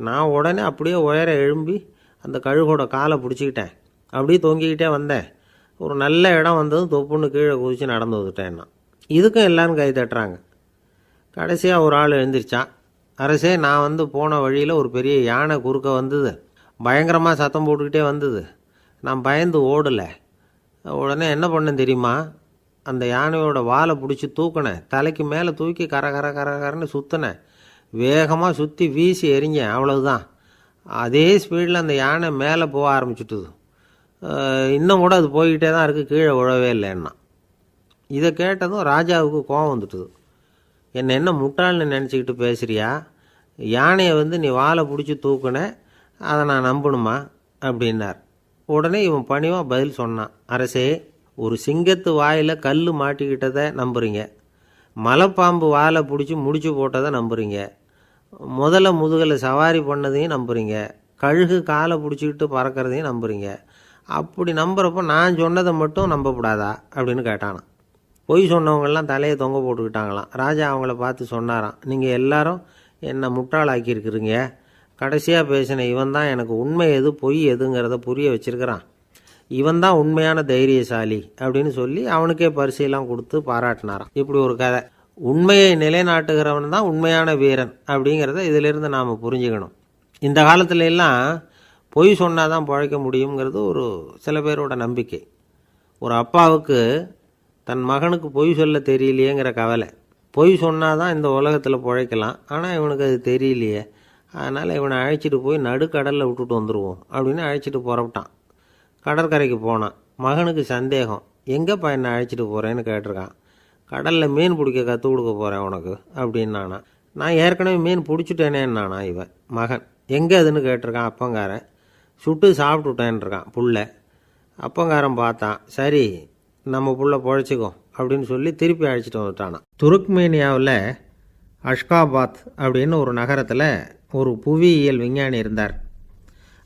நான் உடனே அப்படியே உயர எழும்பி அந்த கழுகோட காலை பிடிச்சிக்கிட்டேன். அப்படியே தொங்கிக்கிட்டே வந்தேன். ஒரு நல்ல இடம் வந்ததும் தொப்புன்னு கீழே குதித்து நடந்து வந்துட்டேன்னா. இதுக்கும் எல்லோரும் கை தட்டுறாங்க. கடைசியாக ஒரு ஆள் எழுந்திரிச்சான். அரசே, நான் போன வழியில் ஒரு பெரிய யானை குறுக்க வந்தது. பயங்கரமாக சத்தம் போட்டுக்கிட்டே வந்தது. நான் பயந்து ஓடலை. உடனே என்ன பண்ணேன் தெரியுமா? அந்த யானையோட வாலை பிடிச்சி தூக்கினேன். தலைக்கு மேலே தூக்கி கரன்னு சுற்றினேன். வேகமாக சுற்றி வீசி எறிஞ்சேன். அவ்வளவுதான். அதே ஸ்பீடில் அந்த யானை மேலே போக ஆரம்பிச்சுட்டுது. இன்னும் கூட அது போய்கிட்டே தான் இருக்குது, கீழே விழவே இல்லைன்னா. இதை கேட்டதும் ராஜாவுக்கு கோபம் வந்துட்டுது. என்ன முட்டாள்னு நினச்சிக்கிட்டு பேசுகிறியா? யானையை நீ வாலை பிடிச்சி தூக்குன, அதை நான் நம்பணுமா அப்படின்னார். உடனே இவன் பணிவாக பதில் சொன்னான். அரசே, ஒரு சிங்கத்து வாயில் கல் மாட்டிக்கிட்டதை நம்புறீங்க, மலைப்பாம்பு வாலை பிடிச்சி முடிச்சு போட்டதை நம்புறீங்க, முதல்ல முதுகில் சவாரி பண்ணதையும் நம்புறீங்க, கழுகு காலை பிடிச்சிக்கிட்டு பறக்கிறதையும் நம்புறீங்க. அப்படி நம்புறப்போ நான் சொன்னதை மட்டும் நம்பக்கூடாதா அப்படின்னு கேட்டானான். பொய் சொன்னவங்கெல்லாம் தலையை தொங்க போட்டுக்கிட்டாங்களாம். ராஜா அவங்கள பார்த்து சொன்னாராம், நீங்கள் எல்லாரும் என்னை முட்டாளாக்கியிருக்குறீங்க. கடைசியாக பேசின இவன் தான் எனக்கு உண்மை எது பொய் எதுங்கிறத புரிய வச்சிருக்கிறான். இவன் தான் உண்மையான தைரியசாலி அப்படின்னு சொல்லி அவனுக்கே பரிசையெல்லாம் கொடுத்து பாராட்டினாராம். இப்படி ஒரு கதை. உண்மையை நிலைநாட்டுகிறவன் தான் உண்மையான வீரன் அப்படிங்கிறத இதிலிருந்து நாம் புரிஞ்சுக்கணும். இந்த காலத்துல எல்லாம் பொய் சொன்னால் தான் பிழைக்க முடியுங்கிறது ஒரு சில பேரோட நம்பிக்கை. ஒரு அப்பாவுக்கு தன் மகனுக்கு பொய் சொல்ல தெரியலையேங்கிற கவலை. பொய் சொன்னால் தான் இந்த உலகத்தில் பிழைக்கலாம், ஆனால் இவனுக்கு அது தெரியலையே, அதனால் இவனை அழைச்சிட்டு போய் நடுக்கடலில் விட்டுட்டு வந்துடுவோம் அப்படின்னு அழைச்சிட்டு புறப்பட்டான். கடற்கரைக்கு போனான். மகனுக்கு சந்தேகம், எங்கேப்பா என்னை அழைச்சிட்டு போகிறேன்னு கேட்டிருக்கான். கடலில் மீன் பிடிக்க கற்றுக் கொடுக்க போகிறேன் உனக்கு அப்படின்னானா. நான் ஏற்கனவே மீன் பிடிச்சிட்டேனேன்னானா இவன் மகன். எங்கே அதுன்னு கேட்டிருக்கான் அப்பங்காரன். சுட்டு சாப்பிட்டுட்டேன்ருக்கான் புள்ள. அப்பங்காரன் பார்த்தான், சரி நம்ம புள்ள பொழைச்சிக்கோ அப்படின்னு சொல்லி திருப்பி அழைச்சிட்டு வந்துட்டானான். துருக்மேனியாவில் அஷ்காபாத் அப்படின்னு ஒரு நகரத்தில் ஒரு புவியியல் விஞ்ஞானி இருந்தார்.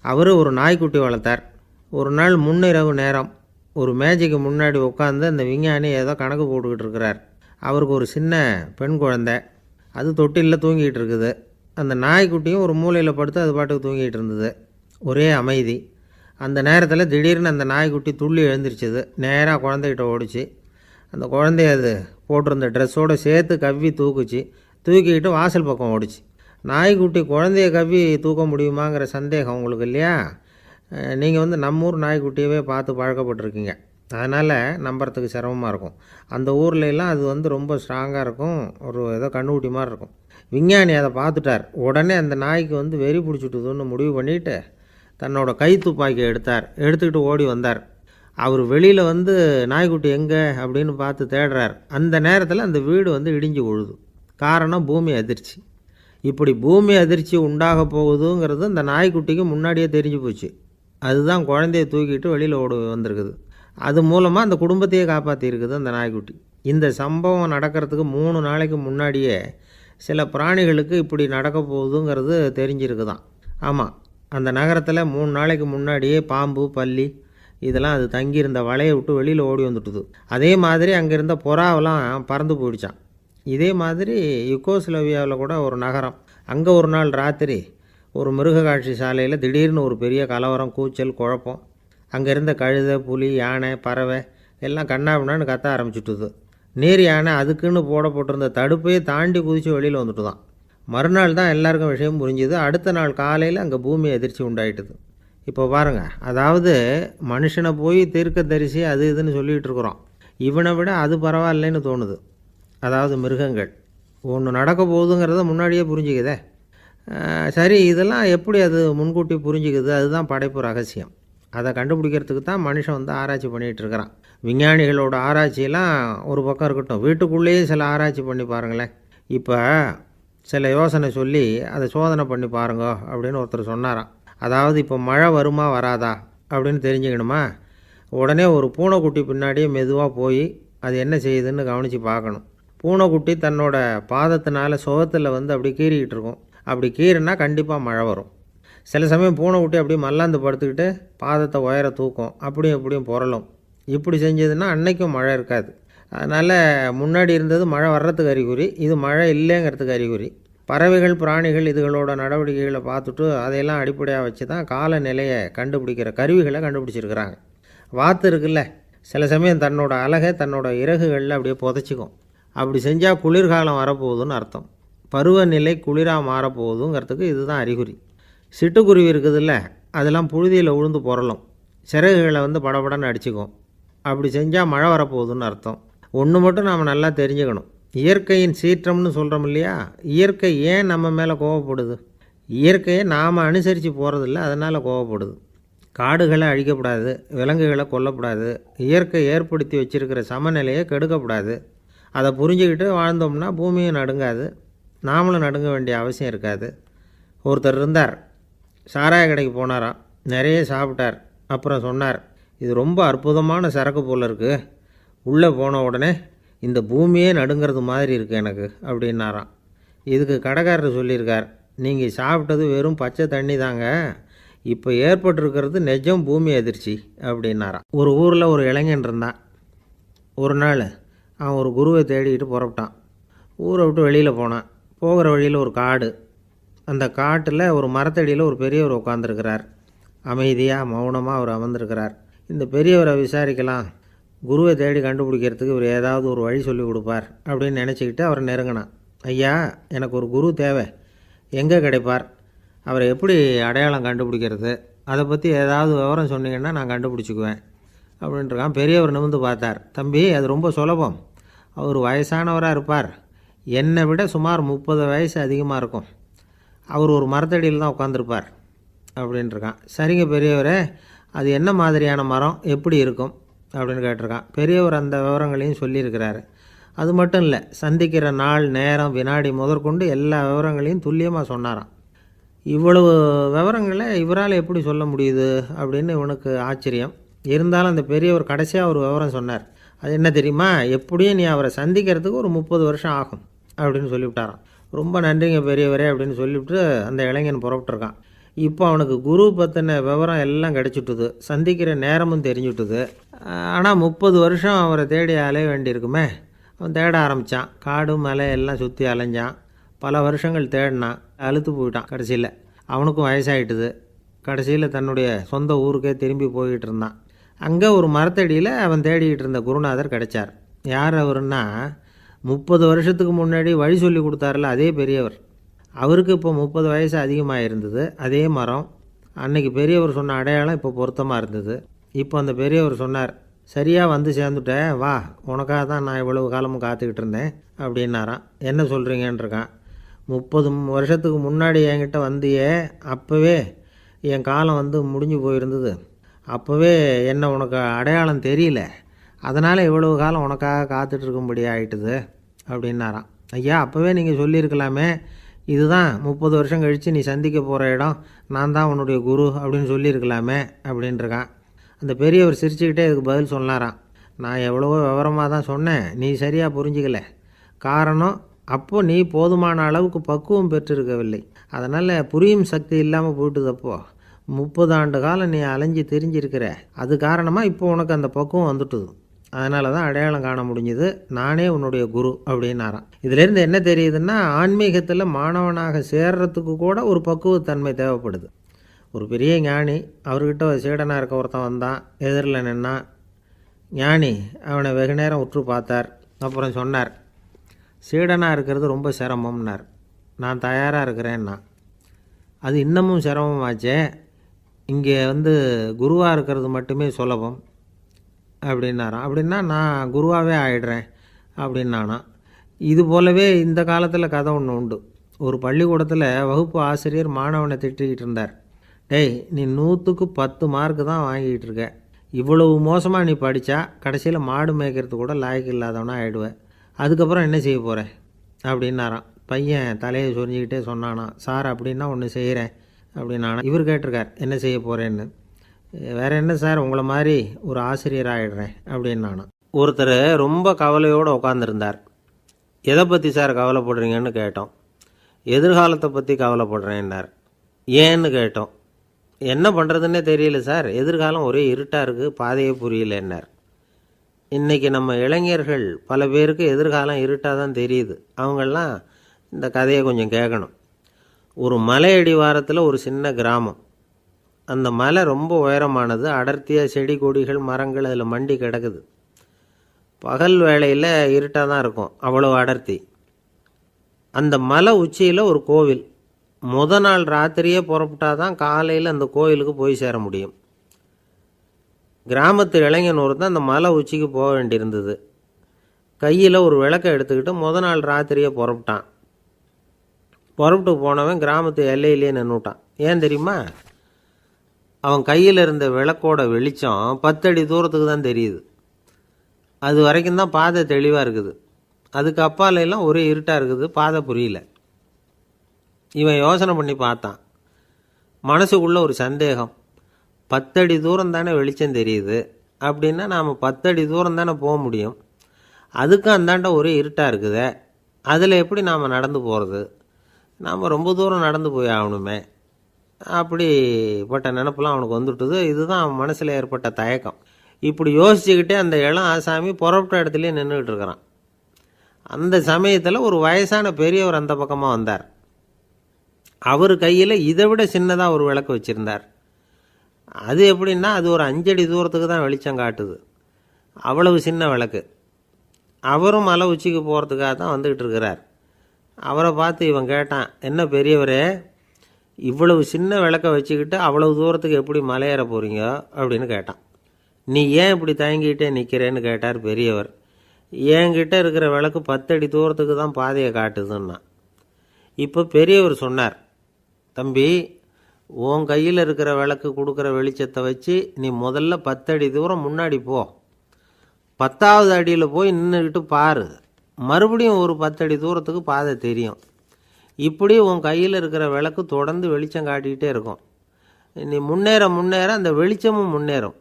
அவர் ஒரு நாய்க்குட்டி வளர்த்தார். ஒரு நாள் முன்னிரவு நேரம் ஒரு மேஜைக்கு முன்னாடி உட்காந்து அந்த விஞ்ஞானி ஏதோ கணக்கு போட்டுக்கிட்டு இருக்கிறார். அவருக்கு ஒரு சின்ன பெண் குழந்தை, அது தொட்டிலில் தூங்கிட்டு இருக்குது. அந்த நாய்க்குட்டியும் ஒரு மூலையில் படுத்து அது பாட்டுக்கு தூங்கிட்டு இருந்தது. ஒரே அமைதி. அந்த நேரத்தில் திடீர்னு அந்த நாய்க்குட்டி துள்ளி எழுந்திரிச்சிது. நேராக குழந்தைகிட்ட ஓடிச்சு. அந்த குழந்தைய அது போட்டிருந்த ட்ரெஸ்ஸோடு சேர்த்து கவ்வி தூக்குச்சு. தூக்கிக்கிட்டு வாசல் பக்கம் ஓடிச்சு. நாய்க்குட்டி குழந்தைய கவ்வி தூக்க முடியுமாங்கிற சந்தேகம் உங்களுக்கு இல்லையா? நீங்கள் நம்ம ஊர் நாய்க்குட்டியவே பார்த்து பழக்கப்பட்டிருக்கீங்க, அதனால் நம்புறதுக்கு சிரமமாக இருக்கும். அந்த ஊர்லெலாம் அது ரொம்ப ஸ்ட்ராங்காக இருக்கும், ஒரு ஏதோ கண்ணுக்குட்டி மாதிரி இருக்கும். விஞ்ஞானி அதை பார்த்துட்டார். உடனே அந்த நாய்க்கு வெறி பிடிச்சிட்டுதுன்னு முடிவு பண்ணிவிட்டு தன்னோட கை துப்பாக்கியை எடுத்துக்கிட்டு ஓடி வந்தார். அவர் வெளியில் நாய்க்குட்டி எங்கே அப்படின்னு பார்த்து தேடுறார். அந்த நேரத்தில் அந்த வீடு இடிஞ்சு விழுது. காரணம் பூமி அதிர்ச்சி. இப்படி பூமி அதிர்ச்சி உண்டாக போகுதுங்கிறது அந்த நாய்க்குட்டிக்கு முன்னாடியே தெரிஞ்சு போச்சு. அதுதான் குழந்தைய தூக்கிட்டு வெளியில் ஓடி வந்திருக்குது. அது மூலமாக அந்த குடும்பத்தையே காப்பாற்றிருக்குது அந்த நாய்க்குட்டி. இந்த சம்பவம் நடக்கிறதுக்கு 3 நாளைக்கு முன்னாடியே சில பிராணிகளுக்கு இப்படி நடக்க போகுதுங்கிறது தெரிஞ்சிருக்குதான். ஆமாம், அந்த நகரத்தில் 3 நாளைக்கு முன்னாடியே பாம்பு, பல்லி இதெல்லாம் அது தங்கியிருந்த வலையை விட்டு வெளியில் ஓடி வந்துட்டுது. அதே மாதிரி அங்கே இருந்த புறாவெல்லாம் பறந்து போயிடுச்சான். இதே மாதிரி யுகோஸ்லோவியாவில் கூட ஒரு நகரம், அங்கே ஒரு நாள் ராத்திரி ஒரு மிருக காட்சி சாலையில் திடீர்னு ஒரு பெரிய கலவரம், கூச்சல், குழப்பம். அங்கே இருந்த கழுதை, புலி, யானை, பறவை எல்லாம் கண்ணாபின்னான்னு கத்த ஆரம்பிச்சுட்டுது. நீர் யானை அதுக்குன்னு போடப்பட்டிருந்த தடுப்பையே தாண்டி குதித்து வெளியில் வந்துட்டு தான். மறுநாள் தான் எல்லாருக்கும் விஷயம் புரிஞ்சுது. அடுத்த நாள் காலையில் அங்கே பூமி அதிர்ச்சி உண்டாயிட்டுது. இப்போ பாருங்கள், அதாவது மனுஷனை போய் தீர்க்க தரிசி அது இதுன்னு சொல்லிகிட்டு இருக்கிறோம். இவனை விட அது பரவாயில்லைன்னு தோணுது. அதாவது மிருகங்கள் ஒன்று நடக்க போகுதுங்கிறத முன்னாடியே புரிஞ்சுக்குதே. சரி, இதெல்லாம் எப்படி அது முன்கூட்டி புரிஞ்சுக்குது? அதுதான் படைப்பு ரகசியம். அதை கண்டுபிடிக்கிறதுக்கு தான் மனுஷன் ஆராய்ச்சி பண்ணிகிட்டு இருக்கிறான். விஞ்ஞானிகளோட ஆராய்ச்சியெல்லாம் ஒரு பக்கம் இருக்கட்டும், வீட்டுக்குள்ளேயே சில ஆராய்ச்சி பண்ணி பாருங்களேன். இப்போ சில யோசனை சொல்லி அதை சோதனை பண்ணி பாருங்க அப்படின்னு ஒருத்தர் சொன்னாராம். அதாவது இப்போ மழை வருமா வராதா அப்படின்னு தெரிஞ்சுக்கணுமா, உடனே ஒரு பூனைக்குட்டி பின்னாடியே மெதுவாக போய் அது என்ன செய்யுதுன்னு கவனித்து பார்க்கணும். பூனைக்குட்டி தன்னோட பாதத்தினால சுகத்தில் அப்படி கீறிக்கிட்டு இருக்கும். அப்படி கீறினா கண்டிப்பாக மழை வரும். சில சமயம் பூனைக்குட்டி அப்படியே மல்லாந்து படுத்துக்கிட்டு பாதத்தை உயர தூக்கும், அப்படியும் எப்படியும் புரளும். இப்படி செஞ்சதுன்னா அன்னைக்கும் மழை இருக்காது. அதனால் முன்னாடி இருந்தது மழை வர்றதுக்கு அறிகுறி, இது மழை இல்லைங்கிறதுக்கு அறிகுறி. பறவைகள், பிராணிகள் இதுகளோட நடவடிக்கைகளை பார்த்துட்டு அதையெல்லாம் அடிப்படையாக வச்சு தான் காலநிலையை கண்டுபிடிக்கிற கருவிகளை கண்டுபிடிச்சிருக்கிறாங்க. வாத்து இருக்குல்ல, சில சமயம் தன்னோட அழகை தன்னோட இறகுகளில் அப்படியே புதைச்சிக்கும். அப்படி செஞ்சால் குளிர்காலம் வரப்போகுதுன்னு அர்த்தம். பருவநிலை குளிராக மாறப்போகுதுங்கிறதுக்கு இதுதான் அறிகுறி. சிட்டுக்குருவி இருக்குதுல்ல, அதெல்லாம் புழுதியில் உழுந்து புரளும், சிறகுகளை படபடன்னு அடிச்சுக்கும். அப்படி செஞ்சால் மழை வரப்போகுதுன்னு அர்த்தம். ஒன்று மட்டும் நாம் நல்லா தெரிஞ்சுக்கணும், இயற்கையின் சீற்றம்னு சொல்கிறோம் இல்லையா, இயற்கை ஏன் நம்ம மேலே கோவப்படுது? இயற்கையை நாம் அனுசரித்து போகிறதில்ல, அதனால் கோவப்படுது. காடுகளை அழிக்கப்படாது, விலங்குகளை கொல்லக்கூடாது, இயற்கை ஏற்படுத்தி வச்சுருக்கிற சமநிலையை கெடுக்கக்கூடாது. அதை புரிஞ்சுக்கிட்டு வாழ்ந்தோம்னா பூமியும் நடுங்காது, நாமளும் நடுங்க வேண்டிய அவசியம் இருக்காது. ஒருத்தர் இருந்தார், சாராய கடைக்கு போனாராம், நிறைய சாப்பிட்டார். அப்புறம் சொன்னார், இது ரொம்ப அற்புதமான சரக்கு போல் இருக்குது, உள்ளே போன உடனே இந்த பூமியே நடுங்கிறது மாதிரி இருக்குது எனக்கு அப்படின்னாராம். இதுக்கு கடைக்காரர் சொல்லியிருக்கார், நீங்கள் சாப்பிட்டது வெறும் பச்சை தண்ணி தாங்க, இப்போ ஏற்பட்டிருக்கிறது நிஜம் பூமி அதிர்ச்சி அப்படின்னாராம். ஒரு ஊரில் ஒரு இளைஞன் இருந்தான். ஒரு நாள் அவன் ஒரு குருவை தேடிக்கிட்டு புறப்பட்டான். ஊரை விட்டு வெளியில் போனான். போகிற வழியில் ஒரு காடு. அந்த காட்டில் ஒரு மரத்தடியில் ஒரு பெரியவர் உட்காந்துருக்கிறார். அமைதியாக மௌனமாக அவர் அமர்ந்திருக்கிறார். இந்த பெரியவரை விசாரிக்கலாம், குருவை தேடி கண்டுபிடிக்கிறதுக்கு இவர் ஏதாவது ஒரு வழி சொல்லி கொடுப்பார் அப்படின்னு நினச்சிக்கிட்டு அவரை நெருங்கினான். ஐயா, எனக்கு ஒரு குரு தேவை, எங்கே கிடைப்பார், அவரை எப்படி அடையாளம் கண்டுபிடிக்கிறது, அதை பற்றி ஏதாவது விவரம் சொன்னீங்கன்னா நான் கண்டுபிடிச்சிக்குவேன் அப்படின்ட்டுருக்கான். பெரியவர் நிமிர்ந்து பார்த்தார். தம்பி, அது ரொம்ப சுலபம். அவர் வயசானவராக இருப்பார், என்னை விட சுமார் 30 வயசு அதிகமாக இருக்கும். அவர் ஒரு மரத்தடியில் தான் உட்காந்துருப்பார் அப்படின்ட்டுருக்கான். சரிங்க பெரியவரே, அது என்ன மாதிரியான மரம், எப்படி இருக்கும் அப்படின்னு கேட்டிருக்கான். பெரியவர் அந்த விவரங்களையும் சொல்லியிருக்கிறாரு. அது மட்டும் இல்லை, சந்திக்கிற நாள், நேரம், வினாடி முதற்கொண்டு எல்லா விவரங்களையும் துல்லியமாக சொன்னாராம். இவ்வளவு விவரங்களை இவரால் எப்படி சொல்ல முடியுது அப்படின்னு இவனுக்கு ஆச்சரியம். இருந்தாலும் அந்த பெரியவர் கடைசியாக ஒரு விவரம் சொன்னார். அது என்ன தெரியுமா, எப்படியும் நீ அவரை சந்திக்கிறதுக்கு ஒரு 30 வருஷம் ஆகும் அப்படின்னு சொல்லிவிட்டாராம். ரொம்ப நன்றிங்க பெரியவரே அப்படின்னு சொல்லிவிட்டு அந்த இளைஞன் புறப்பட்டுருக்கான். இப்போ அவனுக்கு குரு பற்றின விவரம் எல்லாம் கிடச்சிட்டுது, சந்திக்கிற நேரமும் தெரிஞ்சுட்டுது. ஆனால் 30 வருஷம் அவரை தேடி அலைய வேண்டியிருக்குமே. அவன் தேட ஆரம்பித்தான். காடு மலை எல்லாம் சுற்றி அலைஞ்சான். பல வருஷங்கள் தேடினான், அழுத்து போயிட்டான். கடைசியில் அவனுக்கும் வயசாகிட்டுது. கடைசியில் தன்னுடைய சொந்த ஊருக்கே திரும்பி போய்கிட்டு இருந்தான். அங்கே ஒரு மரத்தடியில் அவன் தேடிக்கிட்டு இருந்த குருநாதர் கிடைச்சார். யார் அவருன்னா, 30 வருஷத்துக்கு முன்னாடி வழி சொல்லி கொடுத்தாருல அதே பெரியவர். அவருக்கு இப்போ 30 வயசு அதிகமாக இருந்தது. அதே மரம், அன்னைக்கு பெரியவர் சொன்ன அடையாளம் இப்போ பொருத்தமாக இருந்தது. இப்போ அந்த பெரியவர் சொன்னார், சரியாக வந்து சேர்ந்துட்டேன், வா, உனக்காக தான் நான் இவ்வளவு காலமும் காத்துக்கிட்டு இருந்தேன் அப்படின்னாராம். என்ன சொல்கிறீங்கன்றிருக்கான். 30 வருஷத்துக்கு முன்னாடி என்கிட்ட வந்தியே, அப்போவே என் காலம் வந்து முடிஞ்சு போயிருந்தது. அப்போவே என்ன உனக்கு அடையாளம் தெரியல, அதனால் இவ்வளவு காலம் உனக்காக காத்துட்ருக்கும்படி ஆகிட்டுது அப்படின்னாராம். ஐயா, அப்போவே நீங்கள் சொல்லியிருக்கலாமே, இதுதான் 30 வருஷம் கழித்து நீ சந்திக்க போகிற இடம், நான் தான் உன்னுடைய குரு அப்படின்னு சொல்லியிருக்கலாமே அப்படின்ட்டுருக்கான். அந்த பெரியவர் சிரிச்சுக்கிட்டே இதுக்கு பதில் சொன்னாராம். நான் எவ்வளவோ விவரமாக தான் சொன்னேன், நீ சரியாக புரிஞ்சிக்கல. காரணம், அப்போது நீ போதுமான அளவுக்கு பக்குவம் பெற்றிருக்கவில்லை, அதனால் புரியும் சக்தி இல்லாமல் போயிட்டுது. அப்போது 30 ஆண்டு காலம் நீ அலைஞ்சி தெரிஞ்சிருக்கிற, அது காரணமாக இப்போ உனக்கு அந்த பக்குவம் வந்துட்டுது, அதனால தான் அடையாளம் காண முடிஞ்சுது, நானே உன்னுடைய குரு அப்படின்னாராம். இதிலேருந்து என்ன தெரியுதுன்னா, ஆன்மீகத்தில் மாணவனாக சேர்றதுக்கு கூட ஒரு பக்குவத்தன்மை தேவைப்படுது. ஒரு பெரிய ஞானி, அவர்கிட்ட ஒரு சீடனாக இருக்க ஒருத்தன் வந்தான், எதிரில் நின்னான். ஞானி அவனை வெகு நேரம் உற்று பார்த்தார். அப்புறம் சொன்னார், சீடனாக இருக்கிறது ரொம்ப சிரமம்னார். நான் தயாராக இருக்கிறேன்னா. அது இன்னமும் சிரமமாச்சே, இங்கே வந்து குருவாக இருக்கிறது மட்டுமே சுலபம் அப்படின்னாராம். அப்படின்னா நான் குருவாகவே ஆகிடுறேன் அப்படின்னானா. இது போலவே இந்த காலத்தில் கதை ஒன்று உண்டு. ஒரு பள்ளிக்கூடத்தில் வகுப்பு ஆசிரியர் மாணவனை திட்டிக்கிட்டு இருந்தார். டேய், நீ 100க்கு 10 மார்க்கு தான் வாங்கிக்கிட்டு இருக்க, இவ்வளவு மோசமாக நீ படித்தா கடைசியில் மாடு மேய்க்கிறது கூட லாய்க்கு இல்லாதவனா ஆகிடுவேன், அதுக்கப்புறம் என்ன செய்ய போகிறேன் அப்படின்னாராம். பையன் தலையை சொரிஞ்சிக்கிட்டே சொன்னானா, சார் அப்படின்னா ஒன்று செய்கிறேன் அப்படின்னானா. இவர் கேட்டிருக்கார், என்ன செய்ய போகிறேன்னு. வேறு என்ன சார், உங்களை மாதிரி ஒரு ஆசிரியர் ஆகிடுறேன் அப்படின்னானா. ஒருத்தர் ரொம்ப கவலையோடு உட்காந்துருந்தார். எதை பற்றி சார் கவலைப்படுறீங்கன்னு கேட்டோம். எதிர்காலத்தை பற்றி கவலைப்படுறேன்னார். ஏன்னு கேட்டோம். என்ன பண்ணுறதுன்னே தெரியல சார், எதிர்காலம் ஒரே இருட்டாக இருக்குது, பாதையே புரியலன்னார். இன்றைக்கி நம்ம இளைஞர்கள் பல பேருக்கு எதிர்காலம் இருட்டாக தான் தெரியுது. அவங்கெல்லாம் இந்த கதையை கொஞ்சம் கேட்கணும். ஒரு மலை அடிவாரத்தில் ஒரு சின்ன கிராமம். அந்த மலை ரொம்ப உயரமானது, அடர்த்தியாக செடி கொடிகள் மரங்கள் அதில் மண்டி கிடக்குது. பகல் வேளையில் இருட்டாக தான் இருக்கும், அவ்வளோ அடர்த்தி. அந்த மலை உச்சியில் ஒரு கோவில். நாள் ராத்திரியே புறப்பட்டால் தான் காலையில் அந்த கோவிலுக்கு போய் சேர முடியும். கிராமத்து இளைஞன் ஒருத்தன் அந்த மலை உச்சிக்கு போக வேண்டியிருந்தது. கையில் ஒரு விளக்கை எடுத்துக்கிட்டு நாள் ராத்திரியே புறப்பட்டான். புறப்பட்டு போனவன் கிராமத்து எல்லையிலேயே நின்றுட்டான். ஏன் தெரியுமா? அவன் கையில் இருந்த விளக்கோட வெளிச்சம் 10 அடி தூரத்துக்கு தான் தெரியுது. அது வரைக்கும் தான் பாதை தெளிவாக இருக்குது. அதுக்கு அப்பாலெல்லாம் ஒரே இருட்டாக இருக்குது, பாதை புரியல. இவன் யோசனை பண்ணி பார்த்தான். மனசுக்குள்ளே ஒரு சந்தேகம். 10 அடி தூரம் தானே வெளிச்சம் தெரியுது, அப்படின்னா நாம் 10 அடி தூரம் தானே போக முடியும். அதுக்கும் அந்தாண்ட ஒரே இருட்டாக இருக்குதே, அதில் எப்படி நாம் நடந்து போகிறது? நாம் ரொம்ப தூரம் நடந்து போய் ஆகணுமே. அப்படிப்பட்ட நினப்பெல்லாம் அவனுக்கு வந்துட்டுது. இதுதான் அவன் மனசில் ஏற்பட்ட தயக்கம். இப்படி யோசிச்சுக்கிட்டே அந்த இளம் ஆசாமி புறப்பட்ட இடத்துலையே நின்றுக்கிட்டு இருக்கிறான். அந்த சமயத்தில் ஒரு வயசான பெரியவர் அந்த பக்கமாக வந்தார். அவர் கையில் இதை விட சின்னதாக ஒரு விளக்கு வச்சுருந்தார். அது எப்படின்னா அது ஒரு 5 அடி தூரத்துக்கு தான் வெளிச்சம் காட்டுது. அவ்வளவு சின்ன விளக்கு. அவரும் மலை உச்சிக்கு போகிறதுக்காக தான் வந்துக்கிட்டு இருக்கிறார். அவரை பார்த்து இவன் கேட்டான், என்ன பெரியவரே, இவ்வளவு சின்ன விளக்கை வச்சுக்கிட்டு அவ்வளவு தூரத்துக்கு எப்படி மலையேற போகிறீங்க அப்படின்னு கேட்டான். நீ ஏன் இப்படி தயங்கிட்டே நிற்கிறேன்னு கேட்டார் பெரியவர். என்கிட்ட இருக்கிற விளக்கு 10 அடி தூரத்துக்கு தான் பாதையை காட்டுதுன்னா. இப்போ பெரியவர் சொன்னார், தம்பி, உன் கையில் இருக்கிற விளக்கு கொடுக்குற வெளிச்சத்தை வச்சு நீ முதல்ல 10 அடி தூரம் முன்னாடி போ. 10வது அடியில் போய் நின்றுக்கிட்டு பாரு. மறுபடியும் ஒரு 10 அடி தூரத்துக்கு பாதை தெரியும். இப்படி உன் கையில் இருக்கிற விளக்கு தொடர்ந்து வெளிச்சம் காட்டிக்கிட்டே இருக்கும். நீ முன்னேற முன்னேற அந்த வெளிச்சமும் முன்னேறும்.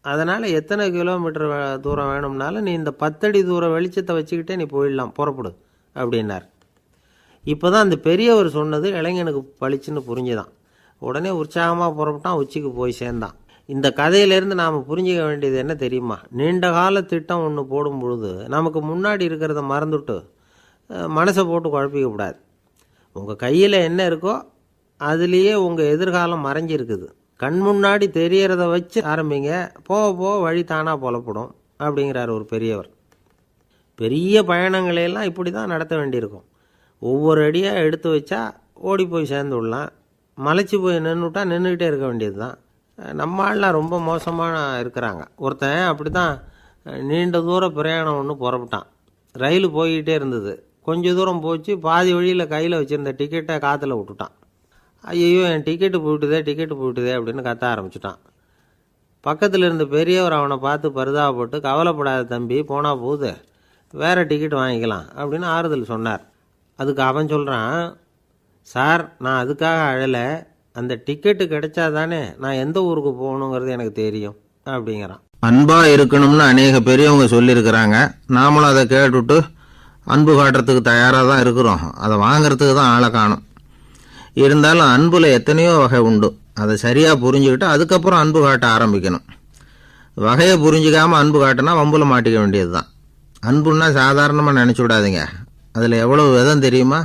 அதனால் எத்தனை கிலோமீட்டர் தூரம் வேணும்னாலும் நீ இந்த 10 அடி தூரம் வெளிச்சத்தை வச்சுக்கிட்டே நீ போயிடலாம், புறப்படு அப்படின்னார். இப்போ தான் அந்த பெரியவர் சொன்னது இளைஞனுக்கு பளிச்சுன்னு புரிஞ்சுதான். உடனே உற்சாகமாக புறப்பட்டான், உச்சிக்கு போய் சேர்ந்தான். இந்த கதையிலேருந்து நாம் புரிஞ்சிக்க வேண்டியது என்ன தெரியுமா? நீண்ட கால திட்டம் ஒன்று போடும் பொழுது நமக்கு முன்னாடி இருக்கிறத மறந்துட்டு மனசை போட்டு குழப்பிக்கக்கூடாது. உங்கள் கையில் என்ன இருக்கோ அதுலேயே உங்கள் எதிர்காலம் மறைஞ்சிருக்குது. கண் முன்னாடி தெரியறத வச்சு ஆரம்பிங்க, போக போக வழி தானாக புலப்படும் அப்படிங்கிறார் ஒரு பெரியவர். பெரிய பயணங்களையெல்லாம் இப்படி தான் நடத்த வேண்டியிருக்கும். ஒவ்வொரு அடியாக எடுத்து வச்சா ஓடி போய் சேர்ந்து விடலாம். மலைச்சி போய் நின்றுட்டா நின்றுக்கிட்டே இருக்க வேண்டியது தான். நம்ம ஆள்லாம் ரொம்ப மோசமான இருக்கிறாங்க. ஒருத்தன் அப்படி தான் நீண்ட தூர பிரயாணம் ஒன்று புறப்பட்டான். ரயில் போய்கிட்டே இருந்தது. கொஞ்சம் தூரம் போச்சு, பாதி வழியில் கையில் வச்சுருந்த டிக்கெட்டை காற்றுல விட்டுட்டான். ஐயோ, என் டிக்கெட்டு போயிட்டுதே அப்படின்னு கத்த ஆரம்பிச்சிட்டான். பக்கத்தில் இருந்த பெரியவர் அவனை பார்த்து பரிதாபப்பட்டு, கவலைப்படாத தம்பி, போனால் போகுது, வேறு டிக்கெட் வாங்கிக்கலாம் அப்படின்னு ஆறுதல் சொன்னார். அதுக்கு அவன் சொல்கிறான், சார், நான் அதுக்காக அழலை, அந்த டிக்கெட்டு கிடைச்சா தானே நான் எந்த ஊருக்கு போகணுங்கிறது எனக்கு தெரியும் அப்படிங்கிறான். அன்பாக இருக்கணும்னு அநேக பெரியவங்க சொல்லியிருக்கிறாங்க. நாமளும் அதை கேட்டுவிட்டு அன்பு காட்டுறதுக்கு தயாராக தான் இருக்கிறோம். அதை வாங்கிறதுக்கு தான் ஆளை காணும். இருந்தாலும் அன்பில் எத்தனையோ வகை உண்டு. அதை சரியாக புரிஞ்சுக்கிட்டு அதுக்கப்புறம் அன்பு காட்ட ஆரம்பிக்கணும். வகையை புரிஞ்சிக்காமல் அன்பு காட்டினா வம்புல மாட்டிக்க வேண்டியது தான். அன்புன்னா சாதாரணமாக நினச்சி விடாதீங்க. அதில் எவ்வளவு விதம் தெரியுமா?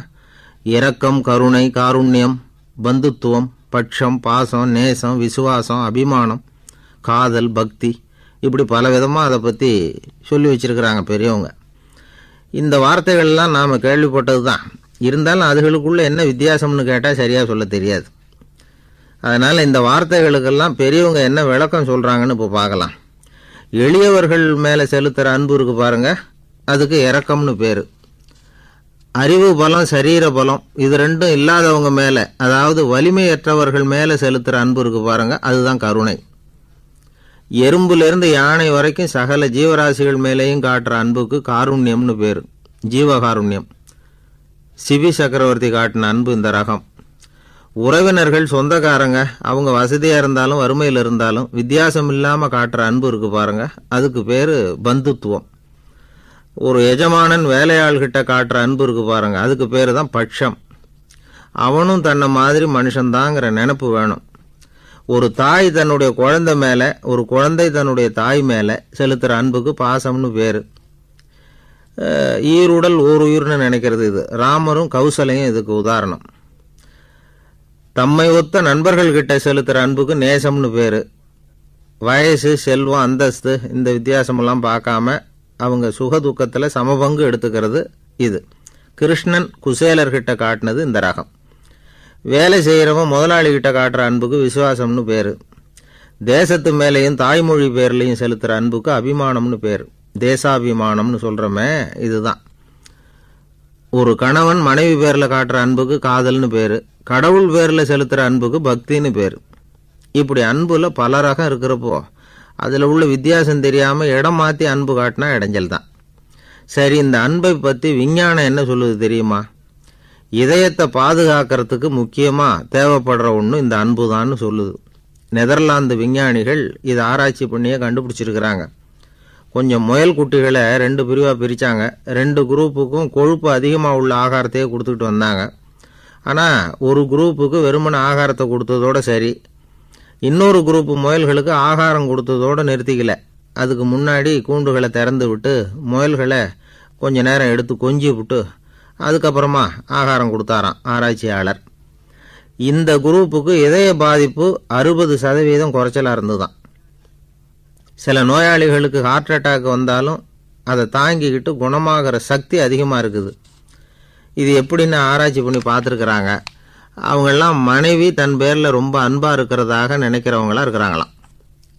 இரக்கம், கருணை, காருண்யம், பந்துத்துவம், பட்சம், பாசம், நேசம், விசுவாசம், அபிமானம், காதல், பக்தி, இப்படி பல விதமாக அதை பற்றி சொல்லி வச்சுருக்கிறாங்க பெரியவங்க. இந்த வார்த்தைகள்லாம் நாம் கேள்விப்பட்டது தான். இருந்தாலும் அதுகளுக்குள்ளே என்ன வித்தியாசம்னு கேட்டால் சரியாக சொல்ல தெரியாது. அதனால் இந்த வார்த்தைகளுக்கெல்லாம் பெரியவங்க என்ன விளக்கம் சொல்கிறாங்கன்னு இப்போ பார்க்கலாம். எளியவர்கள் மேலே செலுத்துகிற அன்பு இருக்குது பாருங்கள், அதுக்கு இரக்கம்னு பேர். அறிவு பலம், சரீர பலம், இது ரெண்டும் இல்லாதவங்க மேலே, அதாவது வலிமையற்றவர்கள் மேலே செலுத்துகிற அன்பு இருக்குது பாருங்கள், அதுதான் கருணை. எறும்புலேருந்து யானை வரைக்கும் சகல ஜீவராசிகள் மேலேயும் காட்டுற அன்புக்கு காருண்யம்னு பேர், ஜீவகாருண்யம். சிவி சக்கரவர்த்தி காட்டின அன்பு இந்த ரகம். உறவினர்கள், சொந்தக்காரங்க, அவங்க வசதியாக இருந்தாலும் வறுமையில் இருந்தாலும் வித்தியாசம் இல்லாமல் காட்டுற அன்பு இருக்குது பாருங்கள், அதுக்கு பேர் பந்துத்துவம். ஒரு எஜமானன் வேலையாள்கிட்ட காட்டுற அன்பு இருக்குது பாருங்க, அதுக்கு பேர் தான் பட்சம். அவனும் தன்னை மாதிரி மனுஷன்தாங்கிற நினப்பு வேணும். ஒரு தாய் தன்னுடைய குழந்தை மேலே, ஒரு குழந்தை தன்னுடைய தாய் மேலே செலுத்துகிற அன்புக்கு பாசம்னு பேர். ஈருடல் ஓர் உயிர்னு நினைக்கிறது இது. ராமரும் கௌசலையும் இதுக்கு உதாரணம். தம்மை ஒத்த நண்பர்கள்கிட்ட செலுத்துகிற அன்புக்கு நேசம்னு பேர். வயசு, செல்வம், அந்தஸ்து, இந்த வித்தியாசமெல்லாம் பார்க்காம அவங்க சுக துக்கத்தில் சமபங்கு எடுத்துக்கிறது இது. கிருஷ்ணன் குசேலர்கிட்ட காட்டினது இந்த ரகம். வேலை செய்கிறவன் முதலாளிகிட்ட காட்டுற அன்புக்கு விசுவாசம்னு பேர். தேசத்து மேலேயும் தாய்மொழி பேர்லையும் செலுத்துகிற அன்புக்கு அபிமானம்னு பேர். தேசாபிமானம்னு சொல்கிறோமே, இதுதான். ஒரு கணவன் மனைவி பேரில் காட்டுற அன்புக்கு காதல்னு பேர். கடவுள் பேரில் செலுத்துகிற அன்புக்கு பக்தின்னு பேர். இப்படி அன்புல பல ரகம் இருக்கிறப்போ அதில் உள்ள வித்தியாசம் தெரியாமல் இடம் மாற்றி அன்பு காட்டினா இடைஞ்சல் தான். சரி, இந்த அன்பை பற்றி விஞ்ஞானம் என்ன சொல்லுது தெரியுமா? இதயத்தை பாதுகாக்கிறதுக்கு முக்கியமாக தேவைப்படுற ஒன்று இந்த அன்பு தான்னு சொல்லுது. நெதர்லாந்து விஞ்ஞானிகள் இதை ஆராய்ச்சி பண்ணியே கண்டுபிடிச்சிருக்கிறாங்க. கொஞ்சம் முயல் குட்டிகளை 2 பிரிவாக பிரித்தாங்க. 2 குரூப்புக்கும் கொழுப்பு அதிகமாக உள்ள ஆகாரத்தையே கொடுத்துக்கிட்டு வந்தாங்க. ஆனால் ஒரு குரூப்புக்கு வெறுமன ஆகாரத்தை கொடுத்ததோடு சரி, இன்னொரு குரூப்பு முயல்களுக்கு ஆகாரம் கொடுத்ததோடு நிறுத்திக்கல. அதுக்கு முன்னாடி கூண்டுகளை திறந்து விட்டு முயல்களை கொஞ்ச நேரம் எடுத்து கொஞ்சி விட்டு அதுக்கப்புறமா ஆகாரம் கொடுத்தாராம் ஆராய்ச்சியாளர். இந்த குரூப்புக்கு இதய பாதிப்பு 60% குறைச்சலாக இருந்துதான். சில நோயாளிகளுக்கு ஹார்ட் அட்டாக் வந்தாலும் அதை தாங்கிக்கிட்டு குணமாகிற சக்தி அதிகமாக இருக்குது. இது எப்படின்னு ஆராய்ச்சி பண்ணி பார்த்துருக்குறாங்க. அவங்கெல்லாம் மனைவி தன் பேரில் ரொம்ப அன்பாக இருக்கிறதாக நினைக்கிறவங்களாம் இருக்கிறாங்களாம்.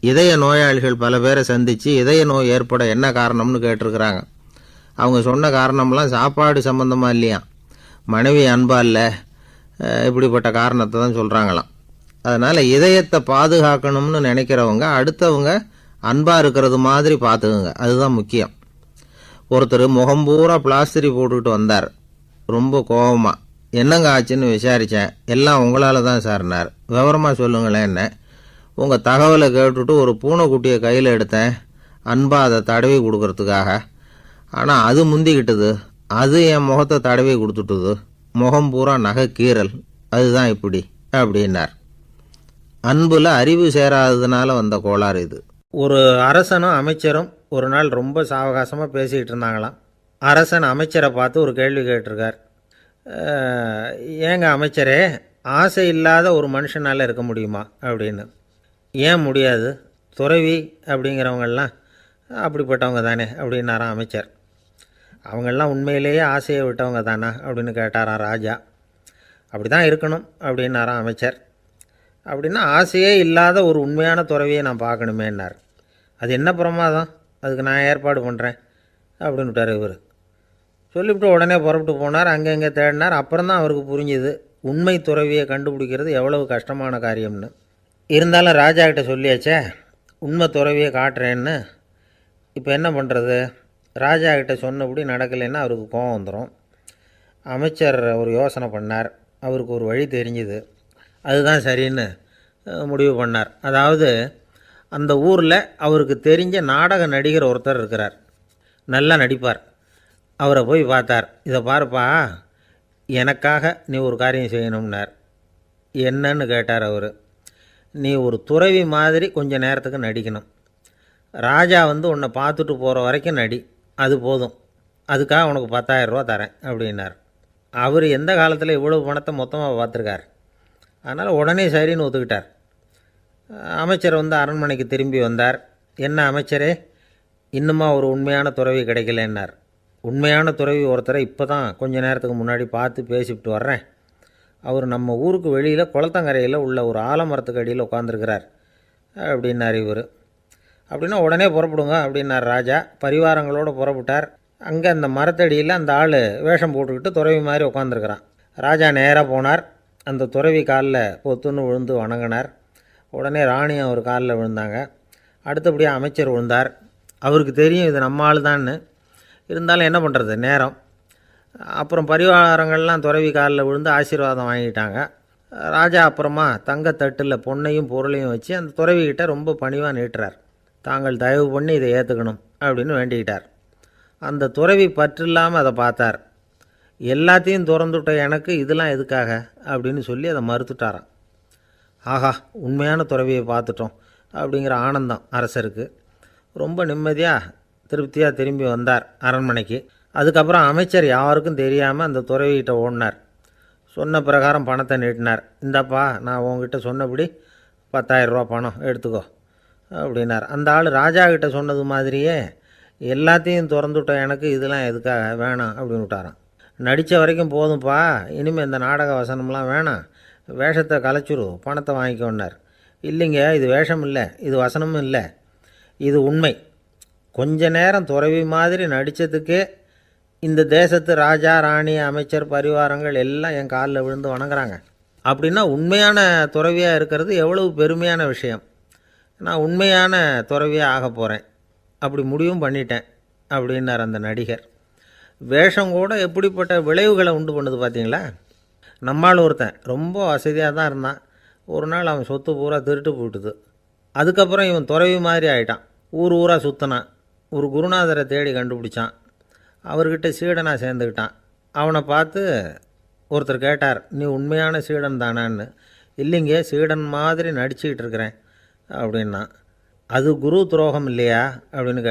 இதய நோயாளிகள் பல பேரை சந்தித்து இதய நோய் ஏற்பட என்ன காரணம்னு கேட்டிருக்கிறாங்க. அவங்க சொன்ன காரணம்லாம் சாப்பாடு சம்மந்தமாக இல்லையா, மனைவி அன்பா இல்லை, இப்படிப்பட்ட காரணத்தை தான் சொல்கிறாங்களாம். அதனால் இதயத்தை பாதுகாக்கணும்னு நினைக்கிறவங்க அடுத்தவங்க அன்பாக இருக்கிறது மாதிரி பார்த்துக்குங்க, அதுதான் முக்கியம். ஒருத்தர் முகம் பூரா பிளாஸ்டரி போட்டுக்கிட்டு வந்தார். ரொம்ப கோபமாக, என்னங்க ஆச்சுன்னு விசாரித்தேன். எல்லாம் உங்களால் தான் சார்னார். விவரமாக சொல்லுங்களேன். என்ன உங்கள் தகவலை கேட்டுட்டு ஒரு பூனைக்குட்டியை கையில் எடுத்தேன், அன்பாக அதை தடவி கொடுக்கறதுக்காக. ஆனால் அது முந்திக்கிட்டது, அது என் முகத்தை தடவி கொடுத்துட்டுது, முகம் பூரா நகை கீறல், அதுதான் இப்படி அப்படின்னார். அன்புல அறிவு சேராததுனால வந்த கோளாறு இது. ஒரு அரசனும் அமைச்சரும் ஒரு நாள் ரொம்ப சாவகாசமாக பேசிக்கிட்டு இருந்தாங்களாம். அரசன் அமைச்சரை பார்த்து ஒரு கேள்வி கேட்டிருக்கார். ஏங்க அமைச்சரே, ஆசை இல்லாத ஒரு மனுஷனால் இருக்க முடியுமா அப்படின்னு. ஏன் முடியாது, துறவி அப்படிங்கிறவங்கெல்லாம் அப்படிப்பட்டவங்க தானே அப்படின்னாராம் அமைச்சர். அவங்கெல்லாம் உண்மையிலேயே ஆசையை விட்டவங்க தானா அப்படின்னு கேட்டாராம் ராஜா. அப்படி தான் இருக்கணும் அப்படின்னாராம் அமைச்சர். அப்படின்னா ஆசையே இல்லாத ஒரு உண்மையான துறவியை நான் பார்க்கணுமேன்னார். அது என்ன பிரமாதம், அதுக்கு நான் ஏற்பாடு பண்ணுறேன் அப்படின்னு விட்டார் இவர். சொல்லிவிட்டு உடனே புறப்பட்டு போனார். அங்கே தேடினார். அப்புறம் தான் அவருக்கு புரிஞ்சுது உண்மை துறவியை கண்டுபிடிக்கிறது எவ்வளவு கஷ்டமான காரியம்னு. இருந்தாலும் ராஜா கிட்ட சொல்லியாச்சே, உண்மை துறவியை காட்டுறேன்னு. இப்போ என்ன பண்ணுறது? ராஜா கிட்ட சொன்னபடி நடக்கலைன்னா அவருக்கு கோபம் வந்துடும். அமைச்சர் ஒரு யோசனை பண்ணார். அவருக்கு ஒரு வழி தெரிஞ்சுது. அதுதான் சரின்னு முடிவு பண்ணார். அதாவது அந்த ஊரில் அவருக்கு தெரிஞ்ச நாடக நடிகர் ஒருத்தர் இருக்கிறார், நல்லா நடிப்பார். அவரை போய் பார்த்தார். இதை பாருப்பா, எனக்காக நீ ஒரு காரியம் செய்யணும்னார். என்னன்னு கேட்டார் அவர். நீ ஒரு துறவி மாதிரி கொஞ்சம் நேரத்துக்கு நடிக்கணும். ராஜா உன்னை பார்த்துட்டு போகிற வரைக்கும் நடி, அது போதும். அதுக்காக உனக்கு 10,000 ரூபா தரேன் அப்படின்னார். அவர் எந்த காலத்தில் இவ்வளவு பணத்தை மொத்தமாக பார்த்துருக்கார். அதனால் உடனே சரின்னு ஒத்துக்கிட்டார். அமைச்சர் அரண்மனைக்கு திரும்பி வந்தார். என்ன அமைச்சரே, இன்னுமா ஒரு உண்மையான துறவி கிடைக்கலன்னார். உண்மையான துறவி ஒருத்தரை இப்போ தான் கொஞ்ச நேரத்துக்கு முன்னாடி பார்த்து பேசிவிட்டு வர்றேன். அவர் நம்ம ஊருக்கு வெளியில் குளத்தங்கரையில் உள்ள ஒரு ஆலமரத்துக்கு அடியில் உட்காந்துருக்கிறார் அப்படின்னார் இவர். அப்படின்னா உடனே புறப்படுங்க அப்படின்னார் ராஜா. பரிவாரங்களோடு புறப்பட்டார். அங்கே அந்த மரத்தடியில் அந்த ஆள் வேஷம் போட்டுக்கிட்டு துறவி மாதிரி உட்காந்துருக்கிறான். ராஜா நேராக போனார். அந்த துறவி காலில் பொத்துன்னு விழுந்து வணங்கினார். உடனே ராணி அவர் காலில் விழுந்தாங்க. அடுத்தபடியாக அமைச்சர் விழுந்தார். அவருக்கு தெரியும் இது நம்ம ஆள் தான்னு. இருந்தாலும் என்ன பண்ணுறது, நேரம். அப்புறம் பரிவாரங்கள்லாம் துறவி காலில் விழுந்து ஆசீர்வாதம் வாங்கிட்டாங்க. ராஜா அப்புறமா தங்கத்தட்டில் பொன்னையும் பொருளையும் வச்சு அந்த துறவிக்கிட்ட ரொம்ப பணிவாக நீட்டுறார். தாங்கள் தயவு பண்ணி இதை ஏற்றுக்கணும் அப்படின்னு வேண்டிக்கிட்டார். அந்த துறவி பற்றில்லாமல் அதை பார்த்தார். எல்லாத்தையும் திறந்துவிட்ட எனக்கு இதெல்லாம் எதுக்காக அப்படின்னு சொல்லி அதை மறுத்துட்டாராம். ஆஹா, உண்மையான துறவியை பார்த்துட்டோம் அப்படிங்கிற ஆனந்தம் அரசருக்கு. ரொம்ப நிம்மதியாக திருப்தியாக திரும்பி வந்தார் அரண்மனைக்கு. அதுக்கப்புறம் அமைச்சர் யாருக்கும் தெரியாமல் அந்த துறவிகிட்ட ஓடினார். சொன்ன பிரகாரம் பணத்தை நீட்டினார். இந்தாப்பா, நான் உங்ககிட்ட சொன்னபடி 10,000 ரூபா பணம் எடுத்துக்கோ அப்படின்னார். அந்த ஆள் ராஜா கிட்ட சொன்னது மாதிரியே எல்லாத்தையும் திறந்துவிட்ட எனக்கு இதெல்லாம் எதுக்காக வேணாம் அப்படின்னு விட்டாராம். நடித்த வரைக்கும் போதும்ப்பா, இனிமேல் இந்த நாடக வசனம்லாம் வேணாம், வேஷத்தை கலைச்சுரு, பணத்தை வாங்கிக்கோன்னார். இல்லைங்க, இது வேஷம் இல்லை, இது வசனமும் இல்லை, இது உண்மை. கொஞ்ச நேரம் துறவி மாதிரி நடித்ததுக்கே இந்த தேசத்து ராஜா, ராணி, அமைச்சர், பரிவாரங்கள் எல்லாம் என் காலில் விழுந்து வணங்குறாங்க. அப்படின்னா உண்மையான துறவியாக இருக்கிறது எவ்வளவு பெருமையான விஷயம். நான் உண்மையான துறவியாக ஆக போகிறேன், அப்படி முடிவும் பண்ணிட்டேன் அப்படின்னார் அந்த நடிகர். வேஷம் கூட எப்படிப்பட்ட விளைவுகளை உண்டு பண்ணுது பார்த்தீங்களா. நம்மால் ஒருத்தன் ரொம்ப வசதியாக தான் இருந்தான். ஒரு நாள் அவன் சொத்து பூரா திருட்டு போட்டுது. அதுக்கப்புறம் இவன் துறவி மாதிரி ஆகிட்டான். ஊர் ஊராக சுற்றினான். ஒரு குருநாதரை தேடி கண்டுபிடிச்சான். அவர்கிட்ட சீடனாக சேர்ந்துக்கிட்டான். அவனை பார்த்து ஒருத்தர் கேட்டார், நீ உண்மையான சீடன் தானான்னு. இல்லைங்க, சீடன் மாதிரி நடிச்சுக்கிட்டு இருக்கிறேன் அப்படின்னா. அது குரு துரோகம் இல்லையா அப்படின்னு